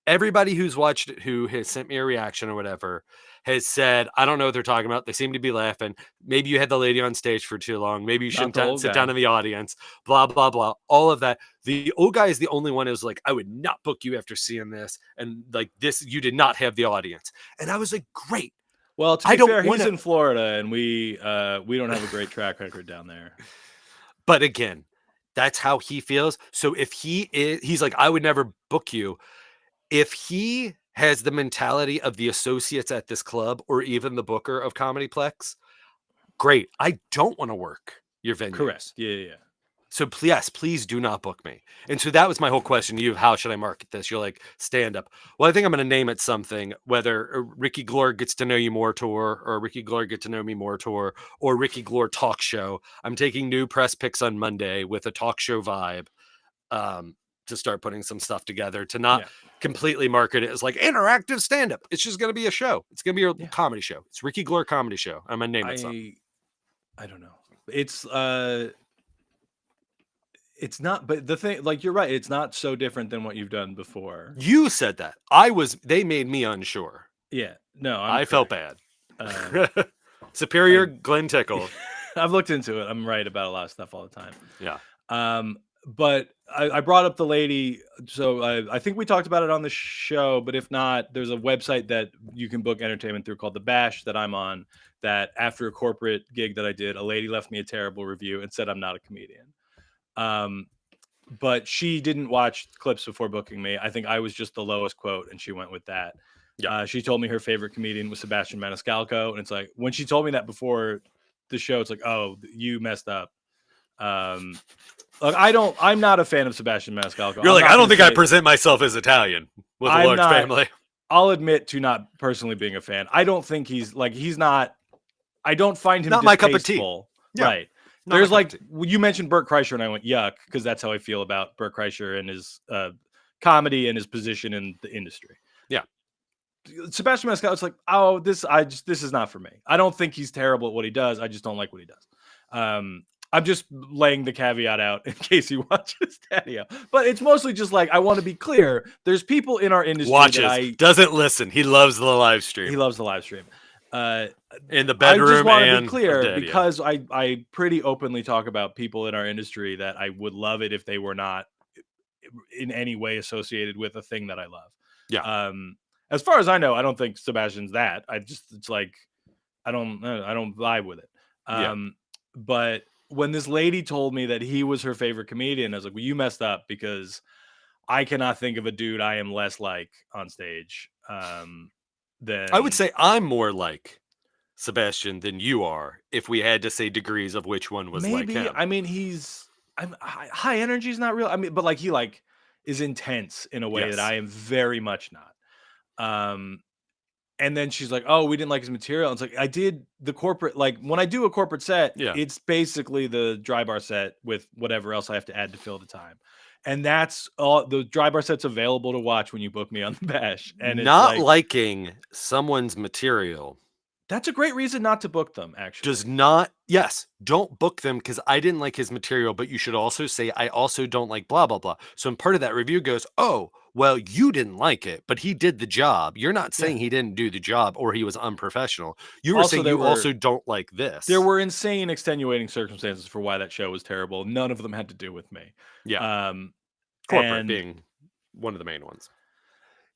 Everybody who's watched it, who has sent me a reaction or whatever, has said, I don't know what they're talking about. They seem to be laughing. Maybe you had the lady on stage for too long. Maybe you shouldn't sit down in the audience. Blah, blah, blah. All of that. The old guy is the only one who's like, I would not book you after seeing this. And like this, you did not have the audience. And I was like, great. Well, to be fair, he's in Florida and we don't have a great track record down there. But again, that's how he feels. So if he's like, I would never book you. If he has the mentality of the associates at this club or even the booker of Comedyplex, great. I don't want to work your venue. Correct. Yeah. So please do not book me. And so that was my whole question to you. How should I market this? You're like, stand up. Well, I think I'm going to name it something, whether Ricky Glore Gets to Know You More Tour or Ricky Glore Get to Know Me More Tour or Ricky Glore Talk Show. I'm taking new press picks on Monday with a talk show vibe. To start putting some stuff together, to not completely market it as like interactive stand-up. It's just going to be a show. It's going to be a comedy show. It's Ricky Glore Comedy Show. I'm going to name it something. I don't know. It's not, but the thing, like, you're right. It's not so different than what you've done before. You said that. They made me unsure. Yeah. No, I felt bad. Superior Glen Tickle. I've looked into it. I'm right about a lot of stuff all the time. Yeah. But I brought up the lady, so I think we talked about it on the show, but if not, there's a website that you can book entertainment through called The Bash that I'm on, that after a corporate gig that I did, a lady left me a terrible review and said I'm not a comedian. But she didn't watch clips before booking me. I think I was just the lowest quote, and she went with that. Yeah. She told me her favorite comedian was Sebastian Maniscalco, and it's like, when she told me that before the show, it's like, oh, you messed up. Look, I'm not a fan of Sebastian Maniscalco. You're like, I don't think I present myself as Italian with a large family. I'll admit to not personally being a fan. I don't think he's not, I don't find him not my cup of tea. Yeah. Right. There's like, you mentioned Bert Kreischer and I went, yuck, because that's how I feel about Bert Kreischer and his comedy and his position in the industry. Yeah. Sebastian Maniscalco, it's like, oh, this is not for me. I don't think he's terrible at what he does. I just don't like what he does. I'm just laying the caveat out in case he watches Daddio. But it's mostly just like, I want to be clear. There's people in our industry doesn't listen. He loves the live stream. He loves the live stream. In the bedroom. I just want to be clear because I pretty openly talk about people in our industry that I would love it if they were not in any way associated with a thing that I love. Yeah. As far as I know, I don't think Sebastian's that. It's like, I don't vibe with it. But when this lady told me that he was her favorite comedian, I was like, well, you messed up, because I cannot think of a dude I am less like on stage. Than I would say I'm more like Sebastian than you are, if we had to say degrees of which one was like him. I mean, high energy is not real. I mean, but like he is intense in a way that I am very much not. And then she's like, oh, we didn't like his material. And it's like, I did the corporate, like when I do a corporate set, it's basically the dry bar set with whatever else I have to add to fill the time. And that's all. The dry bar set's available to watch when you book me on the Bash. And not liking someone's material That's a great reason not to book them, actually. Don't book them because I didn't like his material, but you should also say, I also don't like blah, blah, blah. So in part of that review goes, oh, well, you didn't like it, but he did the job. You're not saying he didn't do the job or he was unprofessional. You were saying you also don't like this. There were insane extenuating circumstances for why that show was terrible. None of them had to do with me. Yeah. Corporate being one of the main ones.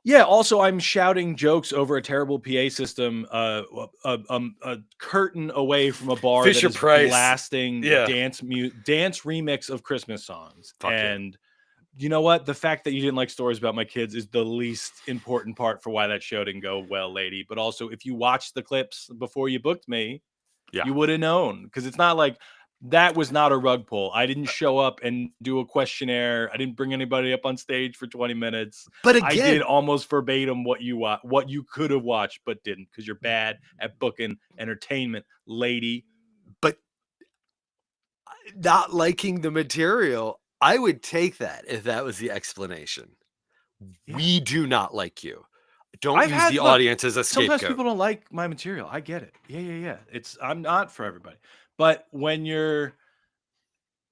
Yeah. Also, I'm shouting jokes over a terrible PA system, a curtain away from a bar Fisher that is Price. blasting dance remix of Christmas songs. You know what? The fact that you didn't like stories about my kids is the least important part for why that show didn't go well, lady. But also, if you watched the clips before you booked me, you would have known, because it's not like that was not a rug pull. I didn't show up and do a questionnaire. I didn't bring anybody up on stage for 20 minutes. But again, I did almost verbatim what you could have watched but didn't, because you're bad at booking entertainment, lady. But not liking the material, I would take that if that was the explanation. Yeah. We do not like you. Don't use the audience as a scapegoat. Sometimes people don't like my material. I get it. Yeah. I'm not for everybody. But when you're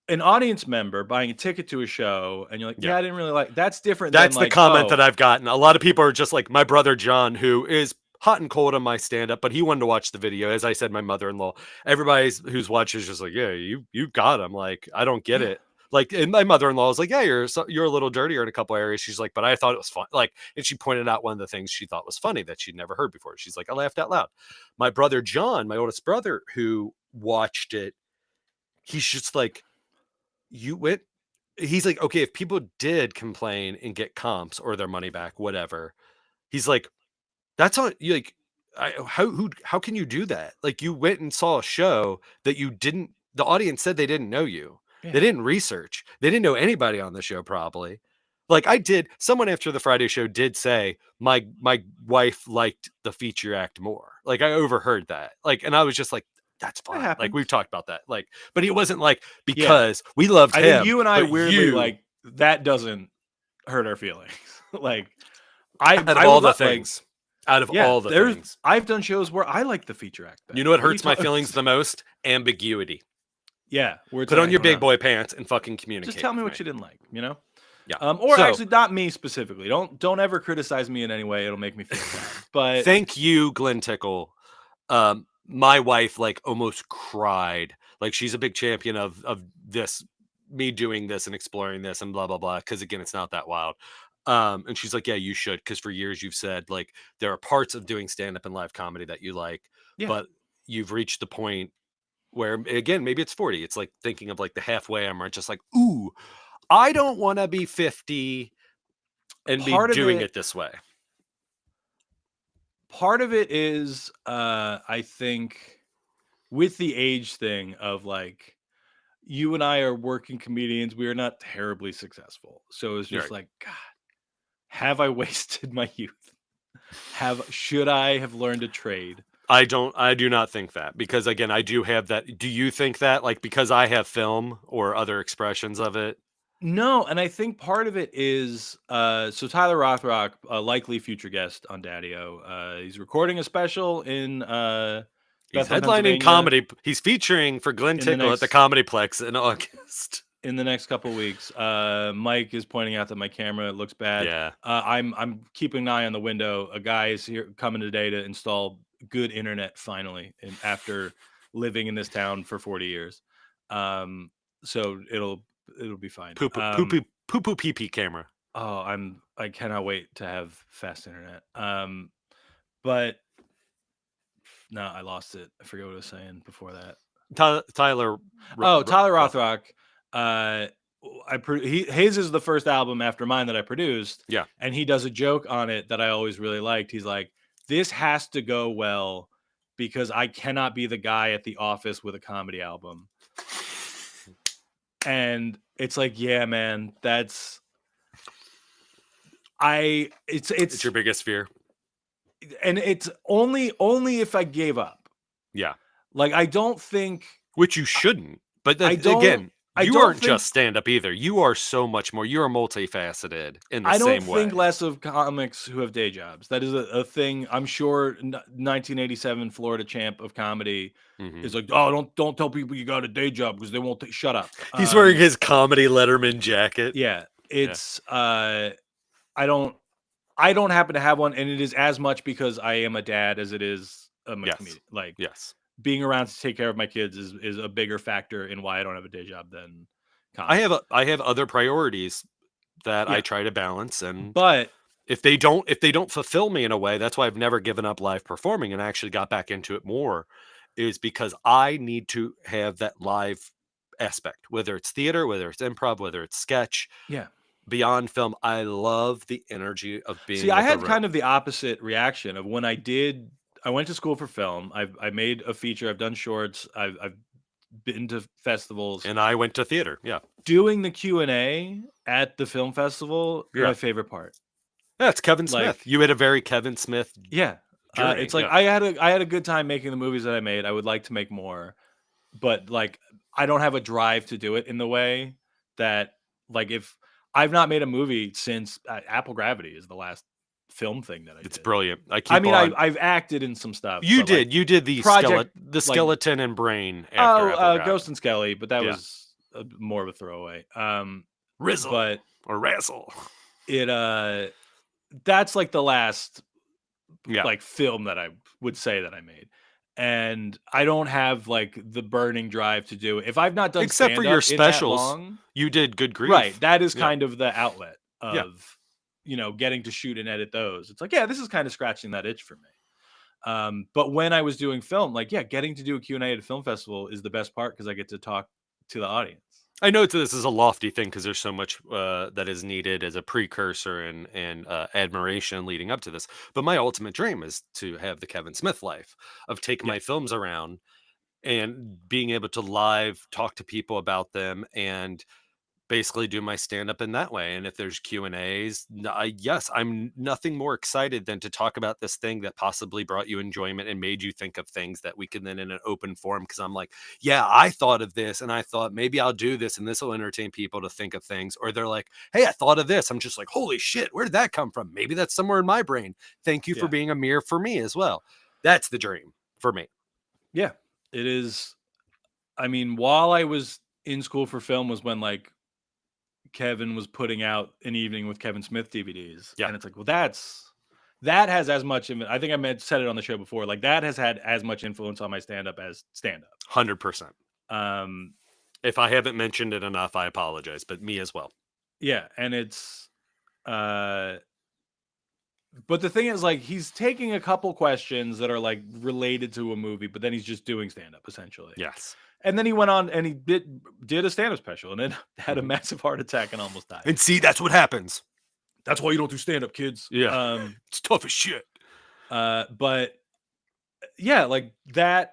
an audience member buying a ticket to a show and you're like, I didn't really like, that's different. That's the comment that I've gotten. A lot of people are just like my brother John, who is hot and cold on my stand-up, but he wanted to watch the video. As I said, my mother-in-law, everybody who's watching is just like, yeah, you got him. Like, I don't get it. Like, and my mother-in-law was like, yeah, you're a little dirtier in a couple areas. She's like, but I thought it was fun. Like, and she pointed out one of the things she thought was funny that she'd never heard before. She's like, I laughed out loud. My brother John, my oldest brother, who watched it, he's just like, he's like, okay, if people did complain and get comps or their money back, whatever, he's like, that's on you. Like, how can you do that? Like, you went and saw a show that the audience said they didn't know you. Yeah. They didn't research. They didn't know anybody on the show, probably. Like, someone after the Friday show did say, my wife liked the feature act more. Like, I overheard that. Like, and I was just like, that's fine. Like, we've talked about that. Like, but he wasn't like, because we loved him. I think you and I weirdly like, that doesn't hurt our feelings. Like, out of all the things. I've done shows where I like the feature act better. You know what hurts my feelings the most? Ambiguity. Yeah. Put on your big boy pants and fucking communicate. Just tell me what you didn't like, you know? Yeah. Actually, not me specifically. Don't ever criticize me in any way. It'll make me feel bad. But thank you, Glen Tickle. My wife like almost cried. Like, she's a big champion of this, me doing this and exploring this and blah blah blah. Because again, it's not that wild. And she's like, yeah, you should, because for years you've said like there are parts of doing stand-up and live comedy that you like, but you've reached the point where, again, maybe it's 40. It's like thinking of like the halfway mark, just like, ooh, I don't want to be 50 and be doing it this way. Part of it is, I think, with the age thing of like, you and I are working comedians. We are not terribly successful. So it's just like, God, have I wasted my youth? Should I have learned a trade? I do not think that, because again, I do have that. Do you think that, like, because I have film or other expressions of it? No, and I think part of it is, so Tyler Rothrock, a likely future guest on Daddio, he's recording a special in he's headlining comedy. He's featuring for Glen Tickle at the Comedyplex in August. In the next couple of weeks. Mike is pointing out that my camera looks bad. Yeah. I'm keeping an eye on the window. A guy is here coming today to install good internet finally, and after living in this town for 40 years. So it'll be fine. Poo pee pee camera. Oh, I cannot wait to have fast internet. But no, I lost it. I forget what I was saying before that. Tyler Rothrock. His is the first album after mine that I produced. Yeah. And he does a joke on it that I always really liked. He's like, this has to go well because I cannot be the guy at the office with a comedy album. And it's like, yeah, man, it's your biggest fear. And it's only if I gave up. Yeah. Like, I don't think, which you shouldn't, but You aren't just stand-up either. You are so much more. You are multifaceted in the same way. I don't think less of comics who have day jobs. That is a thing. I'm sure 1987 Florida champ of comedy is like, oh, don't tell people you got a day job because they won't shut up. He's wearing his comedy Letterman jacket. Yeah, it's I don't happen to have one, and it is as much because I am a dad as it is a comedian. Like, being around to take care of my kids is a bigger factor in why I don't have a day job than comedy. I have other priorities that I try to balance, but if they don't fulfill me in a way, that's why I've never given up live performing and actually got back into it more, is because I need to have that live aspect, whether it's theater, whether it's improv, whether it's sketch. Yeah. Beyond film, I love the energy of being. See, I had kind of the opposite reaction of when I went to school for film. I made a feature. I've done shorts. I've been to festivals, and I went to theater. Yeah, doing the Q&A at the film festival. My favorite part. Yeah, it's Kevin Smith. You had a very Kevin Smith. Yeah, it's like I had a good time making the movies that I made. I would like to make more, but like I don't have a drive to do it in the way that, like, if I've not made a movie since Apple Gravity is the last film thing that I did. It's brilliant. I've acted in some stuff. You did the skeleton and brain. After Ghost and Skelly, but that was more of a throwaway. Rizzle or Razzle. That's like the last like film that I would say that I made. And I don't have like the burning drive to do it. If I've not done except for your specials, you did Good Grief. Right. That is kind of the outlet of getting to shoot and edit those. It's like, this is kind of scratching that itch for me. But when I was doing film, like, getting to do a Q&A at a film festival is the best part because I get to talk to the audience. I know this is a lofty thing because there's so much that is needed as a precursor and admiration leading up to this. But my ultimate dream is to have the Kevin Smith life of taking my films around and being able to live talk to people about them and basically do my stand-up in that way. And if there's Q&As, I'm nothing more excited than to talk about this thing that possibly brought you enjoyment and made you think of things that we can then in an open forum, because I'm like, I thought of this and I thought maybe I'll do this and this will entertain people to think of things. Or they're like, hey, I thought of this. I'm just like, holy shit, where did that come from? Maybe that's somewhere in my brain. Thank you for being a mirror for me as well. That's the dream for me. Yeah, it is. I mean, while I was in school for film was when like Kevin was putting out an Evening with Kevin Smith DVDs. And it's like, well, that has as much, I think I said it on the show before, like that has had as much influence on my stand-up as stand-up. 100%. If I haven't mentioned it enough, I apologize, but me as well. Yeah. And it's, but the thing is, like, he's taking a couple questions that are like related to a movie, but then he's just doing stand-up essentially. Yes. And then he went on and he did a stand-up special and then had a massive heart attack and almost died. And see, that's what happens. That's why you don't do stand-up, kids. Yeah. It's tough as shit. But yeah, like that's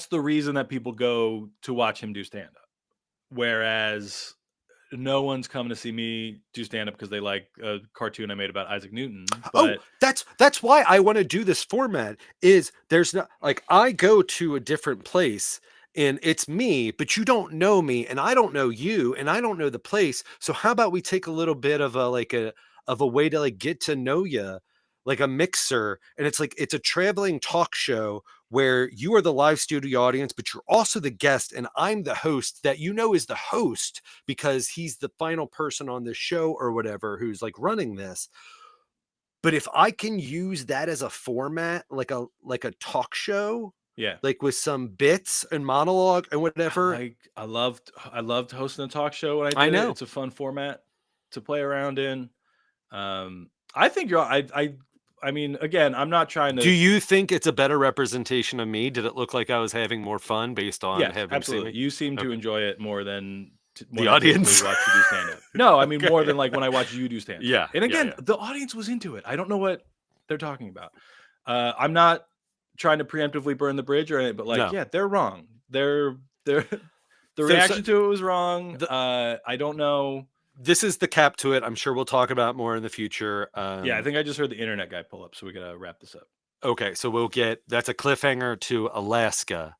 the reason that people go to watch him do stand-up. Whereas no one's coming to see me do stand-up because they like a cartoon I made about Isaac Newton. But that's why I want to do this format. Is there's not like I go to a different place and it's me, but you don't know me and I don't know you and I don't know the place. So how about we take a little bit of a way to like get to know you, like a mixer, and it's like it's a traveling talk show where you are the live studio audience, but you're also the guest, and I'm the host that is the host because he's the final person on the show or whatever who's like running this. But if I can use that as a format, like a talk show, like with some bits and monologue and whatever. I loved hosting a talk show when I did it. It's a fun format to play around in. I think I mean, again, I'm not trying to. Do you think it's a better representation of me? Did it look like I was having more fun based on having absolutely. seen me? You seem to enjoy it more than the audience. Watch you do stand-up. No, I mean more than like when I watch you do stand-up. Yeah. And again, the audience was into it. I don't know what they're talking about. I'm not trying to preemptively burn the bridge or anything, but like, they're wrong. The reaction to it was wrong. I don't know. This is the cap to it. I'm sure we'll talk about more in the future. I think I just heard the internet guy pull up, so we gotta wrap this up. Okay, so that's a cliffhanger to Alaska.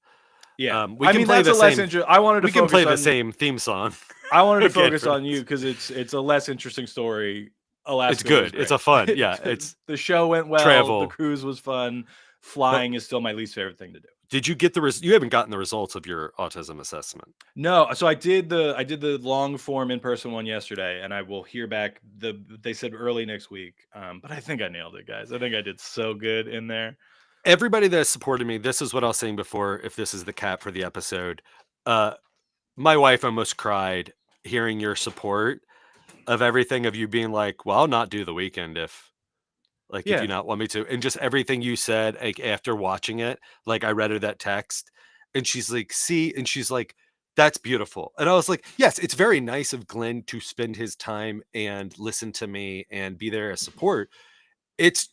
Yeah, we can play that's the a less same. interesting. I wanted to We can focus play the on, same theme song. I wanted to Okay, focus on friends. you because it's a less interesting story. Alaska It's good. was great. It's a fun. Yeah, it's the show went well. travel. The cruise was fun. Flying is still my least favorite thing to do. Did you get you haven't gotten the results of your autism assessment? No, so I did the long form in person one yesterday, and I will hear back. They said early next week, but I think I nailed it, guys. I think I did so good in there. Everybody that supported me, this is what I was saying before. If this is the cap for the episode, my wife almost cried hearing your support of everything, of you being like, "Well, I'll not do the weekend if you not want me to," and just everything you said. Like after watching it, like I read her that text, and she's like, "See," and she's like, "That's beautiful." And I was like, "Yes, it's very nice of Glenn to spend his time and listen to me and be there as support. It's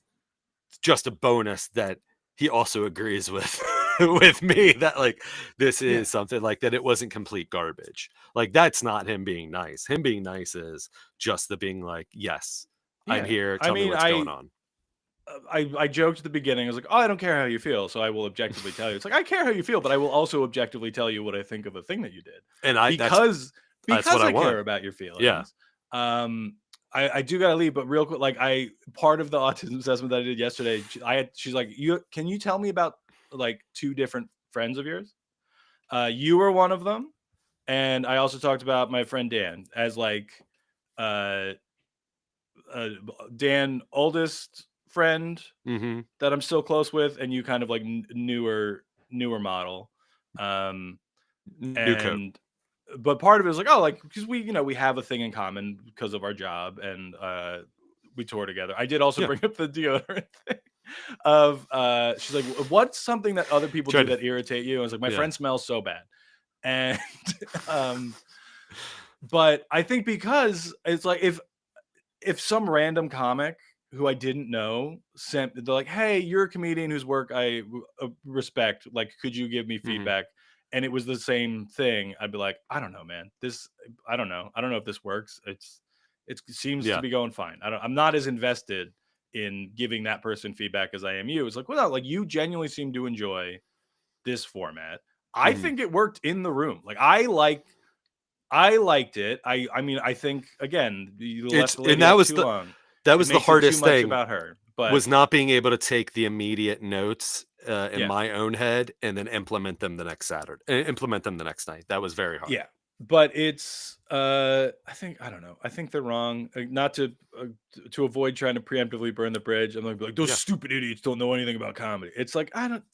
just a bonus that he also agrees with with me that like this is something like that. It wasn't complete garbage. Like that's not him being nice. Him being nice is just the being like, yes, I'm here. Tell me what's going on. I joked at the beginning. I was like, "Oh, I don't care how you feel, so I will objectively tell you." It's like I care how you feel, but I will also objectively tell you what I think of a thing that you did. And because that's what I care about your feelings. Yeah. I do gotta leave, but real quick, like part of the autism assessment that I did yesterday, she's like, can you tell me about like 2 different friends of yours? You were one of them, and I also talked about my friend Dan as like Dan, oldest friend that I'm still close with, and you kind of like newer model. New code. But part of it was like, oh, like because we have a thing in common because of our job, and we tour together. I did also bring up the deodorant thing of she's like, what's something that other people do that irritate you? I was like, my friend smells so bad, and but I think because it's like if some random comic who I didn't know they're like, hey, you're a comedian whose work I respect, like, could you give me feedback? And it was the same thing, I'd be like, I don't know, man. I don't know if this works. It seems to be going fine. I'm not as invested in giving that person feedback as I am you. It's like, well, no, like you genuinely seem to enjoy this format. I think it worked in the room. Like I liked it. I mean, I think again, you left the lady that was too long. That was the hardest thing about her, but was not being able to take the immediate notes in my own head and then implement them the next night. That was very hard. Yeah, but it's I think they're wrong. Not to avoid trying to preemptively burn the bridge. I'm gonna be like, those stupid idiots don't know anything about comedy. It's like I don't,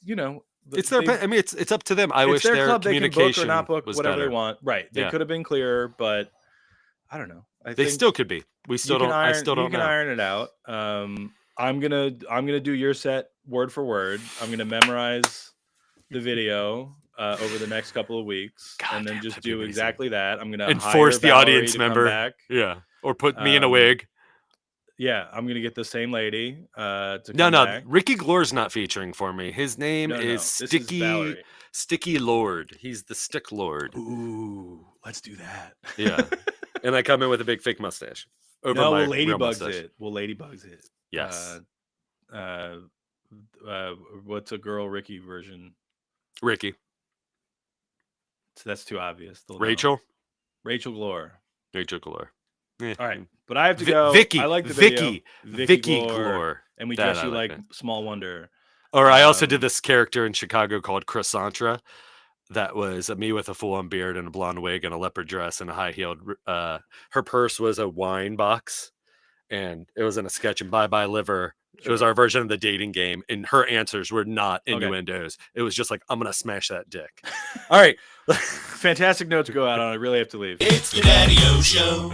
it's their. I mean, it's up to them. I wish their club, communication they can book or not book was whatever better. they want. Right? They could have been clearer, but I don't know. They still could be. We still don't. I still don't know. You can iron it out. I'm gonna do your set word for word. I'm gonna memorize the video over the next couple of weeks, and then just do exactly that. I'm gonna force the Valerie audience to member come back. Yeah, or put me in a wig. Yeah, I'm gonna get the same lady to come back. Ricky Glore's not featuring for me. His name is Sticky Lord. He's the Stick Lord. Ooh, let's do that. Yeah, and I come in with a big fake mustache. We'll Ladybugs it. Yes. What's a girl Ricky version? Ricky. So that's too obvious. Rachel Glore. Rachel Glore. Yeah. All right, but I have to go. Vicky. I like the video. Vicky Glore. And we dress you like Small Wonder. Or I also did this character in Chicago called Chrysantra. That was me with a full-on beard and a blonde wig and a leopard dress and a high-heeled. Her purse was a wine box, and it was in a sketch. And Bye Bye Liver. It was our version of the dating game, and her answers were not innuendos. It was just like, I'm gonna smash that dick. All right, fantastic note to go out on. I really have to leave. It's the Daddio Show.